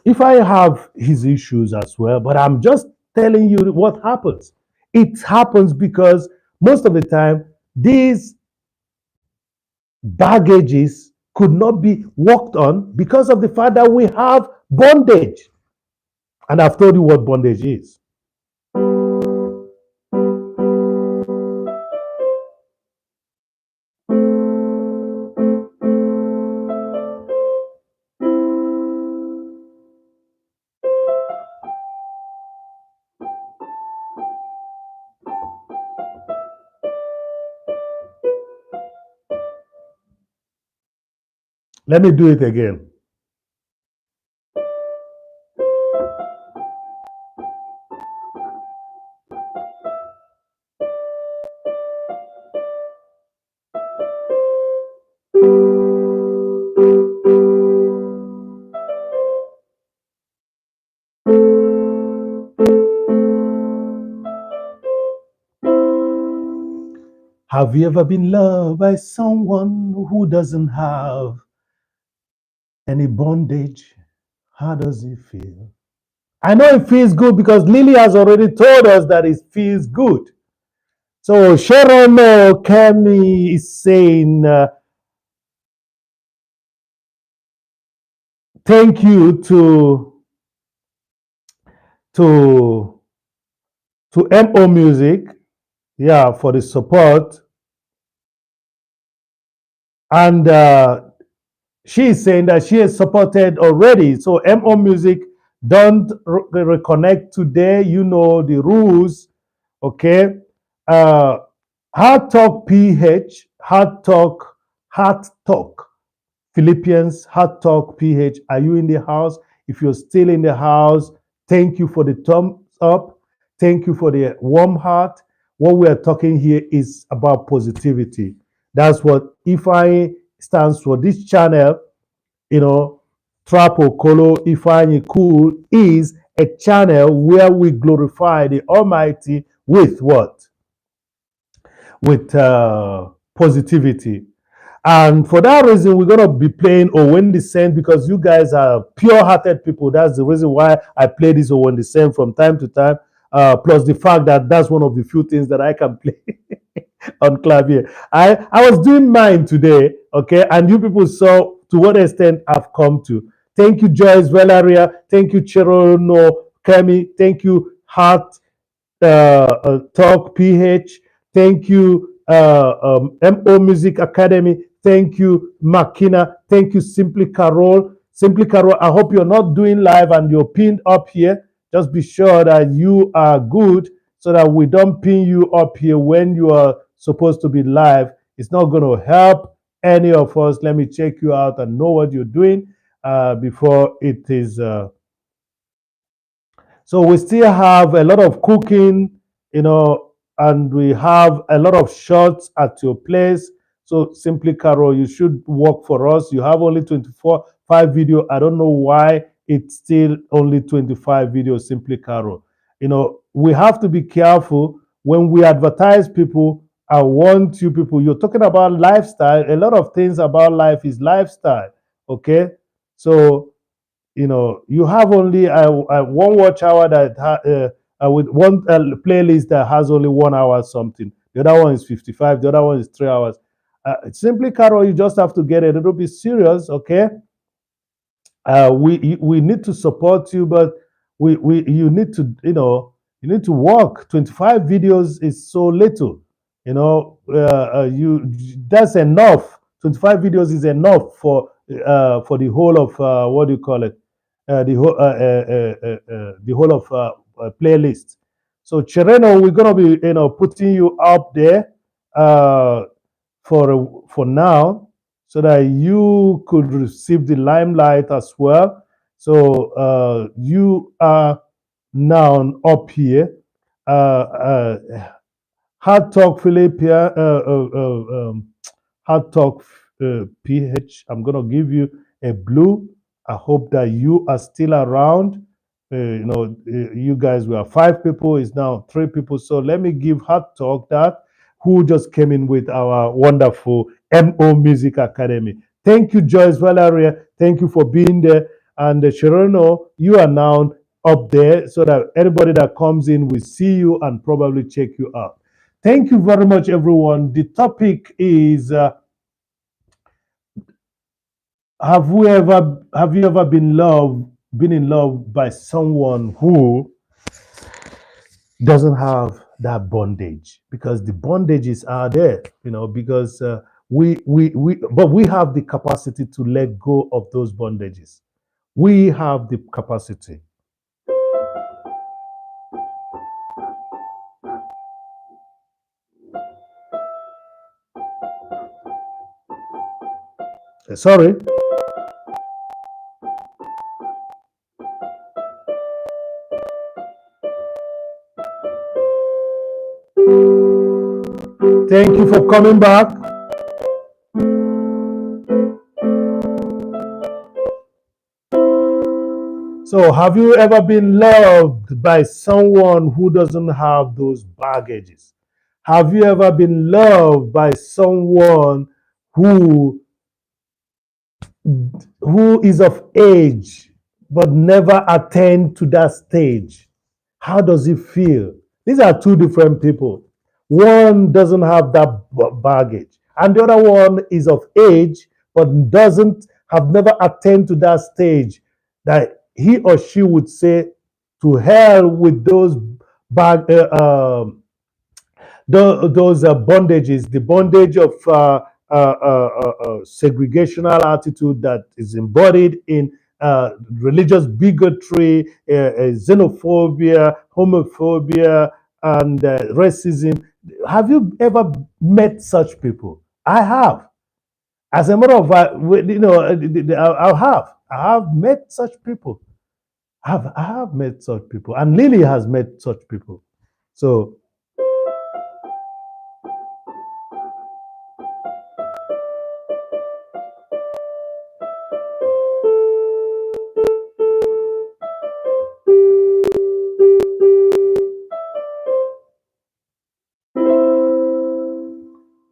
Speaker 1: if I have his issues as well, but I'm just telling you what happens. It happens because most of the time these baggages could not be worked on because of the fact that we have bondage. And I've told you what bondage is. Let me do it again. Have you ever been loved by someone who doesn't have any bondage? How does it feel? I know it feels good because Lily has already told us that it feels good. So Sharon Kemi is saying, thank you to MO Music, yeah, for the support. And she is saying that she is supported already. So MO Music, don't reconnect today. You know the rules, okay? Uh, Hard Talk PH, Hard Talk Philippians, Hard Talk PH. Are you in the house? If you're still in the house, thank you for the thumbs up. Thank you for the warm heart. What we are talking here is about positivity. That's what Ifeanyi stands for. This channel, you know, Trapo Kolo Ifeanyickool is a channel where we glorify the Almighty with what? With positivity. And for that reason, we're going to be playing Owen the Saint because you guys are pure hearted people. That's the reason why I play this Owen the Saint from time to time. Plus the fact that that's one of the few things that I can play on clavier. I was doing mine today, okay, and you people saw to what extent I've come to. Thank you, Joyce Valeria. Thank you, Cherono Kemi. Thank you, Heart Talk PH. Thank you, MO Music Academy. Thank you, Makina. Thank you, Simply Carol. Simply Carol, I hope you're not doing live and you're pinned up here. Just be sure that you are good so that we don't pin you up here when you are supposed to be live. It's not going to help any of us. Let me check you out and know what you're doing before it is. So we still have a lot of cooking, you know, and we have a lot of shots at your place. So Simply Carol, you should work for us. You have only 24 5 video. I don't know why it's still only 25 videos, Simply Carol. We have to be careful when we advertise people. I want you people, you're talking about lifestyle. A lot of things about life is lifestyle. Okay. So you have only one watch hour with one playlist that has only 1 hour something. The other one is 55. The other one is 3 hours. Simply, Carol, you just have to get a little bit serious, okay? We need to support you, but we you need to you need to work. 25 videos is so little. You that's enough. 25 videos is enough for the whole of what do you call it? The whole of playlist. So Chereno, we're gonna be putting you up there uh, for now, so that you could receive the limelight as well. So you are now up here. Uh, Hard Talk Philippia, Hard Talk PH. I'm gonna give you a blue. I hope that you are still around. You guys were 5 people. It's now 3 people. So let me give Hard Talk that, who just came in with our wonderful MO Music Academy. Thank you, Joyce Valeria. Thank you for being there. And Sharono, you are now up there so that anybody that comes in will see you and probably check you out. Thank you very much, everyone. The topic is have you ever been in love by someone who doesn't have that bondage? Because the bondages are there, because but we have the capacity to let go of those bondages. We have the capacity. Sorry. Thank you for coming back. So, have you ever been loved by someone who doesn't have those baggages? Have you ever been loved by someone who is of age but never attained to that stage? How does it feel? These are two different people. One doesn't have that baggage, and the other one is of age but doesn't have never attained to that stage that he or she would say, to hell with those bag those bondages, the bondage of segregational attitude that is embodied in religious bigotry, xenophobia, homophobia, and racism. Have you ever met such people? I have. As a matter of fact, I have met such people. I have met such people, and Lily has met such people. So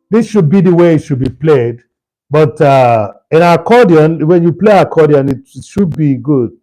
Speaker 1: this should be the way it should be played. But in accordion, when you play accordion, it should be good.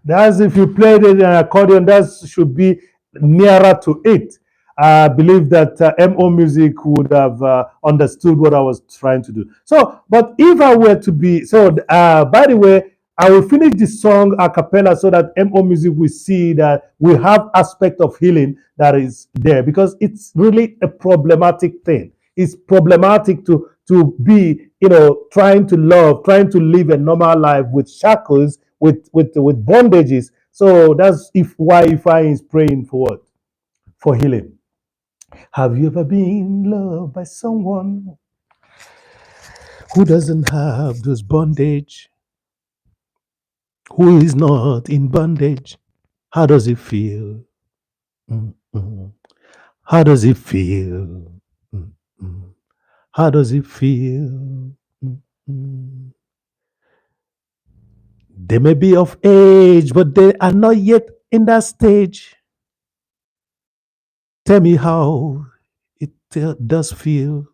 Speaker 1: That's if you played it in an accordion, that should be nearer to it. I believe that MO Music would have understood what I was trying to do. So, but if I were to be, by the way, I will finish the song a cappella so that MO Music will see that we have aspect of healing that is there, because it's really a problematic thing. it's problematic to be, trying to love, trying to live a normal life with shackles, with bondages. So that's if why Ifeanyi is praying for what? For healing. Have you ever been loved by someone who doesn't have those bondage, who is not in bondage? How does it feel? Mm-mm. How does it feel? Mm-mm. How does it feel? Mm-mm. They may be of age, but they are not yet in that stage. Tell me how it does feel.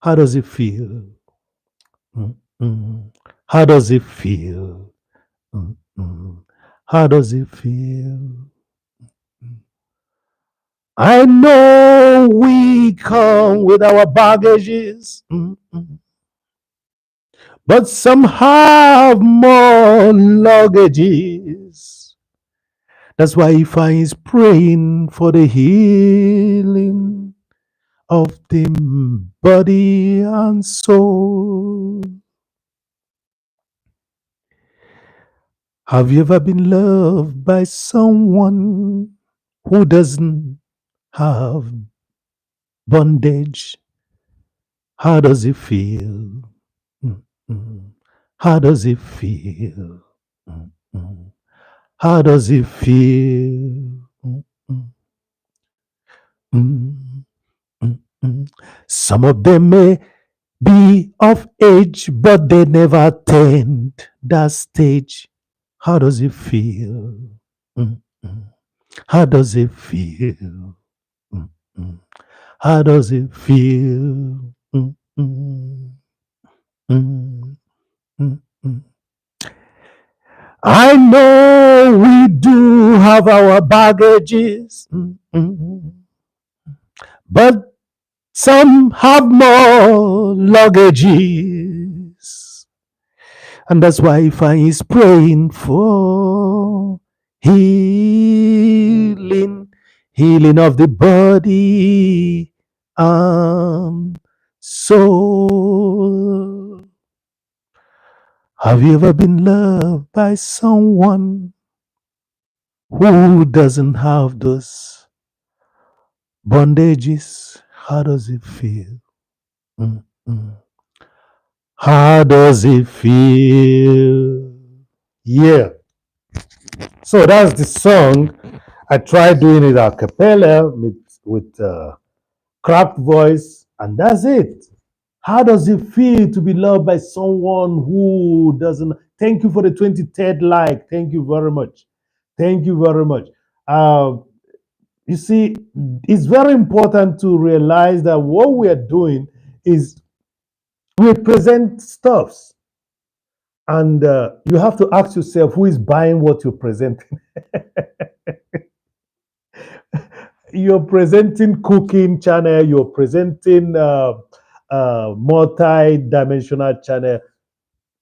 Speaker 1: How does it feel? Mm-mm. How does it feel? Mm-mm. How does it feel? I know we come with our baggages, but some have more luggages. That's why Ifeanyi is praying for the healing of the body and soul. Have you ever been loved by someone who doesn't have bondage? How does it feel? Mm-mm. How does it feel? Mm-mm. How does it feel? Mm-mm. Mm-mm. Mm-mm. Some of them may be of age, but they never attained that stage. How does it feel? Mm-mm. How does it feel? Mm-mm. How does it feel? Mm-mm. Mm-mm. Mm-mm. I know we do have our baggages, but some have more luggages. And that's why Ifeanyi is praying for healing, healing of the body and soul. Have you ever been loved by someone who doesn't have those bondages? How does it feel? Mm-mm. How does it feel? Yeah. So that's the song. I tried doing it a cappella with cracked voice, and that's it. How does it feel to be loved by someone who doesn't? Thank you for the 23rd like. Thank you very much. Thank you very much. Uh, you see, it's very important to realize that what we are doing is we present stuffs, and you have to ask yourself who is buying what you're presenting. You're presenting cooking channel, you're presenting multi-dimensional channel.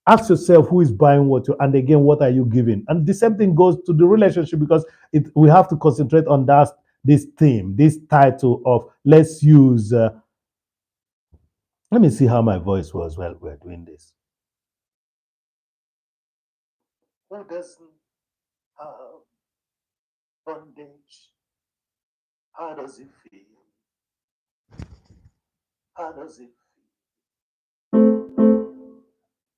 Speaker 1: Ask yourself who is buying what you, and again, what are you giving? And the same thing goes to the relationship, because we have to concentrate on that, this theme, this title of let's use let me see how my voice was while we're doing this. Who doesn't have bondage? How does it feel? How does it feel?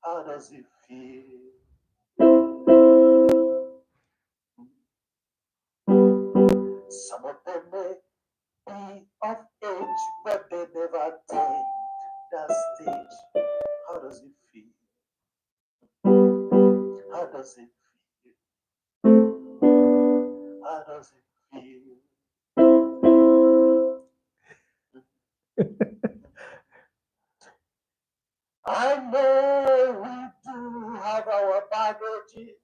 Speaker 1: How does it feel? Some of them may be of age, but they never attained that stage. How does it feel? How does it feel? How does it feel? I know we do have our baggages,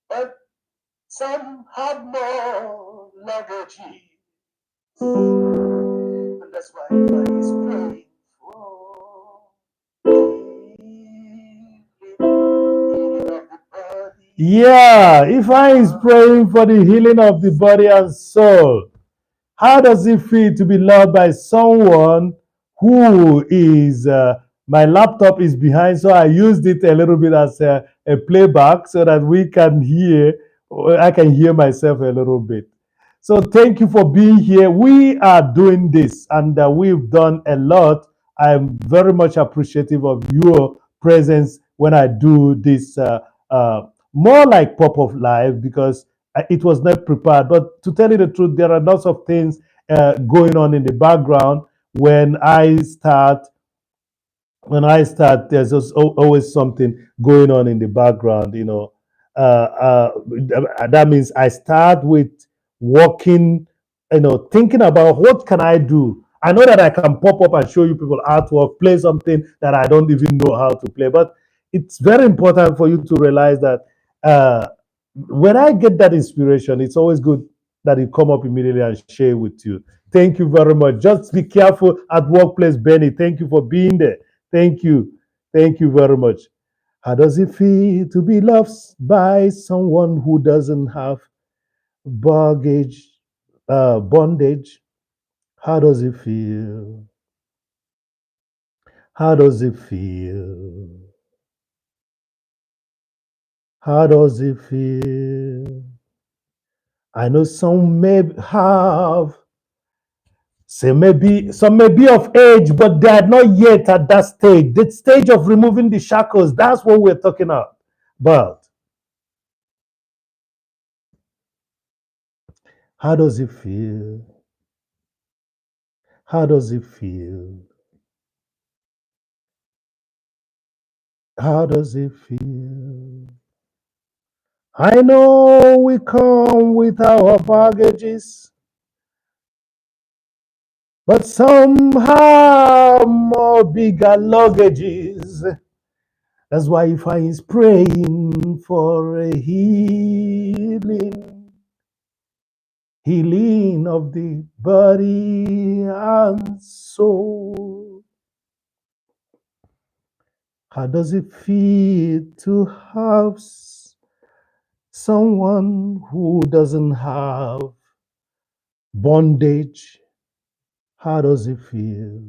Speaker 1: but some have more luggages. And that's why God is praying for healing of the body. Yeah, if I is praying for the healing of the body and soul, How does it feel to be loved by someone who is, my laptop is behind, so I used it a little bit as a playback so that we can hear, or I can hear myself a little bit. So thank you for being here. We are doing this and we've done a lot. I'm very much appreciative of your presence when I do this, more like pop-up live, because it was not prepared. But to tell you the truth, there are lots of things going on in the background when I start. When I start, there's just always something going on in the background. That means I start with working, thinking about what can I do. I know that I can pop up and show you people artwork, play something that I don't even know how to play, but it's very important for you to realize that uh, when I get that inspiration, it's always good that it come up immediately and share with you. Thank you very much. Just be careful at workplace, Benny. Thank you for being there. Thank you. Thank you very much. How does it feel to be loved by someone who doesn't have baggage, bondage? How does it feel? How does it feel? How does it feel? I know some may have, some may be of age, but they are not yet at that stage. The stage of removing the shackles. That's what we're talking about. How does it feel? How does it feel? How does it feel? I know we come with our baggages, but somehow more bigger luggages. That's why Ifeanyi is praying for a healing of the body and soul. How does it feel to have someone who doesn't have bondage? How does it feel?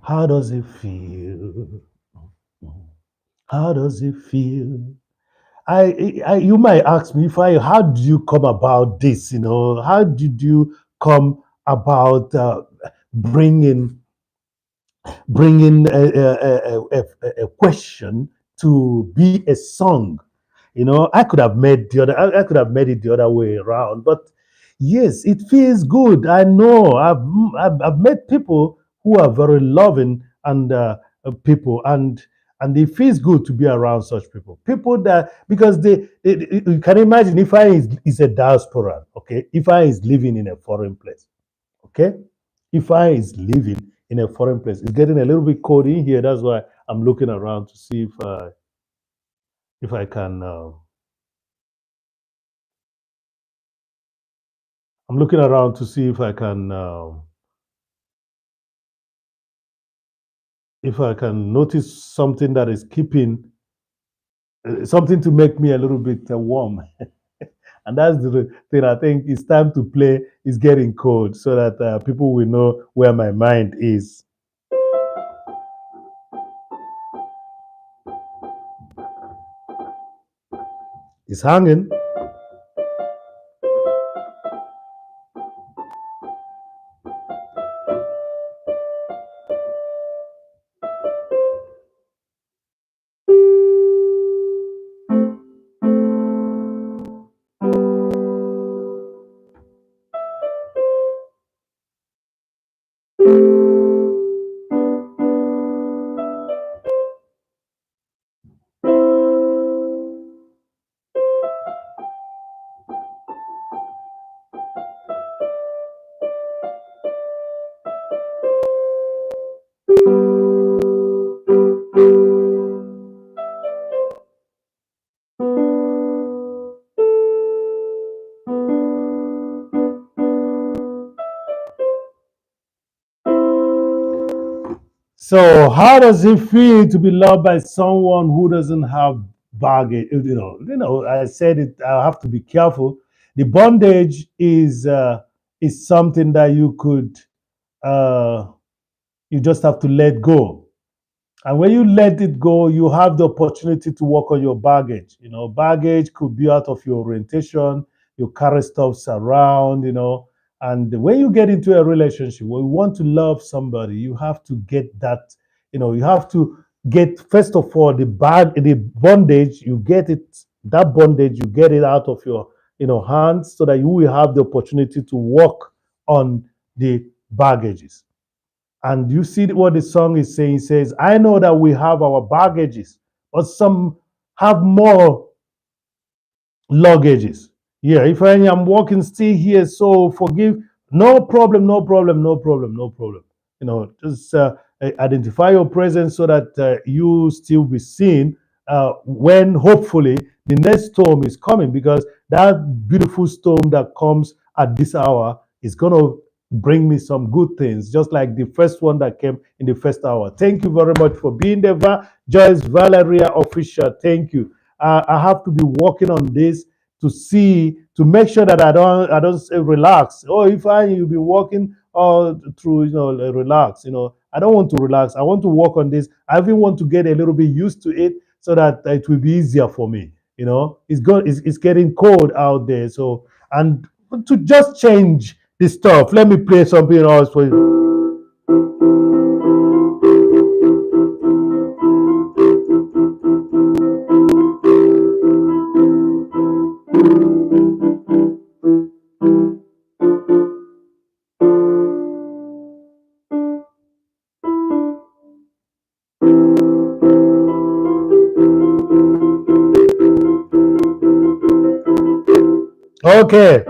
Speaker 1: How does it feel? How does it feel? You might ask me, how did you come about this? How did you come about bringing a question to be a song? I could have made I could have made it the other way around, but yes, it feels good. I know I've met people who are very loving and people, and it feels good to be around such people. People that, because you can imagine if is a diaspora, okay, if I is living in a foreign place, okay, if I is living in a foreign place, it's getting a little bit cold in here. That's why I'm looking around to see if I can. I'm looking around to see if I can notice something that is keeping something to make me a little bit warm. And that's the thing. I think it's time to play. It's getting cold, so that people will know where my mind is. It's hanging. So, how does it feel to be loved by someone who doesn't have baggage? I said it. I have to be careful The bondage is something that uh, you just have to let go. And when you let it go, you have the opportunity to work on your baggage. Baggage could be out of your orientation, you carry stuffs around, And when you get into a relationship, when you want to love somebody, you have to get that, you have to get, first of all, the bondage, you get it, that bondage, you get it out of your, hands so that you will have the opportunity to work on the baggages. And you see what the song is saying? It says, I know that we have our baggages, but some have more luggages. Yeah, if I'm walking still here, so forgive. No problem, no problem, no problem, no problem. Just identify your presence so that you still be seen when hopefully the next storm is coming, because that beautiful storm that comes at this hour is going to bring me some good things, just like the first one that came in the first hour. Thank you very much for being there, Joyce Valeria Official. Thank you. I have to be working on this to make sure that I don't say relax. Oh, if you'll be working all through, relax. I don't want to relax. I want to work on this. I even want to get a little bit used to it so that it will be easier for me. It's getting cold out there. So, and to just change the stuff, let me play something else for you. Okay.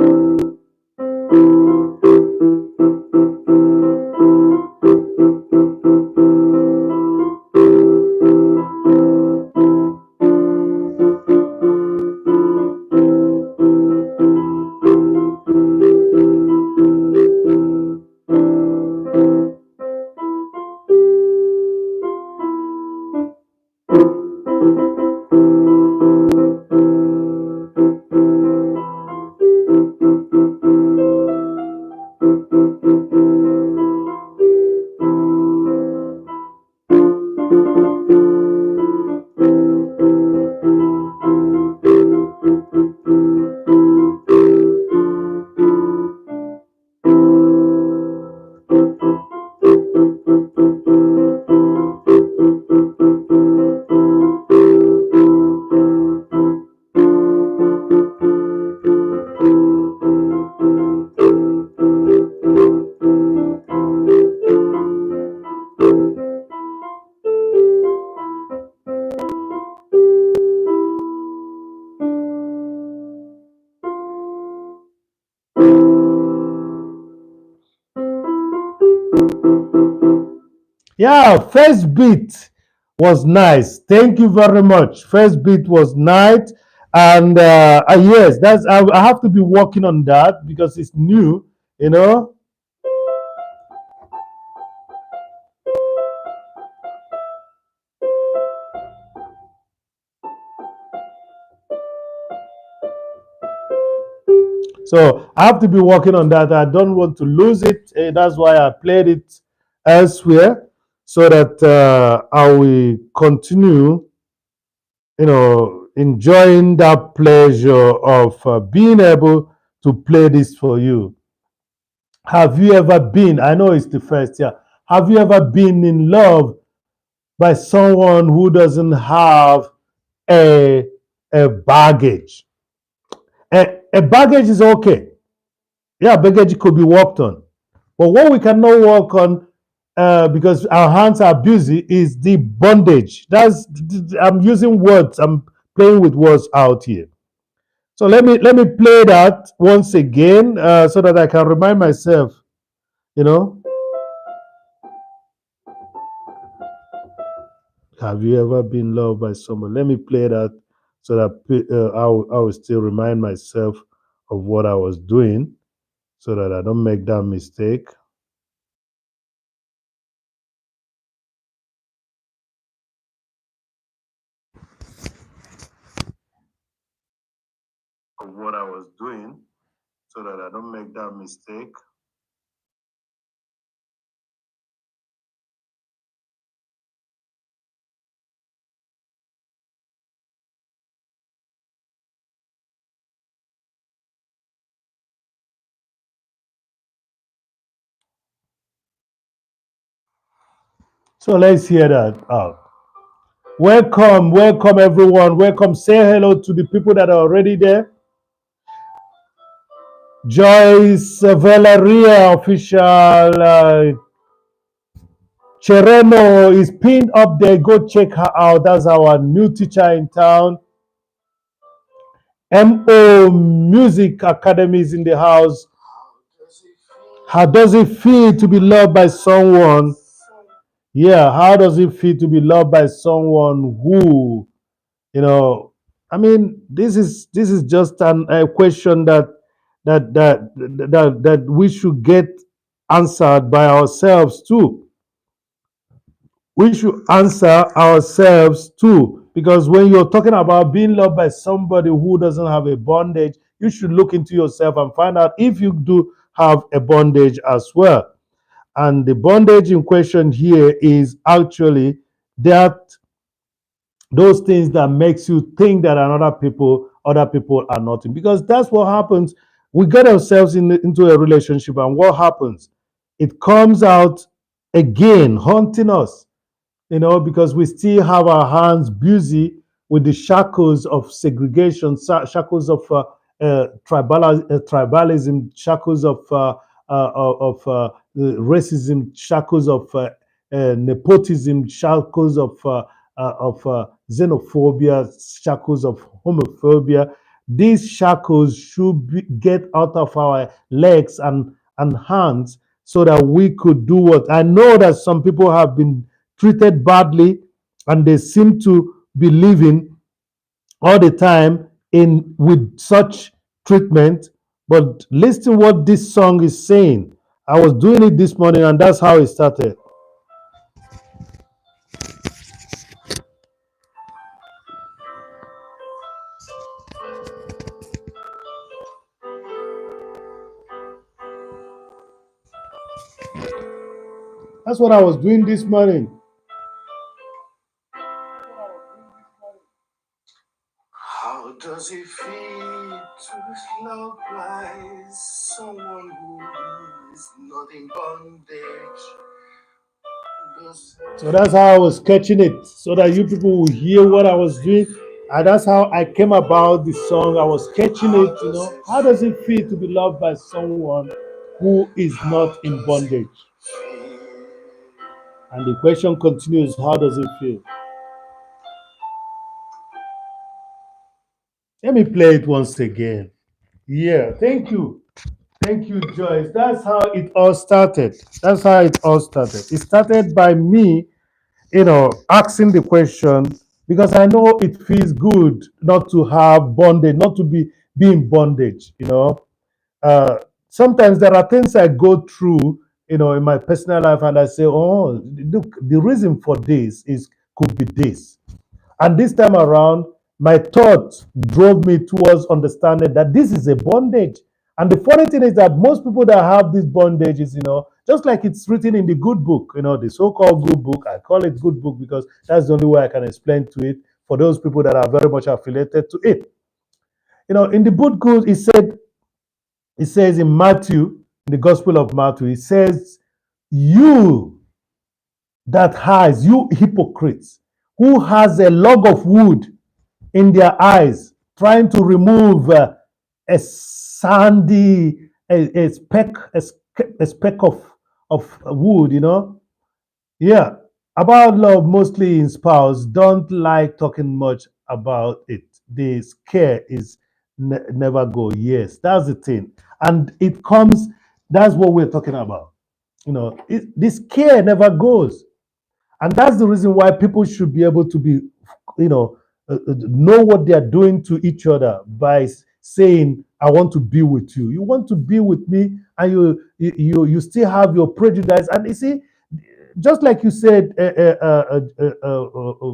Speaker 1: Yeah, first beat was nice. Thank you very much. First beat was nice, and yes, I have to be working on that because it's new. You know. So I have to be working on that. I don't want to lose it. That's why I played it elsewhere, so that I will continue, enjoying that pleasure of being able to play this for you. Have you ever been? I know it's the first year. Have you ever been in love by someone who doesn't have a a baggage? A baggage is okay. Yeah, baggage could be worked on. But what we cannot work on, because our hands are busy, is the bondage. I'm using words. I'm playing with words out here. So let me play that once again, so that I can remind myself. You know, have you ever been loved by someone? Let me play that so that I will still remind myself of what I was doing, so that I don't make that mistake. Of what I was doing, so that I don't make that mistake. So let's hear that out. Welcome, welcome everyone. Welcome. Say hello to the people that are already there. Joyce Valeria official. Chereno is pinned up there. Go check her out. That's our new teacher in town. MO Music Academy is in the house. How does it feel to be loved by someone? Yeah, how does it feel to be loved by someone who, you know, I mean, this is just a question that we should get answered by ourselves too. We should answer ourselves too, because when you're talking about being loved by somebody who doesn't have a bondage, you should look into yourself and find out if you do have a bondage as well. And the bondage in question here is actually that those things that makes you think that other people are nothing, because that's what happens. We get ourselves into a relationship, and what happens, it comes out again haunting us, because we still have our hands busy with the shackles of segregation, shackles of tribalism, shackles of racism, shackles of nepotism, shackles of xenophobia, shackles of homophobia. These shackles should get out of our legs and hands, so that we could do what I know that some people have been treated badly, and they seem to be living all the time in with such treatment. But listen what this song is saying. I was doing it this morning, and that's how it started. That's what I was doing this morning. How does it feel to be loved by someone who is not in bondage? So that's how I was catching it, so that you people will hear what I was doing. And that's how I came about the song. I was catching it. How does it feel to be loved by someone who is not in bondage? And the question continues, how does it feel? Let me play it once again. Yeah, thank you. Thank you, Joyce. That's how it all started. That's how it all started. It started by me, asking the question, because I know it feels good not to have bondage, not to be in bondage. Uh, Sometimes there are things I go through, in my personal life, and I say, oh, look, the reason for this is could be this. And this time around, my thoughts drove me towards understanding that this is a bondage. And the funny thing is that most people that have these bondages, just like it's written in the good book, the so called good book, I call it good book because that's the only way I can explain to it for those people that are very much affiliated to it. In the book good, it says in Matthew, in the Gospel of Matthew, it says, you that has, you hypocrites, who has a log of wood in their eyes, trying to remove a sandy, a speck of wood. Yeah, about love, mostly in spouse, don't like talking much about it. The scare is never go. Yes, that's the thing. And it comes, that's what we're talking about. This care never goes. And that's the reason why people should be able to be, know what they are doing to each other by saying, I want to be with you. You want to be with me, and you still have your prejudice. And you see, just like you said,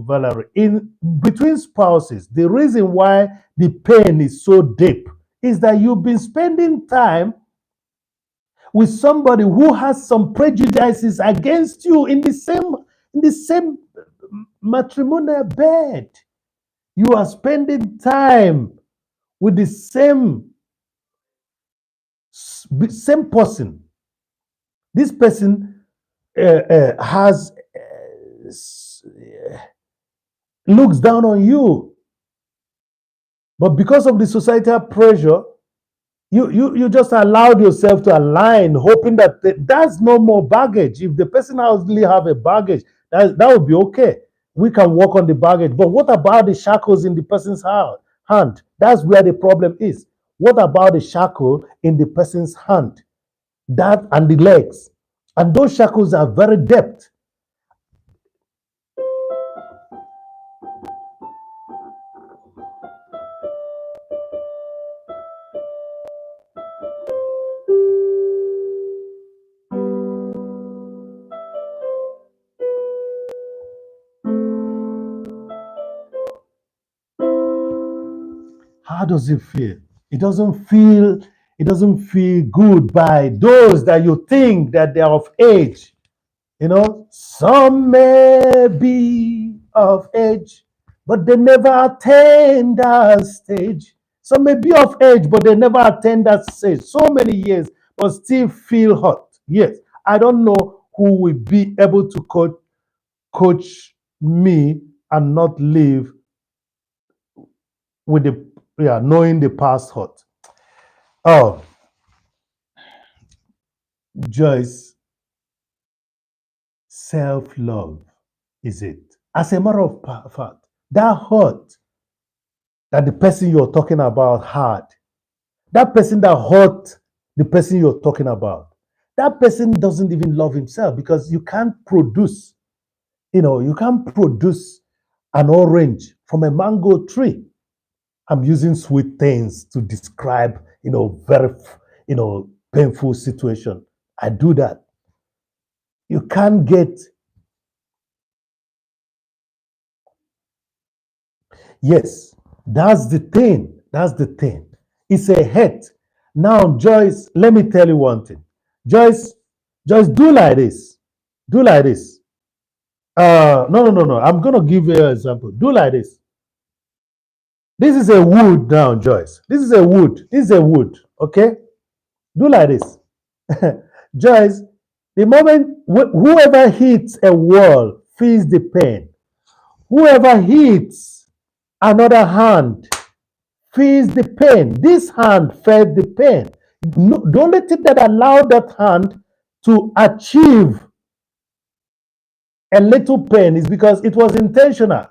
Speaker 1: Valerie, in between spouses, the reason why the pain is so deep is that you've been spending time with somebody who has some prejudices against you in the same matrimonial bed. You are spending time with the same person. This person has looks down on you, but because of the societal pressure, you just allowed yourself to align, hoping that that's no more baggage. If the person actually have a baggage, that would be okay. We can work on the baggage. But what about the shackles in the person's hand? That's where the problem is. What about the shackle in the person's hand? That and the legs. And those shackles are very depth. How does it feel? It doesn't feel good by those that you think that they are of age. Some may be of age, but they never attain that stage. Some may be of age, but they never attain that stage. So many years, but still feel hot. Yes, I don't know who will be able to coach me and not live with the knowing the past hurt. Oh, Joyce, self-love is it. As a matter of fact, that hurt that the person you're talking about had, that person that hurt the person you're talking about, that person doesn't even love himself, because you can't produce an orange from a mango tree. I'm using sweet things to describe, very, painful situation. I do that. You can't get, yes, that's the thing. That's the thing. It's a hate. Now, Joyce, let me tell you one thing. Joyce, do like this. Do like this. No, no, no, no. I'm gonna give you an example. Do like this. This is a wood now, Joyce. This is a wood. This is a wood. Okay? Do like this. Joyce, the moment whoever hits a wall feels the pain. Whoever hits another hand feels the pain. This hand felt the pain. No, the only thing that allowed that hand to achieve a little pain is because it was intentional.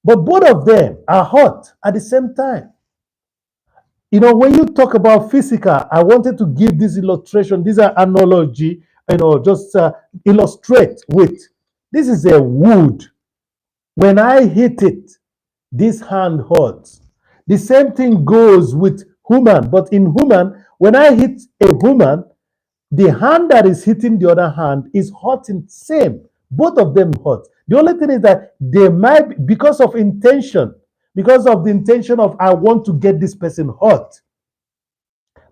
Speaker 1: But both of them are hurt at the same time. When you talk about physical, I wanted to give this illustration, this analogy, just illustrate with. This is a wood. When I hit it, this hand hurts. The same thing goes with human, but in human, when I hit a human, the hand that is hitting the other hand is hurting same. Both of them hurt. The only thing is that they might, because of the intention of I want to get this person hurt.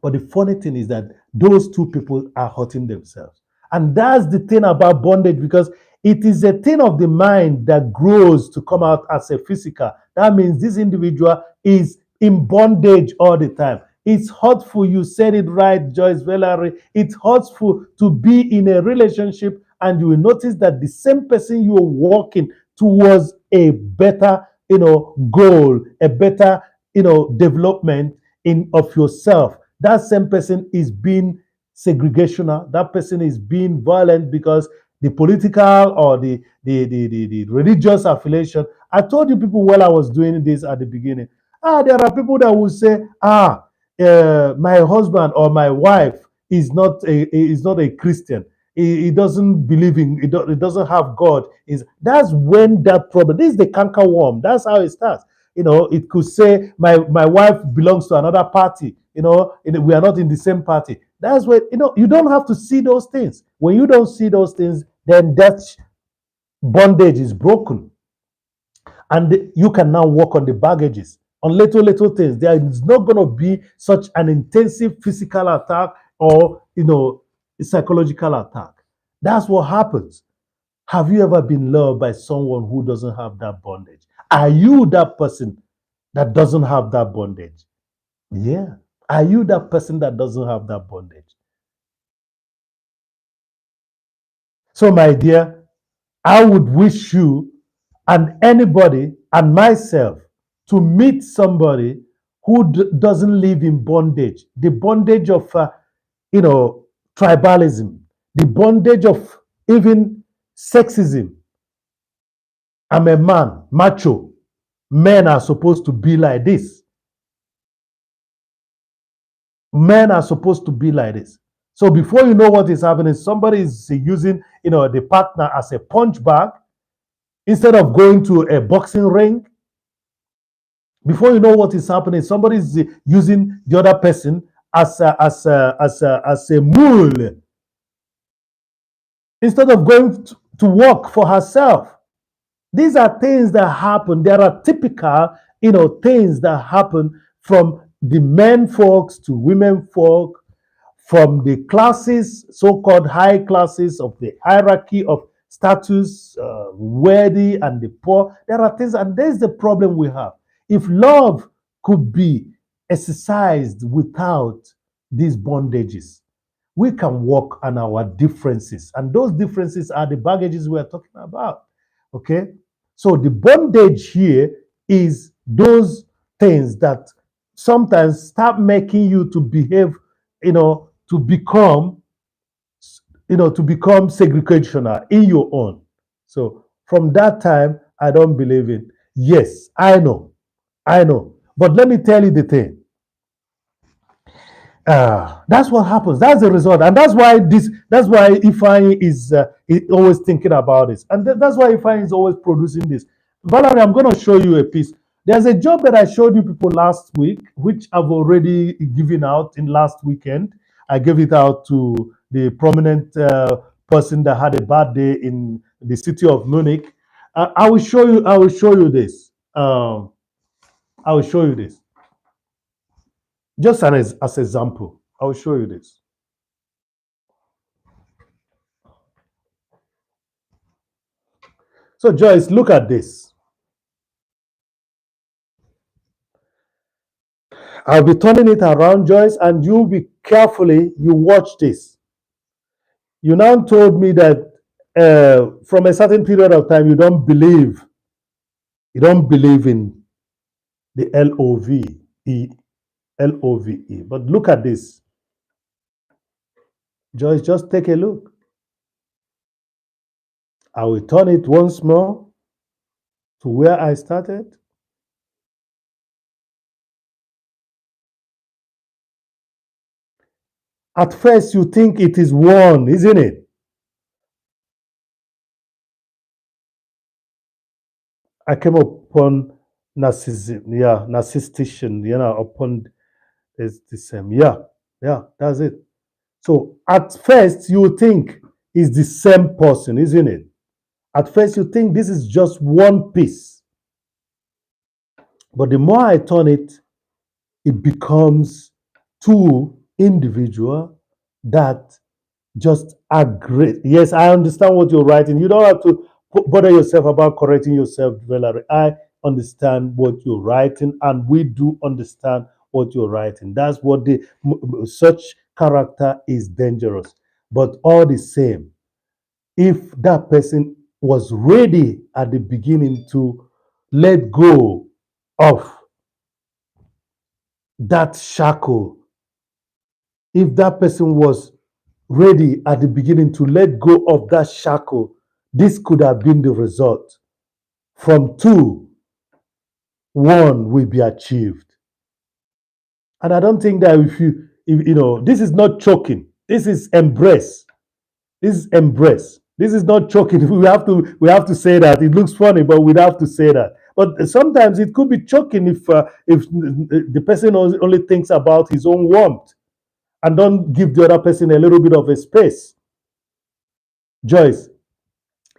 Speaker 1: But the funny thing is that those two people are hurting themselves. And that's the thing about bondage, because it is a thing of the mind that grows to come out as a physical. That means this individual is in bondage all the time. It's hurtful. You said it right, Joyce Valerie. It's hurtful to be in a relationship and you will notice that the same person you are walking towards a better, goal, a better, development of yourself. That same person is being segregational. That person is being violent because the political or the religious affiliation. I told you people while I was doing this at the beginning. There are people that will say, my husband or my wife is not a Christian. He doesn't believe in. It doesn't have God. That's when that problem. This is the canker worm. That's how it starts. It could say my wife belongs to another party. We are not in the same party. That's where you don't have to see those things. When you don't see those things, then that bondage is broken, and you can now work on the baggages. on little things. There is not going to be such an intensive physical attack or psychological attack. That's what happens. Have you ever been loved by someone who doesn't have that bondage? Are you that person that doesn't have that bondage? Yeah. Are you that person that doesn't have that bondage? So, my dear, I would wish you and anybody and myself to meet somebody who doesn't live in bondage, the bondage of, tribalism, the bondage of even sexism. I'm a man, macho. Men are supposed to be like this. Men are supposed to be like this. So before you know what is happening, somebody is using, the partner as a punch bag instead of going to a boxing ring. Before you know what is happening, somebody is using the other person as a mule instead of going to work for herself. These are things that happen. There are typical, things that happen from the men folks to women folk, from the classes, so-called high classes of the hierarchy of status, wealthy and the poor. There are things, and there's the problem we have. If love could be exercised without these bondages, we can work on our differences, and those differences are the baggages we are talking about. Okay, so the bondage here is those things that sometimes start making you to behave, to become, segregational in your own. So from that time, I don't believe it. Yes, I know. But let me tell you the thing. That's what happens. That's the result, and that's why this. That's why Ifeanyi is always thinking about this, and that's why Ifeanyi is always producing this. Valerie, I'm going to show you a piece. There's a job that I showed you people last week, which I've already given out in last weekend. I gave it out to the prominent person that had a bad day in the city of Munich. I will show you. I will show you this. I will show you this. Just as example, I will show you this. So, Joyce, look at this. I'll be turning it around, Joyce, and you be carefully, you watch this. You now told me that from a certain period of time, you don't believe in the Love. But look at this. Joyce, just take a look. I will turn it once more to where I started. At first, you think it is one, isn't it? I came upon narcissism, yeah, narcissistic, upon this, yeah, that's it. So at first, you think it's the same person, isn't it? At first, you think this is just one piece. But the more I turn it, it becomes two individual that just agree. Yes, I understand what you're writing. You don't have to bother yourself about correcting yourself, Valerie. I understand what you're writing, and we do understand what you're writing. That's what the such character is dangerous. But all the same, if that person was ready at the beginning to let go of that shackle, if that person was ready at the beginning to let go of that shackle, this could have been the result. From two, one will be achieved. And I don't think that if this is not choking, this is embrace. This is embrace. This is not choking. We have to say that. It looks funny, but we have to say that. But sometimes it could be choking if the person only thinks about his own warmth and don't give the other person a little bit of a space. Joyce,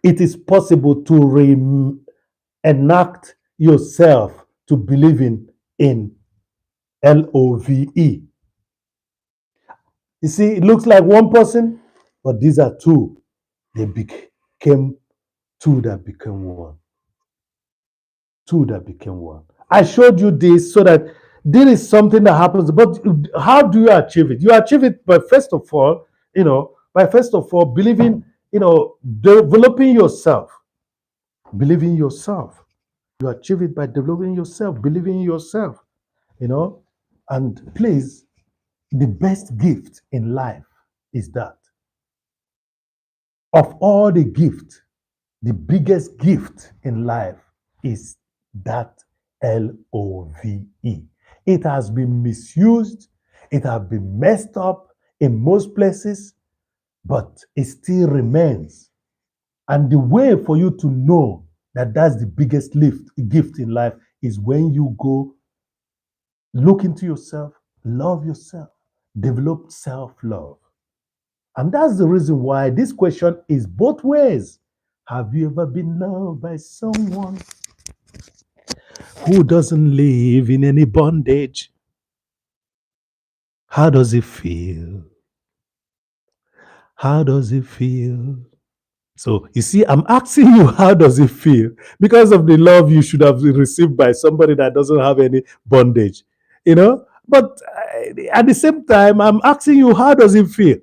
Speaker 1: it is possible to reenact yourself to believing in love. You see, it looks like one person, but these are two. They became two that became one. Two that became one. I showed you this so that this is something that happens. But how do you achieve it? You achieve it by first of all, believing, developing yourself, believing yourself. You achieve it by developing yourself, believing in yourself, you know. And please, the best gift in life is that of all the gifts, the biggest gift in life is that love. It has been misused, it has been messed up in most places, but it still remains. And the way for you to know that that's the biggest gift in life is when you go look into yourself, love yourself, develop self love. And that's the reason why this question is both ways. Have you ever been loved by someone who doesn't live in any bondage? How does it feel? How does it feel? So you see, I'm asking you, how does it feel? Because of the love you should have received by somebody that doesn't have any bondage, you know? But at the same time, I'm asking you, how does it feel?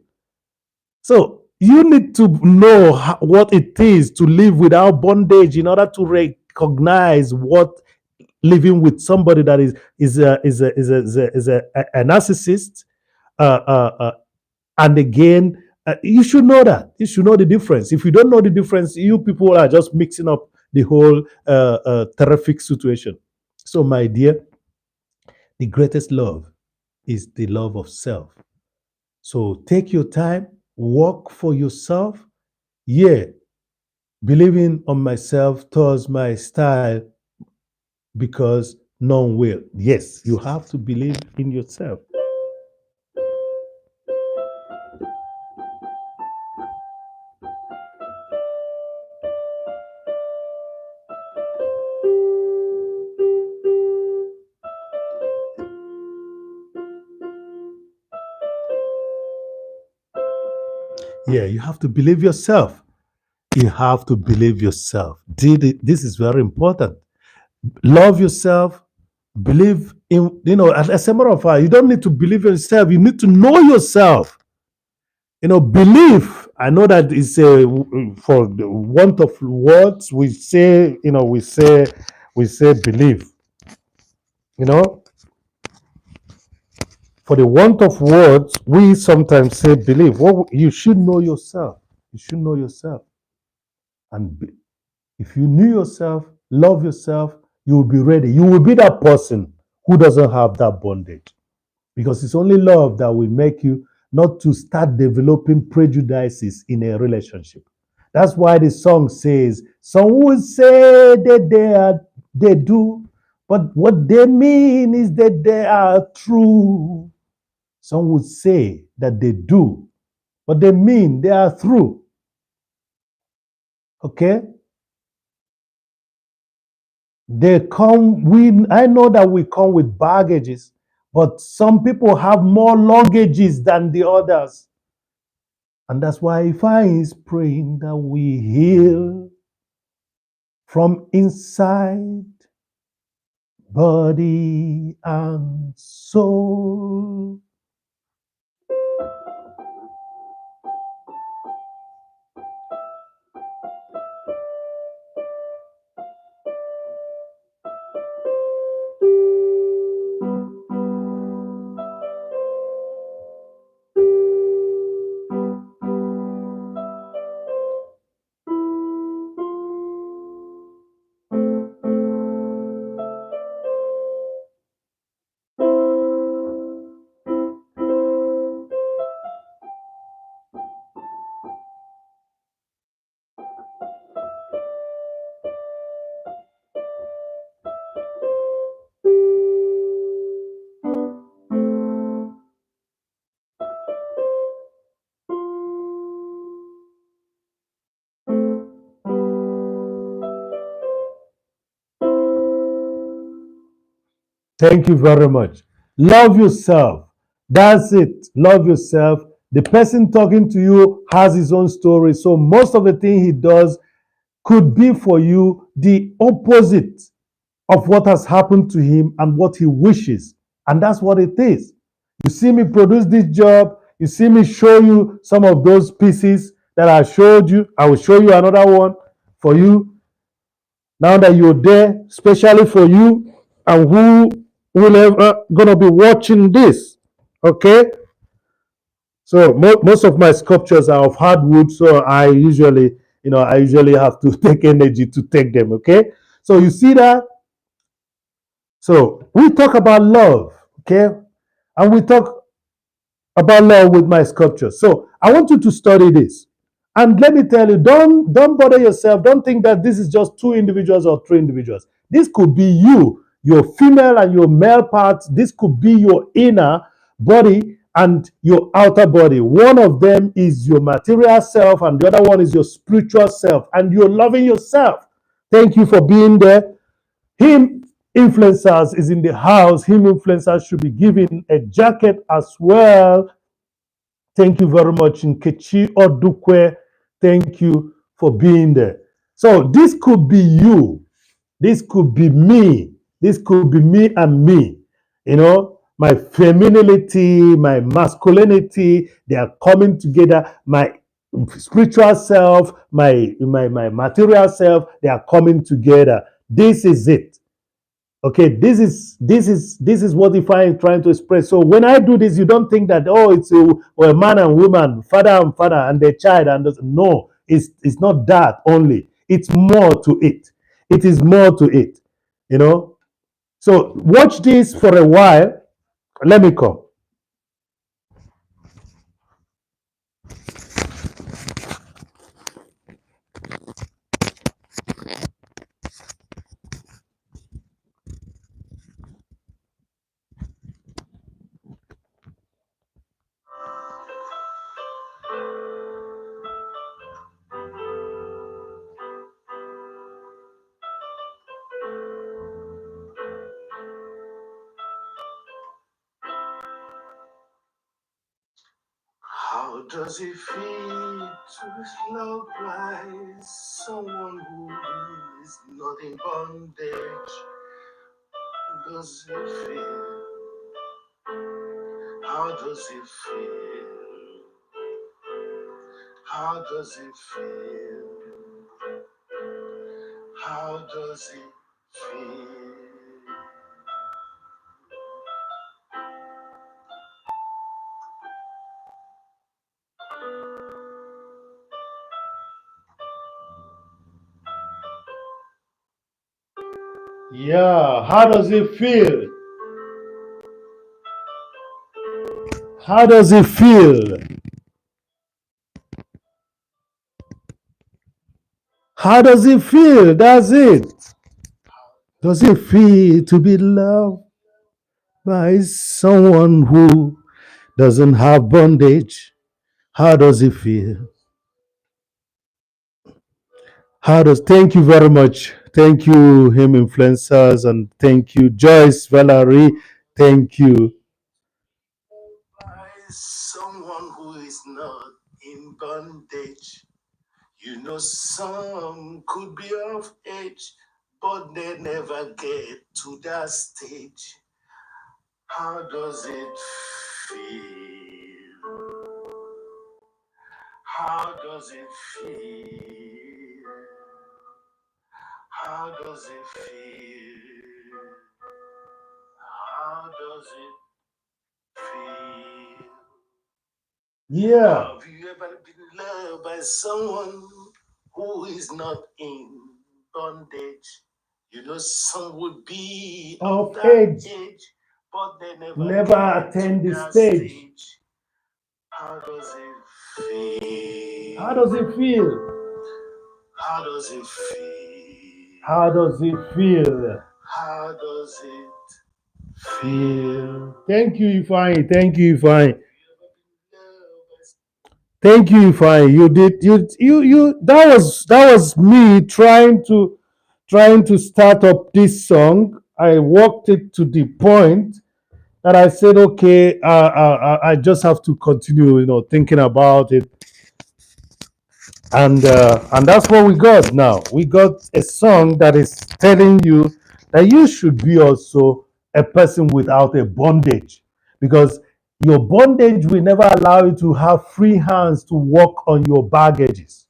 Speaker 1: So you need to know what it is to live without bondage in order to recognize what living with somebody that is a narcissist, uh, uh, uh, and again, you should know that. You should know the difference. If you don't know the difference, you people are just mixing up the whole terrific situation. So, my dear, the greatest love is the love of self. So, take your time, work for yourself. Yeah, believing on myself towards my style because none will. Yes, you have to believe in yourself. Yeah, you have to believe yourself. You have to believe yourself. This is very important. Love yourself. Believe in, as a matter of fact, you don't need to believe in yourself. You need to know yourself. Belief. I know that it's for the want of words, we say believe. You know, for the want of words, we sometimes say believe. What you should know yourself. You should know yourself. And if you knew yourself, love yourself, you will be ready. You will be that person who doesn't have that bondage. Because it's only love that will make you not to start developing prejudices in a relationship. That's why the song says, some would say that they do, but what they mean is that they are true. Some would say that they do, but they mean they are through. Okay? I know that we come with baggages, but some people have more luggages than the others. And that's why Ifeanyi is praying that we heal from inside, body and soul. Thank you very much. Love yourself. That's it. Love yourself. The person talking to you has his own story. So most of the thing he does could be for you the opposite of what has happened to him and what he wishes. And that's what it is. You see me produce this job, you see me show you some of those pieces that I showed you. I will show you another one for you now that you're there, especially for you and who will ever gonna be watching this. Okay, so most of my sculptures are of hardwood, so I usually have to take energy to take them. Okay, so you see that. So we talk about love. Okay, and we talk about love with my sculpture. So I want you to study this. And let me tell you, don't bother yourself. Don't think that this is just two individuals or three individuals. This could be you, your female and your male parts. This could be your inner body and your outer body. One of them is your material self, and the other one is your spiritual self. And you're loving yourself. Thank you for being there. Him influencers is in the house. Him influencers should be given a jacket as well. Thank you very much, Nkechi Odukwe. Thank you for being there. So this could be you. This could be me. This could be me and me. My femininity, my masculinity, they are coming together. My spiritual self, my material self, they are coming together. This is it. Okay, this is what Ifeanyi is trying to express. So when I do this, you don't think that it's a man and woman, father and their child, and no, it's not that only. It's more to it. It is more to it. You know. So watch this for a while. Let me come. How does it feel to be loved by someone who is not in bondage? How does it feel? How does it feel? How does it feel? How does it feel? Yeah, how does it feel? How does it feel? How does it feel? That's it. Does it feel to be loved by someone who doesn't have bondage? How does it feel? Thank you very much. Thank you, him influencers, and thank you, Joyce, Valerie. Thank you. By someone who is not in bondage. Some could be of age, but they never get to that stage. How does it feel? How does it feel? How does it feel? How does it feel? Yeah. Have you ever been loved by someone who is not in bondage? Some would be of that age, but they never attend the stage. How does it feel? How does it feel? How does it feel? How does it feel? How does it feel? Thank you, Ifeanyi. Thank you, Ifeanyi. Thank you, Ifeanyi. You did you that was me trying to start up this song, I walked it to the point that I said, okay, I just have to continue, thinking about it, and that's what we got now. We got a song that is telling you that you should be also a person without a bondage, because your bondage will never allow you to have free hands to work on your baggages.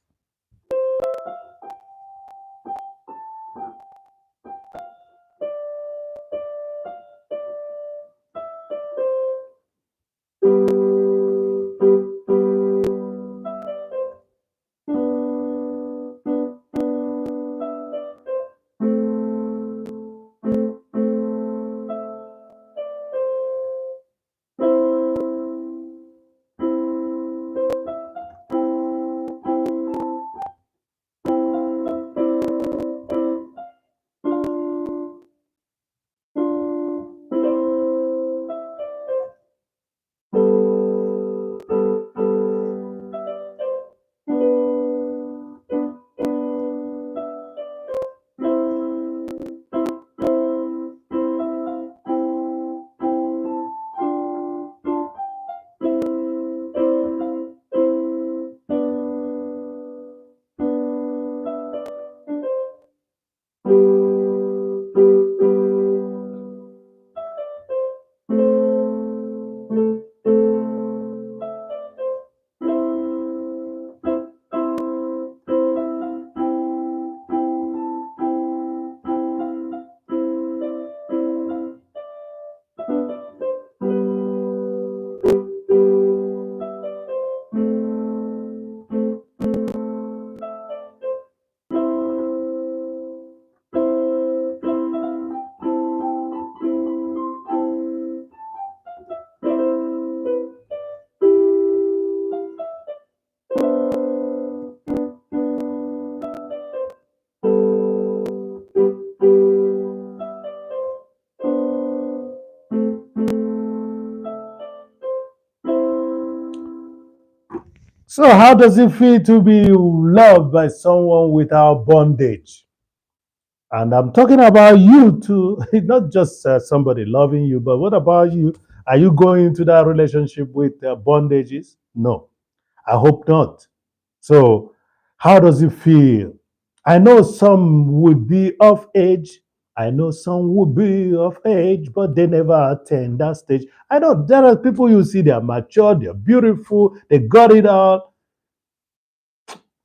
Speaker 1: So, how does it feel to be loved by someone without bondage? And I'm talking about you too, not just somebody loving you, but what about you? Are you going into that relationship with bondages? No, I hope not. So, how does it feel? I know some would be of age. I know some would be of age, but they never attain that stage. I know there are people you see, they are mature, they're beautiful, they got it all,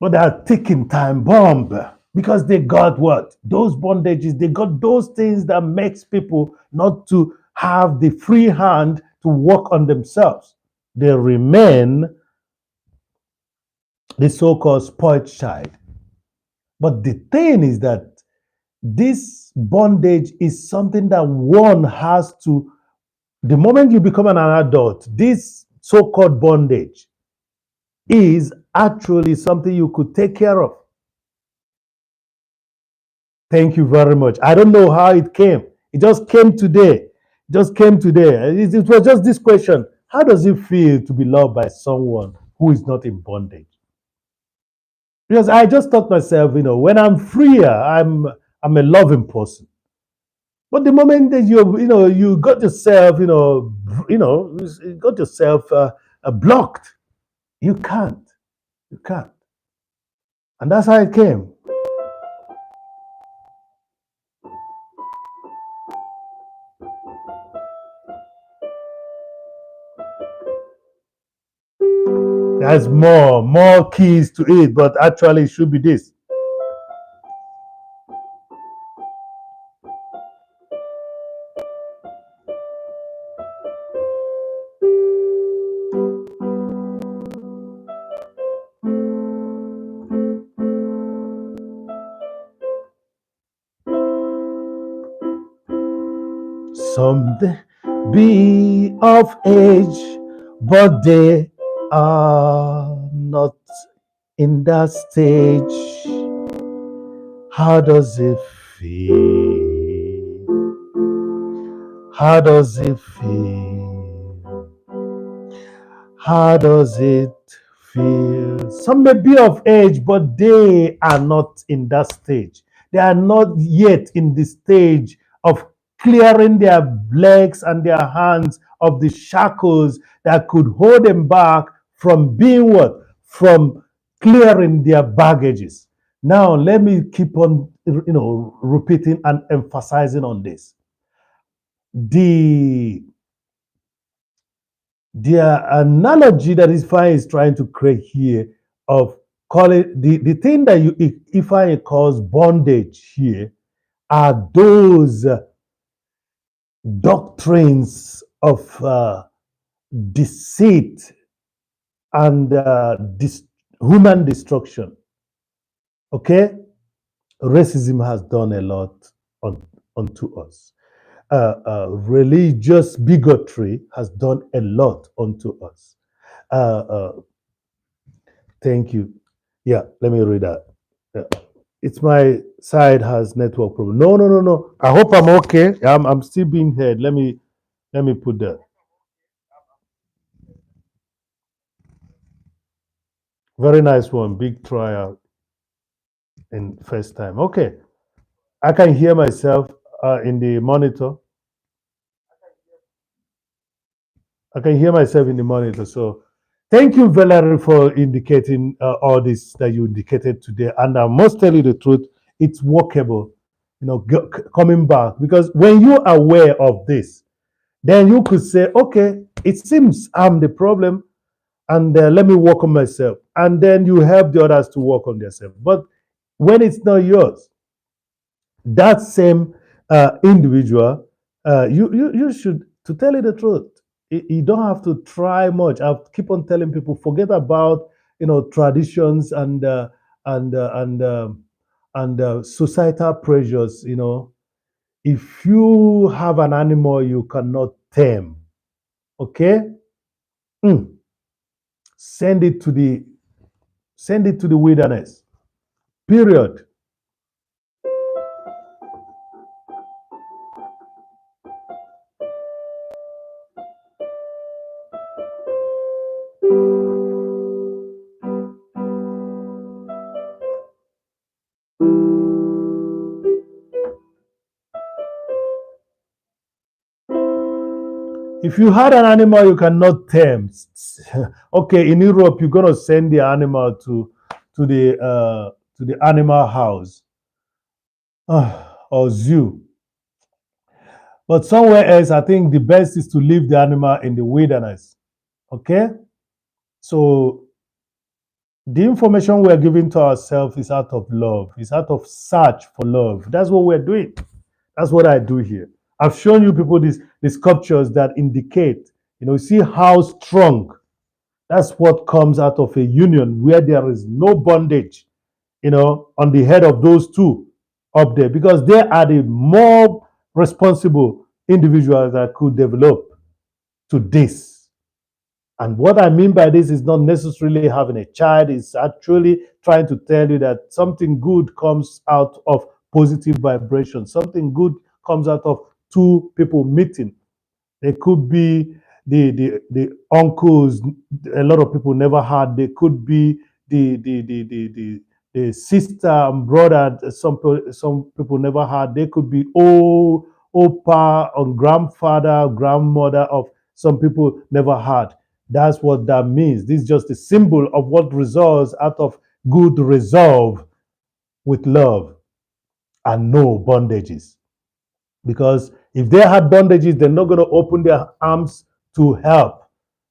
Speaker 1: but they are ticking time bomb because they got what? Those bondages, they got those things that makes people not to have the free hand to work on themselves. They remain the so-called spoiled child. But the thing is that this bondage is something that one has to, the moment you become an adult, this so called bondage is actually something you could take care of. Thank you very much. I don't know how it came. It just came today. Just came today. It was just this question. How does it feel to be loved by someone who is not in bondage? Because I just thought myself, when I'm freer, I'm a loving person. But the moment that you got yourself, you got yourself blocked, you can't, you can't, and that's how it came. There's more keys to it, but actually, it should be this. Some be of age, but they are not in that stage. How does it feel? How does it feel? How does it feel? Some may be of age, but they are not in that stage. They are not yet in the stage of clearing their legs and their hands of the shackles that could hold them back from being what? From clearing their baggages. Now, let me keep on, repeating and emphasizing on this. The analogy that Ifeanyi is trying to create here of call it the thing that Ifeanyi calls bondage here are those doctrines of deceit and human destruction. Okay, racism has done a lot onto us. Religious bigotry has done a lot onto us. Uh, uh, thank you. Yeah, let me read that. Yeah. It's my side has network problem. No, no, no, no. I hope I'm okay. I'm still being heard. Let me put that. Very nice one. Big trial in first time. Okay. I can hear myself in the monitor. I can hear myself in the monitor. So thank you, Valerie, for indicating all this that you indicated today. And I must tell you the truth, it's workable, coming back. Because when you're aware of this, then you could say, okay, it seems I'm the problem, and let me work on myself. And then you help the others to work on themselves. But when it's not yours, that same individual, you should, to tell you the truth, you don't have to try much. I keep on telling people, forget about traditions and societal pressures. If you have an animal you cannot tame, okay, mm, send it to the wilderness. Period. If you had an animal you cannot tame, okay, in Europe you're gonna send the animal to the animal house or zoo. But somewhere else, I think the best is to leave the animal in the wilderness. Okay, so the information we're giving to ourselves is out of love. It's out of search for love. That's what we're doing. That's what I do here. I've shown you people these sculptures that indicate, see how strong. That's what comes out of a union where there is no bondage, on the head of those two up there, because they are the more responsible individuals that could develop to this. And what I mean by this is not necessarily having a child, it's actually trying to tell you that something good comes out of positive vibration, something good comes out of two people meeting. They could be the uncles a lot of people never had. They could be the sister and brother some people never had. They could be opa or grandfather, grandmother of some people never had. That's what that means. This is just a symbol of what results out of good resolve with love and no bondages. Because if they had bondages, they're not going to open their arms to help.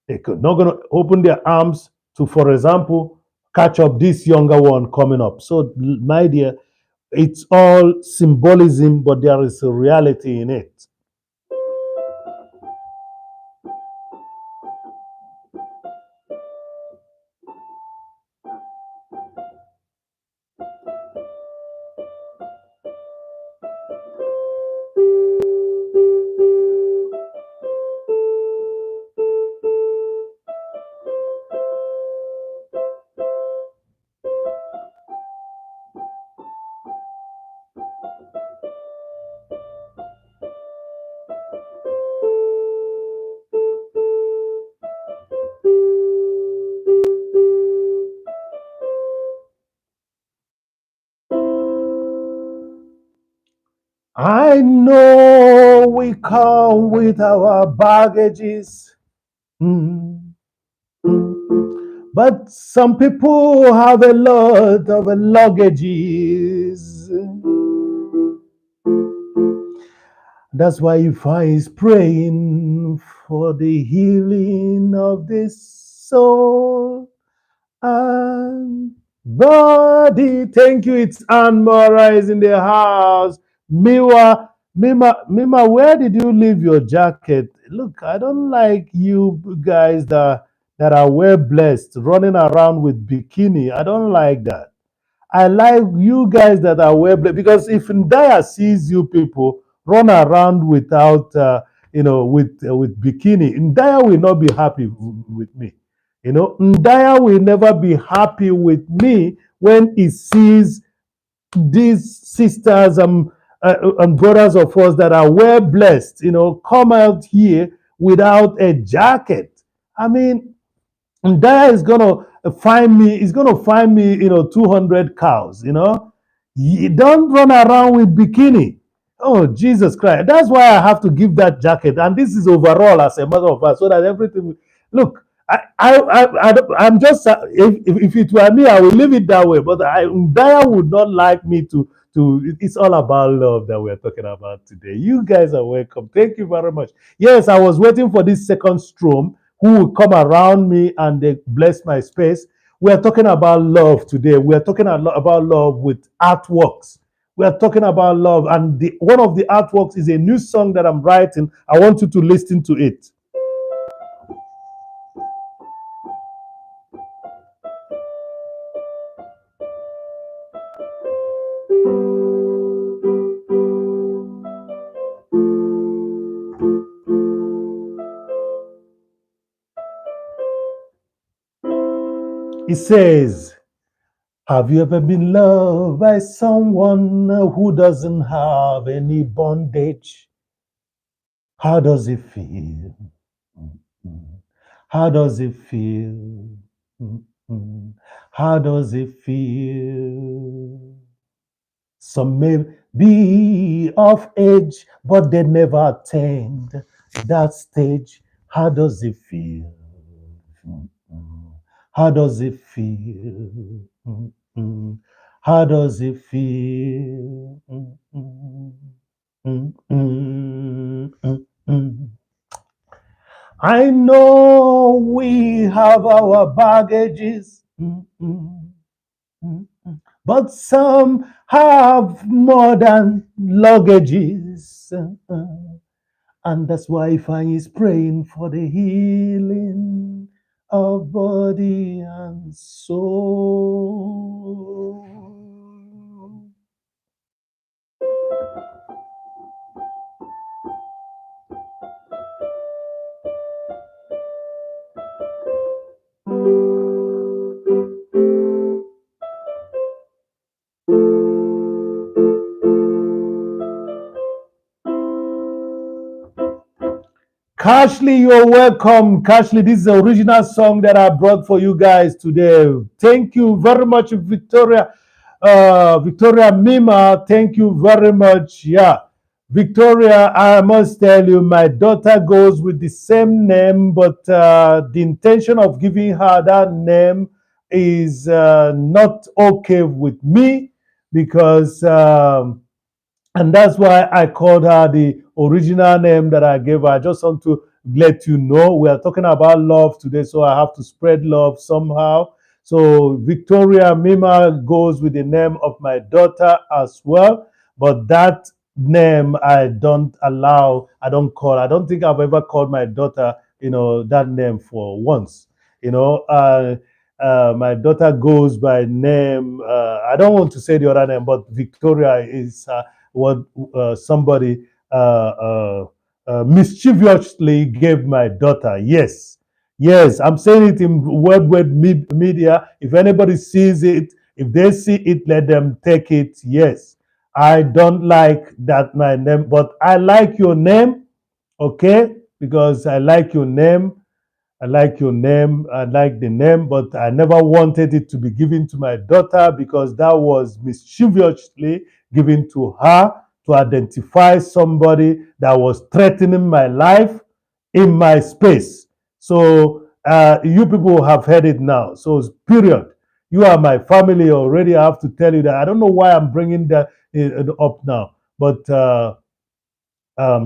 Speaker 1: They're not going to open their arms to, for example, catch up this younger one coming up. So, my dear, it's all symbolism, but there is a reality in it. I know we come with our baggages. Mm, mm. But some people have a lot of luggages. That's why Ifeanyi is praying for the healing of this soul and body. Thank you. It's Anne Mora is in the house. Mima, where did you leave your jacket? Look, I don't like you guys that are well blessed running around with bikini. I don't like that. I like you guys that are well blessed because if Ndaya sees you people run around without, with bikini, Ndaya will not be happy with me. Ndaya will never be happy with me when he sees these sisters and brothers of us that are well blessed, come out here without a jacket. I mean, and Daya is gonna find me. He's gonna find me, 200 cows. You don't run around with bikini. Oh Jesus Christ! That's why I have to give that jacket, and this is overall as a matter of fact, so that everything. Look, I'm just if it were me, I would leave it that way. But Daya would not like me to. It's all about love that we're talking about today. You guys are welcome. Thank you very much. Yes, I was waiting for this second strom who will come around me and they bless my space. We are talking about love today. We are talking about love with artworks. We are talking about love, and one of the artworks is a new song that I'm writing. I want you to listen to it. It says, have you ever been loved by someone who doesn't have any bondage? How does it feel? How does it feel? How does it feel? Some may be of age, but they never attained that stage. How does it feel? How does it feel? How does it feel? I know we have our baggages, but some have more than luggages. And that's why Ifeanyi is praying for the healing of body and soul. Cashley, you're welcome. Cashley, this is the original song that I brought for you guys today. Thank you very much, Victoria. Victoria Mima, thank you very much. Yeah. Victoria, I must tell you, my daughter goes with the same name, but the intention of giving her that name is not okay with me because and that's why I called her the original name that I gave her. I just want to let you know we are talking about love today, so I have to spread love somehow. So Victoria Mima goes with the name of my daughter as well, but that name I don't allow, I don't call. I don't think I've ever called my daughter, that name for once. You know, my daughter goes by name. I don't want to say the other name, but Victoria is what somebody mischievously gave my daughter. Yes, yes, I'm saying it in word media. If anybody sees it, if they see it, let them take it. Yes, I don't like that my name, but I like your name, okay? Because I like your name. I like your name. I like the name, but I never wanted it to be given to my daughter because that was mischievously given to her. to identify somebody that was threatening my life in my space. So you people have heard it now. So period. You are my family already. I have to tell you that. I don't know why I'm bringing that up now, but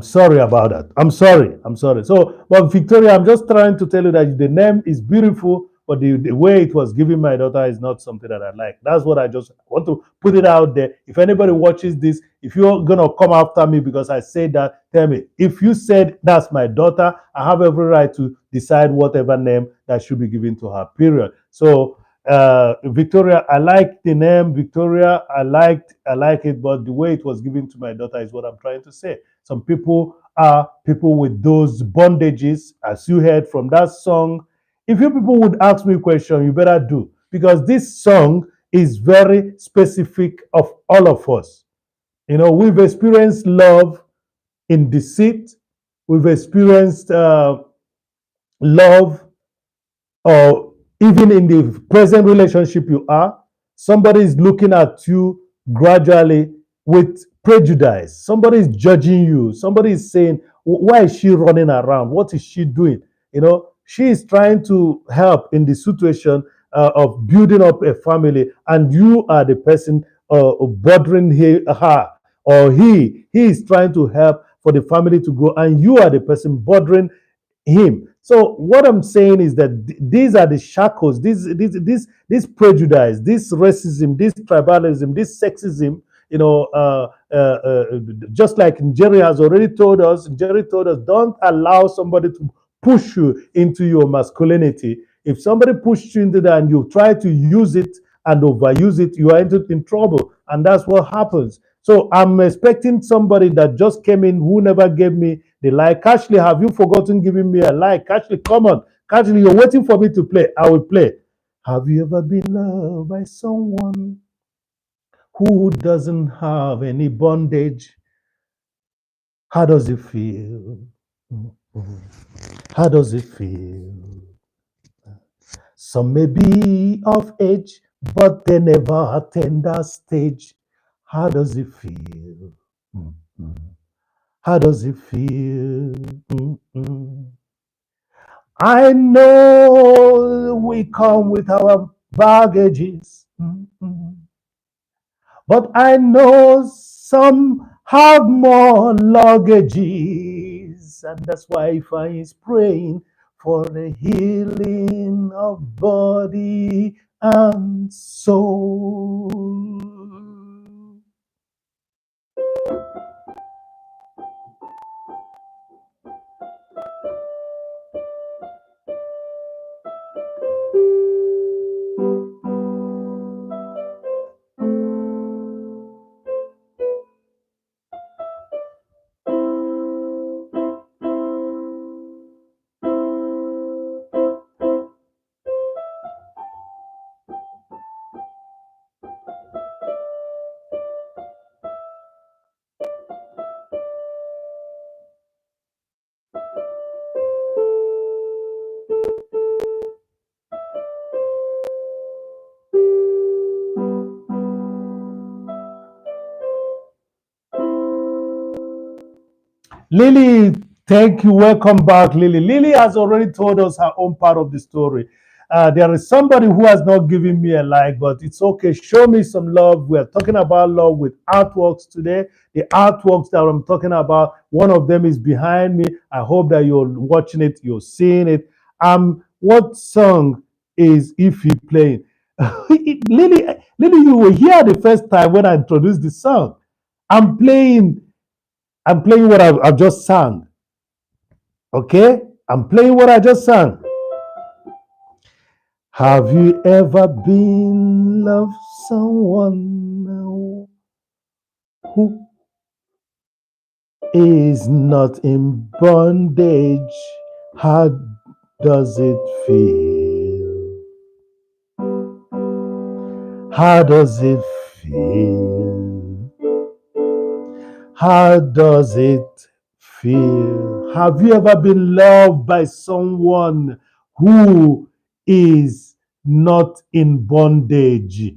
Speaker 1: sorry about that. I'm sorry. I'm sorry. So, but Victoria, I'm just trying to tell you that the name is beautiful, but the way it was given my daughter is not something that I like. That's what I just want to put it out there. If anybody watches this, if you're gonna come after me because I said that, tell me. If you said that's my daughter, I have every right to decide whatever name that should be given to her. Period. So Victoria, I like the name Victoria. I like it, but the way it was given to my daughter is what I'm trying to say. Some people are people with those bondages, as you heard from that song. If you people would ask me a question, you better do, because this song is very specific of all of us. You know, we've experienced love in deceit. We've experienced love, or even in the present relationship you are, somebody is looking at you gradually with prejudice. Somebody is judging you. Somebody is saying, why is she running around? What is she doing? You know, she is trying to help in the situation of building up a family, and you are the person bothering her, or he is trying to help for the family to grow, and you are the person bothering him. So what I'm saying is that these are the shackles, this prejudice, this racism, this tribalism, this sexism. You know, just like Jerry has already told us. Jerry told us, don't allow somebody to push you into your masculinity. If somebody pushed you into that and you try to use it and overuse it, you are in trouble, and that's what happens. So I'm expecting somebody that just came in who never gave me the like. Ashley, have you forgotten giving me a like? Ashley, come on. Ashley, you're waiting for me to play. I will play. Have you ever been loved by someone who doesn't have any bondage? How does it feel? How does it feel? Some may be of age, but they never attain that stage. How does it feel? Mm-mm. How does it feel? Mm-mm. I know we come with our baggages, but I know some have more luggages, and that's why Ifeanyi is praying for the healing of body and soul. Lily, thank you. Welcome back, Lily. Lily has already told us her own part of the story. There is somebody who has not given me a like, but it's okay. Show me some love. We are talking about love with artworks today. The artworks that I'm talking about, one of them is behind me. I hope that you're watching it, you're seeing it. What song is Ify playing? Lily, you were here the first time when I introduced the song. I'm playing I'm playing what I've just sang. Okay? I'm playing what I just sang. Have you ever been loved someone who is not in bondage? How does it feel? How does it feel? How does it feel? Have you ever been loved by someone who is not in bondage?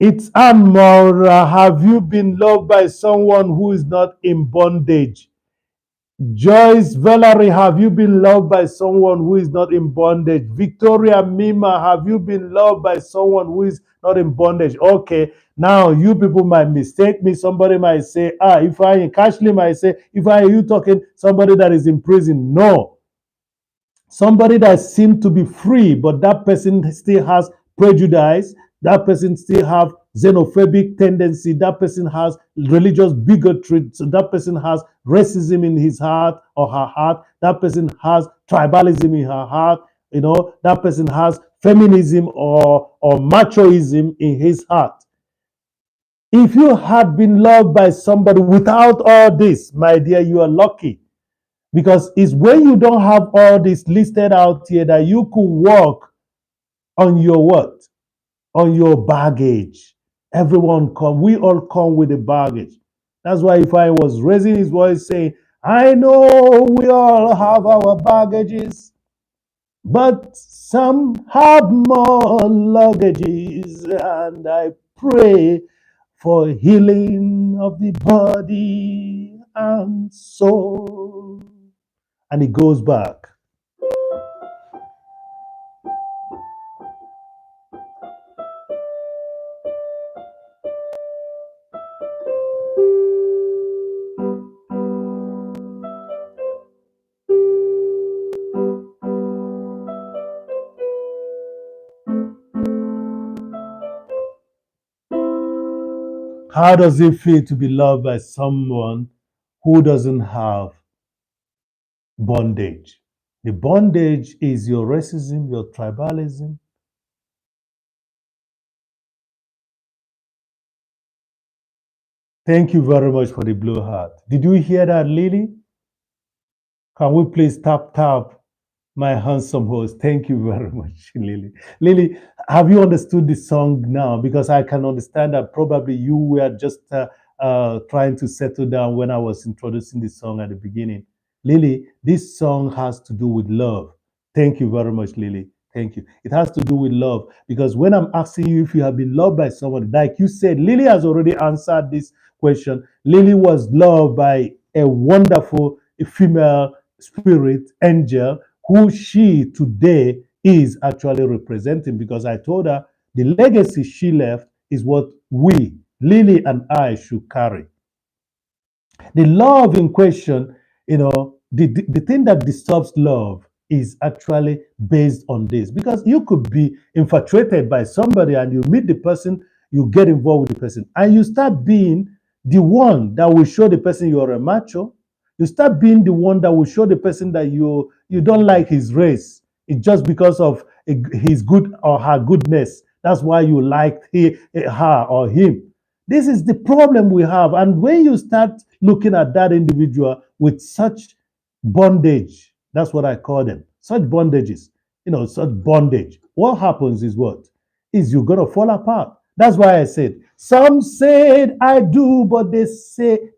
Speaker 1: It's Amora. Have you been loved by someone who is not in bondage? Joyce Valerie, have you been loved by someone who is not in bondage? Victoria Mima, have you been loved by someone who is not in bondage? Okay, now you people might mistake me. Somebody might say, if I Cashley might say, if I you talking somebody that is in prison. No, somebody that seemed to be free, but that person still has prejudice, that person still have xenophobic tendency, that person has religious bigotry, so that person has racism in his heart or her heart, that person has tribalism in her heart, that person has feminism or machoism in his heart. If you had been loved by somebody without all this, my dear, you are lucky. Because it's when you don't have all this listed out here that you could walk on your what? On your baggage. Everyone come, we all come with a baggage. That's why if I was raising his voice saying, I know we all have our baggages, but some have more luggages, and I pray for healing of the body and soul. And it goes back. How does it feel to be loved by someone who doesn't have bondage? The bondage is your racism, your tribalism. Thank you very much for the blue heart. Did you hear that, Lily? Can we please tap my handsome host? Thank you very much, Lily. Lily, have you understood the song now? Because I can understand that probably you were just trying to settle down when I was introducing the song at the beginning. Lily, this song has to do with love. Thank you very much, Lily. Thank you. It has to do with love because when I'm asking you if you have been loved by someone, like you said, Lily has already answered this question. Lily was loved by a wonderful female spirit, angel, who she today is actually representing because I told her the legacy she left is what we, Lily and I, should carry. The love in question, the thing that disturbs love is actually based on this because you could be infatuated by somebody and you meet the person, you get involved with the person, and you start being the one that will show the person you're a macho. You start being the one that will show the person that you don't like his race. It's just because of his good or her goodness. That's why you like her or him. This is the problem we have. And when you start looking at that individual with such bondage, that's what I call them, such bondages, such bondage, what happens is what? Is you're going to fall apart. That's why I said, some said I do, but they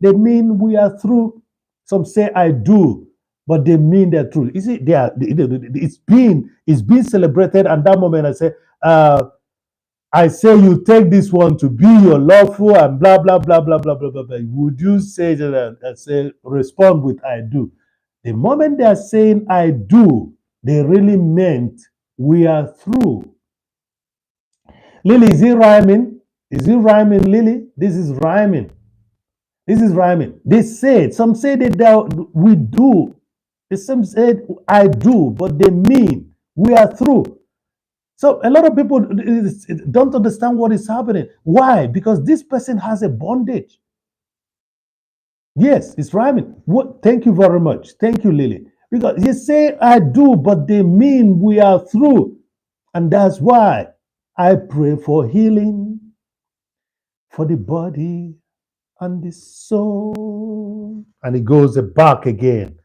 Speaker 1: mean we are through. Some say I do, but they mean they're true. You see, it's being celebrated. And that moment I say you take this one to be your lawful and blah blah blah blah blah blah blah. Would you say that and say respond with I do? The moment they are saying I do, they really meant we are through. Lily, is it rhyming? Is it rhyming, Lily? This is rhyming. This is rhyming. They said, some say that we do. Some said I do, but they mean we are through. So a lot of people don't understand what is happening. Why? Because this person has a bondage. Yes, it's rhyming. What? Thank you very much. Thank you, Lily. Because you say I do, but they mean we are through. And that's why I pray for healing for the body and the soul. And it goes back again.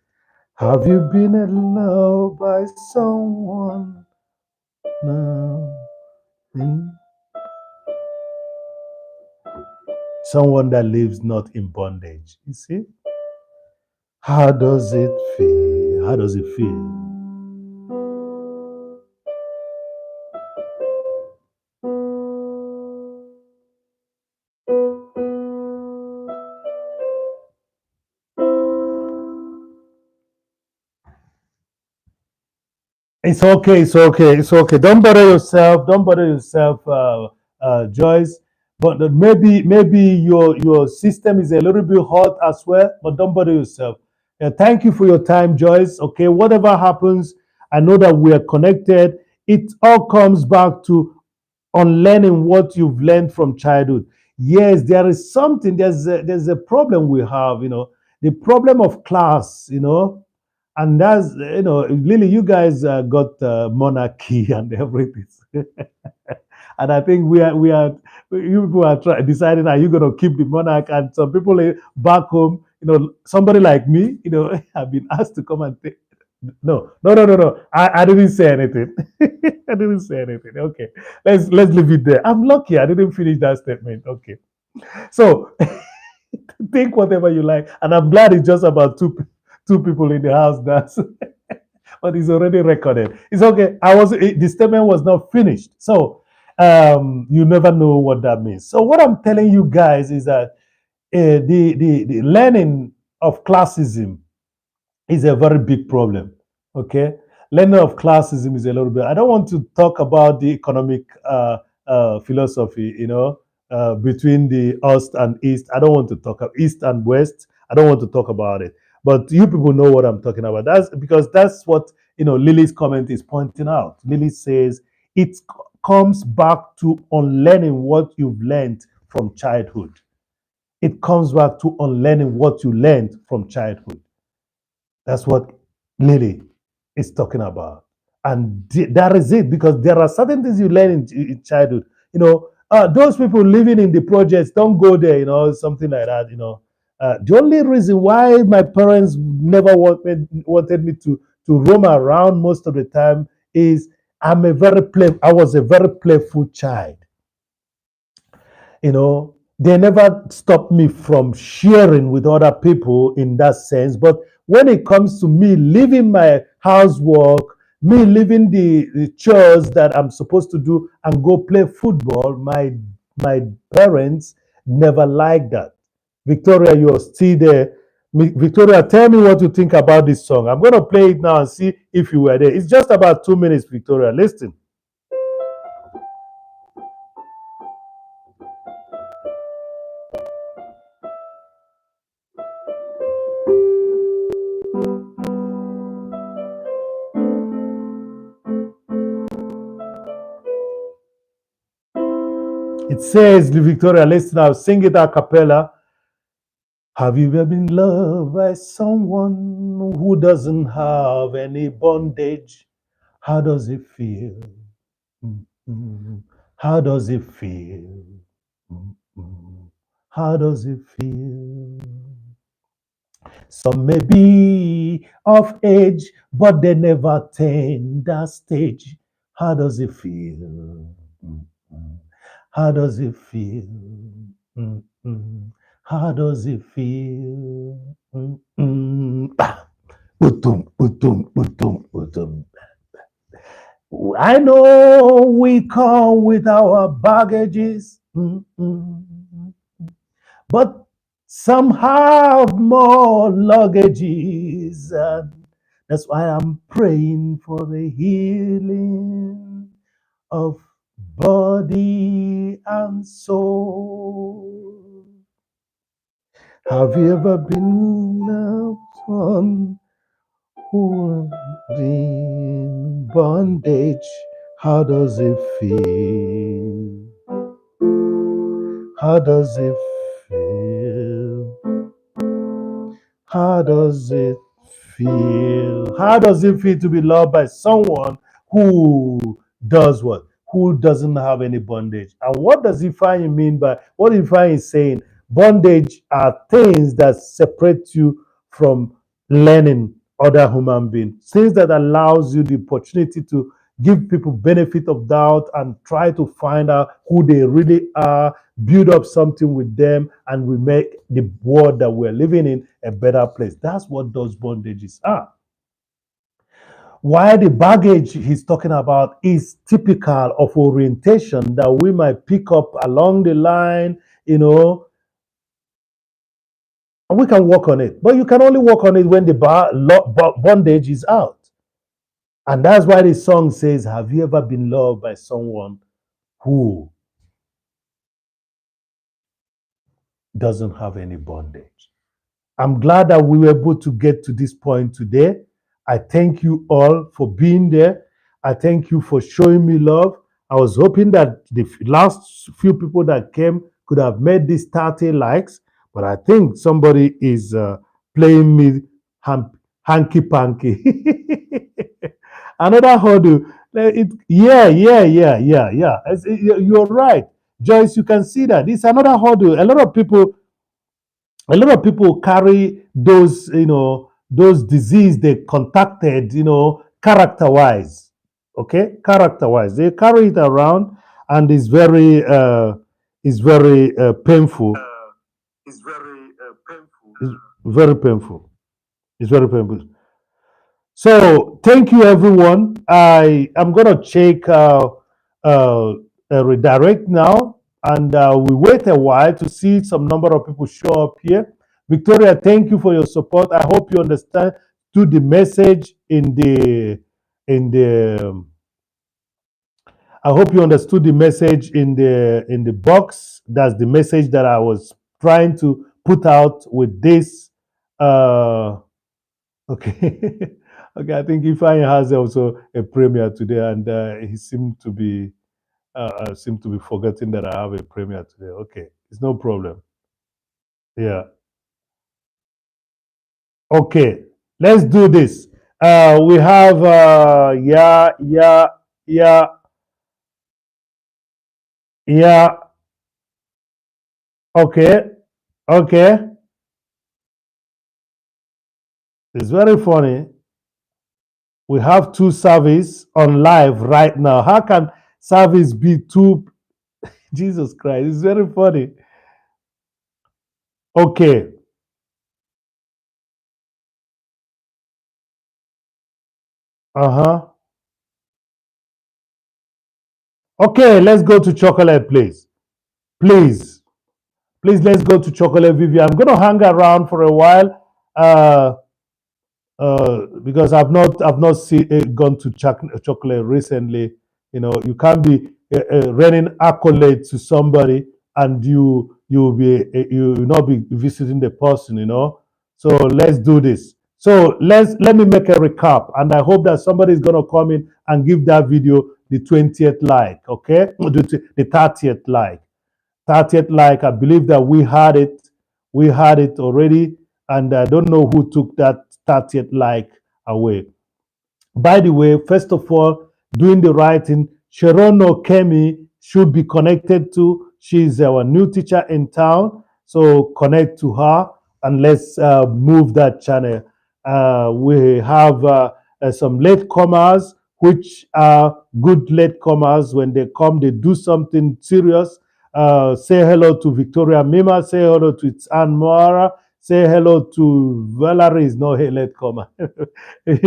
Speaker 1: Have you been in love by someone now? Someone that lives not in bondage. You see? How does it feel? How does it feel? It's okay. It's okay. It's okay. Don't bother yourself. Don't bother yourself, Joyce. But maybe your system is a little bit hot as well. But don't bother yourself. Thank you for your time, Joyce. Okay, whatever happens, I know that we are connected. It all comes back to unlearning what you've learned from childhood. Yes, there is something. There's a problem we have. The problem of class. And that's Lily, you guys got monarchy and everything. And I think you people are deciding, are you going to keep the monarch? And some people back home, somebody like me, have been asked to come and take. No, no, no, no, no. I didn't say anything. I didn't say anything. Okay, let's leave it there. I'm lucky I didn't finish that statement. Okay, so think whatever you like, and I'm glad it's just about two people in the house. That's but it's already recorded. It's okay. The statement was not finished. So you never know what that means. So what I'm telling you guys is that the learning of classism is a very big problem. Okay, learning of classism is a little bit. I don't want to talk about the economic philosophy, between the East and East. I don't want to talk about East and West. I don't want to talk about it. But you people know what I'm talking about. That's because that's what Lily's comment is pointing out. Lily says it comes back to unlearning what you've learned from childhood. It comes back to unlearning what you learned from childhood. That's what Lily is talking about. And that is it, because there are certain things you learn in childhood. Those people living in the projects, don't go there, something like that. The only reason why my parents never wanted me to roam around most of the time is I was a very playful child. They never stopped me from sharing with other people in that sense. But when it comes to me leaving my housework, me leaving the chores that I'm supposed to do and go play football, my parents never liked that. Victoria, you're still there. Victoria, tell me what you think about this song. I'm going to play it now and see if you were there. It's just about 2 minutes, Victoria. Listen. It says, Victoria, listen, I'll sing it a cappella. Have you ever been loved by someone who doesn't have any bondage? How does it feel? Mm-mm. How does it feel? Mm-mm. How does it feel? Some may be of age, but they never attain that stage. How does it feel? Mm-mm. How does it feel? Mm-mm. How does it feel? Mm-mm. Ah. Utum, utum, utum, utum. I know we come with our baggages, but some have more luggages. And that's why I'm praying for the healing of body and soul. Have you ever been loved on who in bondage? How does it feel? How does it feel? How does it feel? How does it feel to be loved by someone who does what? Who doesn't have any bondage? And what does Ifeanyi mean by what Ifeanyi is saying? Bondage are things that separate you from learning other human beings. Things that allows you the opportunity to give people benefit of doubt and try to find out who they really are, build up something with them, and we make the world that we're living in a better place. That's what those bondages are. Why the baggage he's talking about is typical of orientation that we might pick up along the line, and we can work on it. But you can only work on it when the bondage is out. And that's why the song says, have you ever been loved by someone who doesn't have any bondage? I'm glad that we were able to get to this point today. I thank you all for being there. I thank you for showing me love. I was hoping that the last few people that came could have made these 30 likes, but I think somebody is playing me hanky panky. Another hurdle. Yeah. You're right. Joyce, you can see that. It's another hurdle. A lot of people carry those, those disease they contacted, character wise. Okay, character wise, they carry it around, and it's very painful. It's very painful. It's very painful. So thank you, everyone. I am gonna check a redirect now, and we wait a while to see some number of people show up here. Victoria, thank you for your support. I hope you understand to the message in the. I hope you understood the message in the box. That's the message that I was trying to put out with this. Okay. Okay, I think Ifeanyi has also a premiere today, and he seemed to be forgetting that I have a premiere today. Okay, it's no problem. Yeah. Okay, let's do this. We have yeah, yeah. Okay, okay. It's very funny. We have two service on live right now. How can service be two? Jesus Christ, it's very funny. Okay. Uh-huh. Okay, let's go to chocolate, please. Please. Please, let's go to chocolate, Vivian. I'm going to hang around for a while because I've not gone to chocolate recently. You can't be running accolades to somebody and you will not be visiting the person. So let's do this. So let me make a recap, and I hope that somebody is going to come in and give that video the 20th like, okay, the 30th like. 30th like. I believe that we had it already, and I don't know who took that 30th like away. By the way, first of all, doing the writing, Sharono Kemi should be connected to. She's our new teacher in town. So connect to her, and let's move that channel. We have some latecomers, which are good latecomers. When they come, they do something serious. Say hello to Victoria Mima. Say hello to Ann Moara. Say hello to Valerie, is not a latecomer.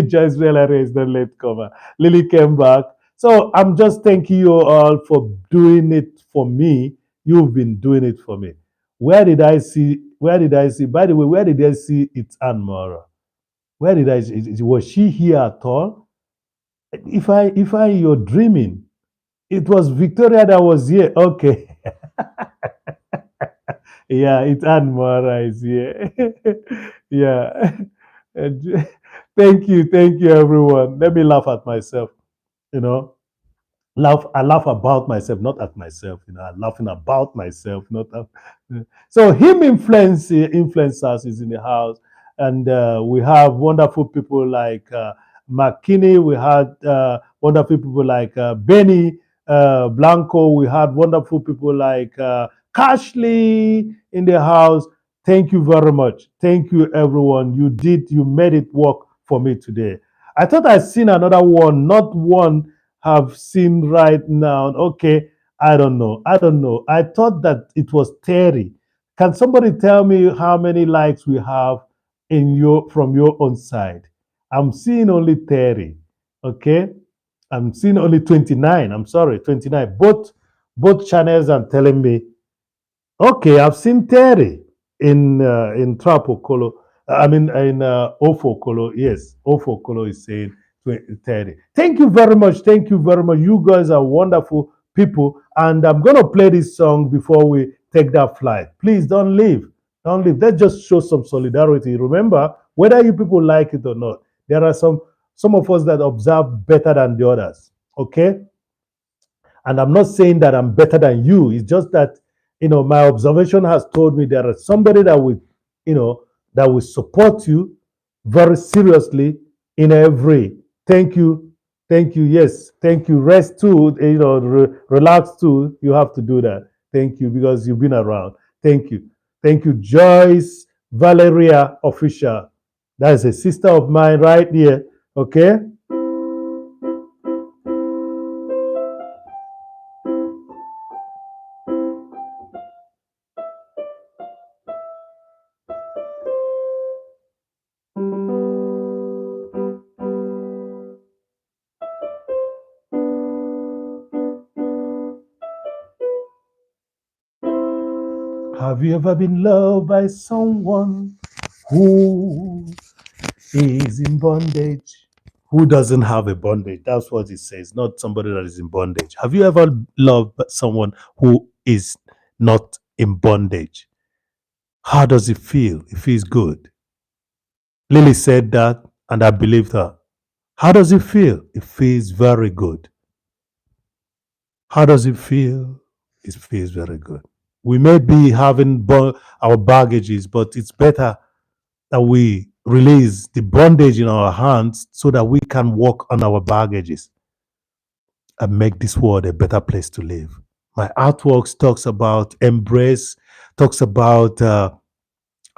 Speaker 1: Joyce Valerie is not latecomer. Lily came back. So I'm just thanking you all for doing it for me. You've been doing it for me. Where did I see? By the way, where did I see it's Ann Mora? Where did I see? Was she here at all? If I you're dreaming. It was Victoria that was here. Okay. Yeah, it's Ann Mora is here. Yeah. And thank you, everyone. Let me laugh at myself. You know, I laugh about myself, not at myself. I'm laughing about myself, not at, so him influencers is in the house, and we have wonderful people like McKinney. We had wonderful people like Benny Blanco. We had wonderful people like Cashley in the house. Thank you very much. Thank you, everyone. You made it work for me today. I thought I'd seen another one, not one have seen right now. Okay, I don't know. I don't know. I thought that it was Terry. Can somebody tell me how many likes we have from your own side? I'm seeing only 30. Okay. I'm seeing only 29. I'm sorry, 29. Both channels are telling me. Okay, I've seen 30 in Trapokolo. I mean in Ofokolo. Yes, Ofokolo is saying 2030. Thank you very much. Thank you very much. You guys are wonderful people. And I'm going to play this song before we take that flight. Please don't leave. Don't leave. Let's just show some solidarity. Remember, whether you people like it or not, there are some of us that observe better than the others. Okay? And I'm not saying that I'm better than you. It's just that, my observation has told me there is somebody that will, that will support you very seriously in every. Thank you. Thank you. Yes. Thank you. Rest too. Relax too. You have to do that. Thank you because you've been around. Thank you. Thank you. Joyce Valeria Official. That is a sister of mine right here. Okay. Have you ever been loved by someone who is in bondage? Who doesn't have a bondage? That's what it says, not somebody that is in bondage. Have you ever loved someone who is not in bondage? How does it feel? It feels good. Lily said that, and I believed her. How does it feel? It feels very good. How does it feel? It feels very good. We may be having our baggages, but it's better that we release the bondage in our hands so that we can walk on our baggages and make this world a better place to live. My artworks talks about embrace, talks about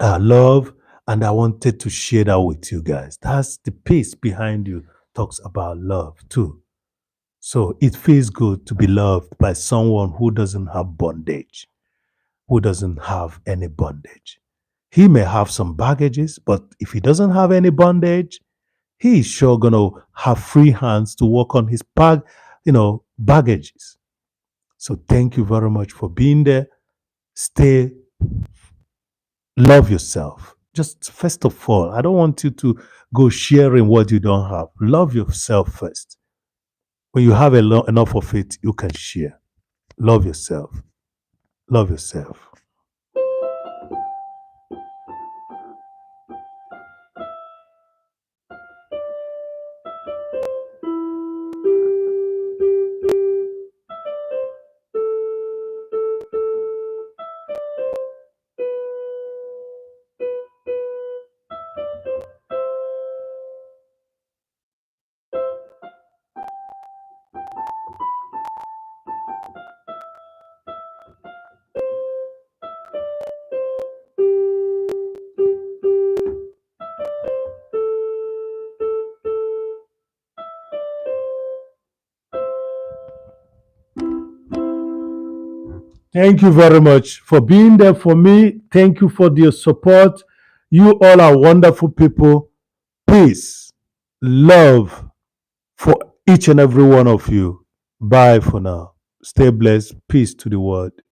Speaker 1: love, and I wanted to share that with you guys. That's the piece behind you talks about love too. So it feels good to be loved by someone who doesn't have bondage, who doesn't have any bondage. He may have some baggages, but if he doesn't have any bondage, he is sure gonna have free hands to work on his baggages. So thank you very much for being there. Stay, love yourself. Just first of all, I don't want you to go sharing what you don't have. Love yourself first. When you have enough of it, you can share. Love yourself. Love yourself. Thank you very much for being there for me. Thank you for your support. You all are wonderful people. Peace, love for each and every one of you. Bye for now. Stay blessed. Peace to the world.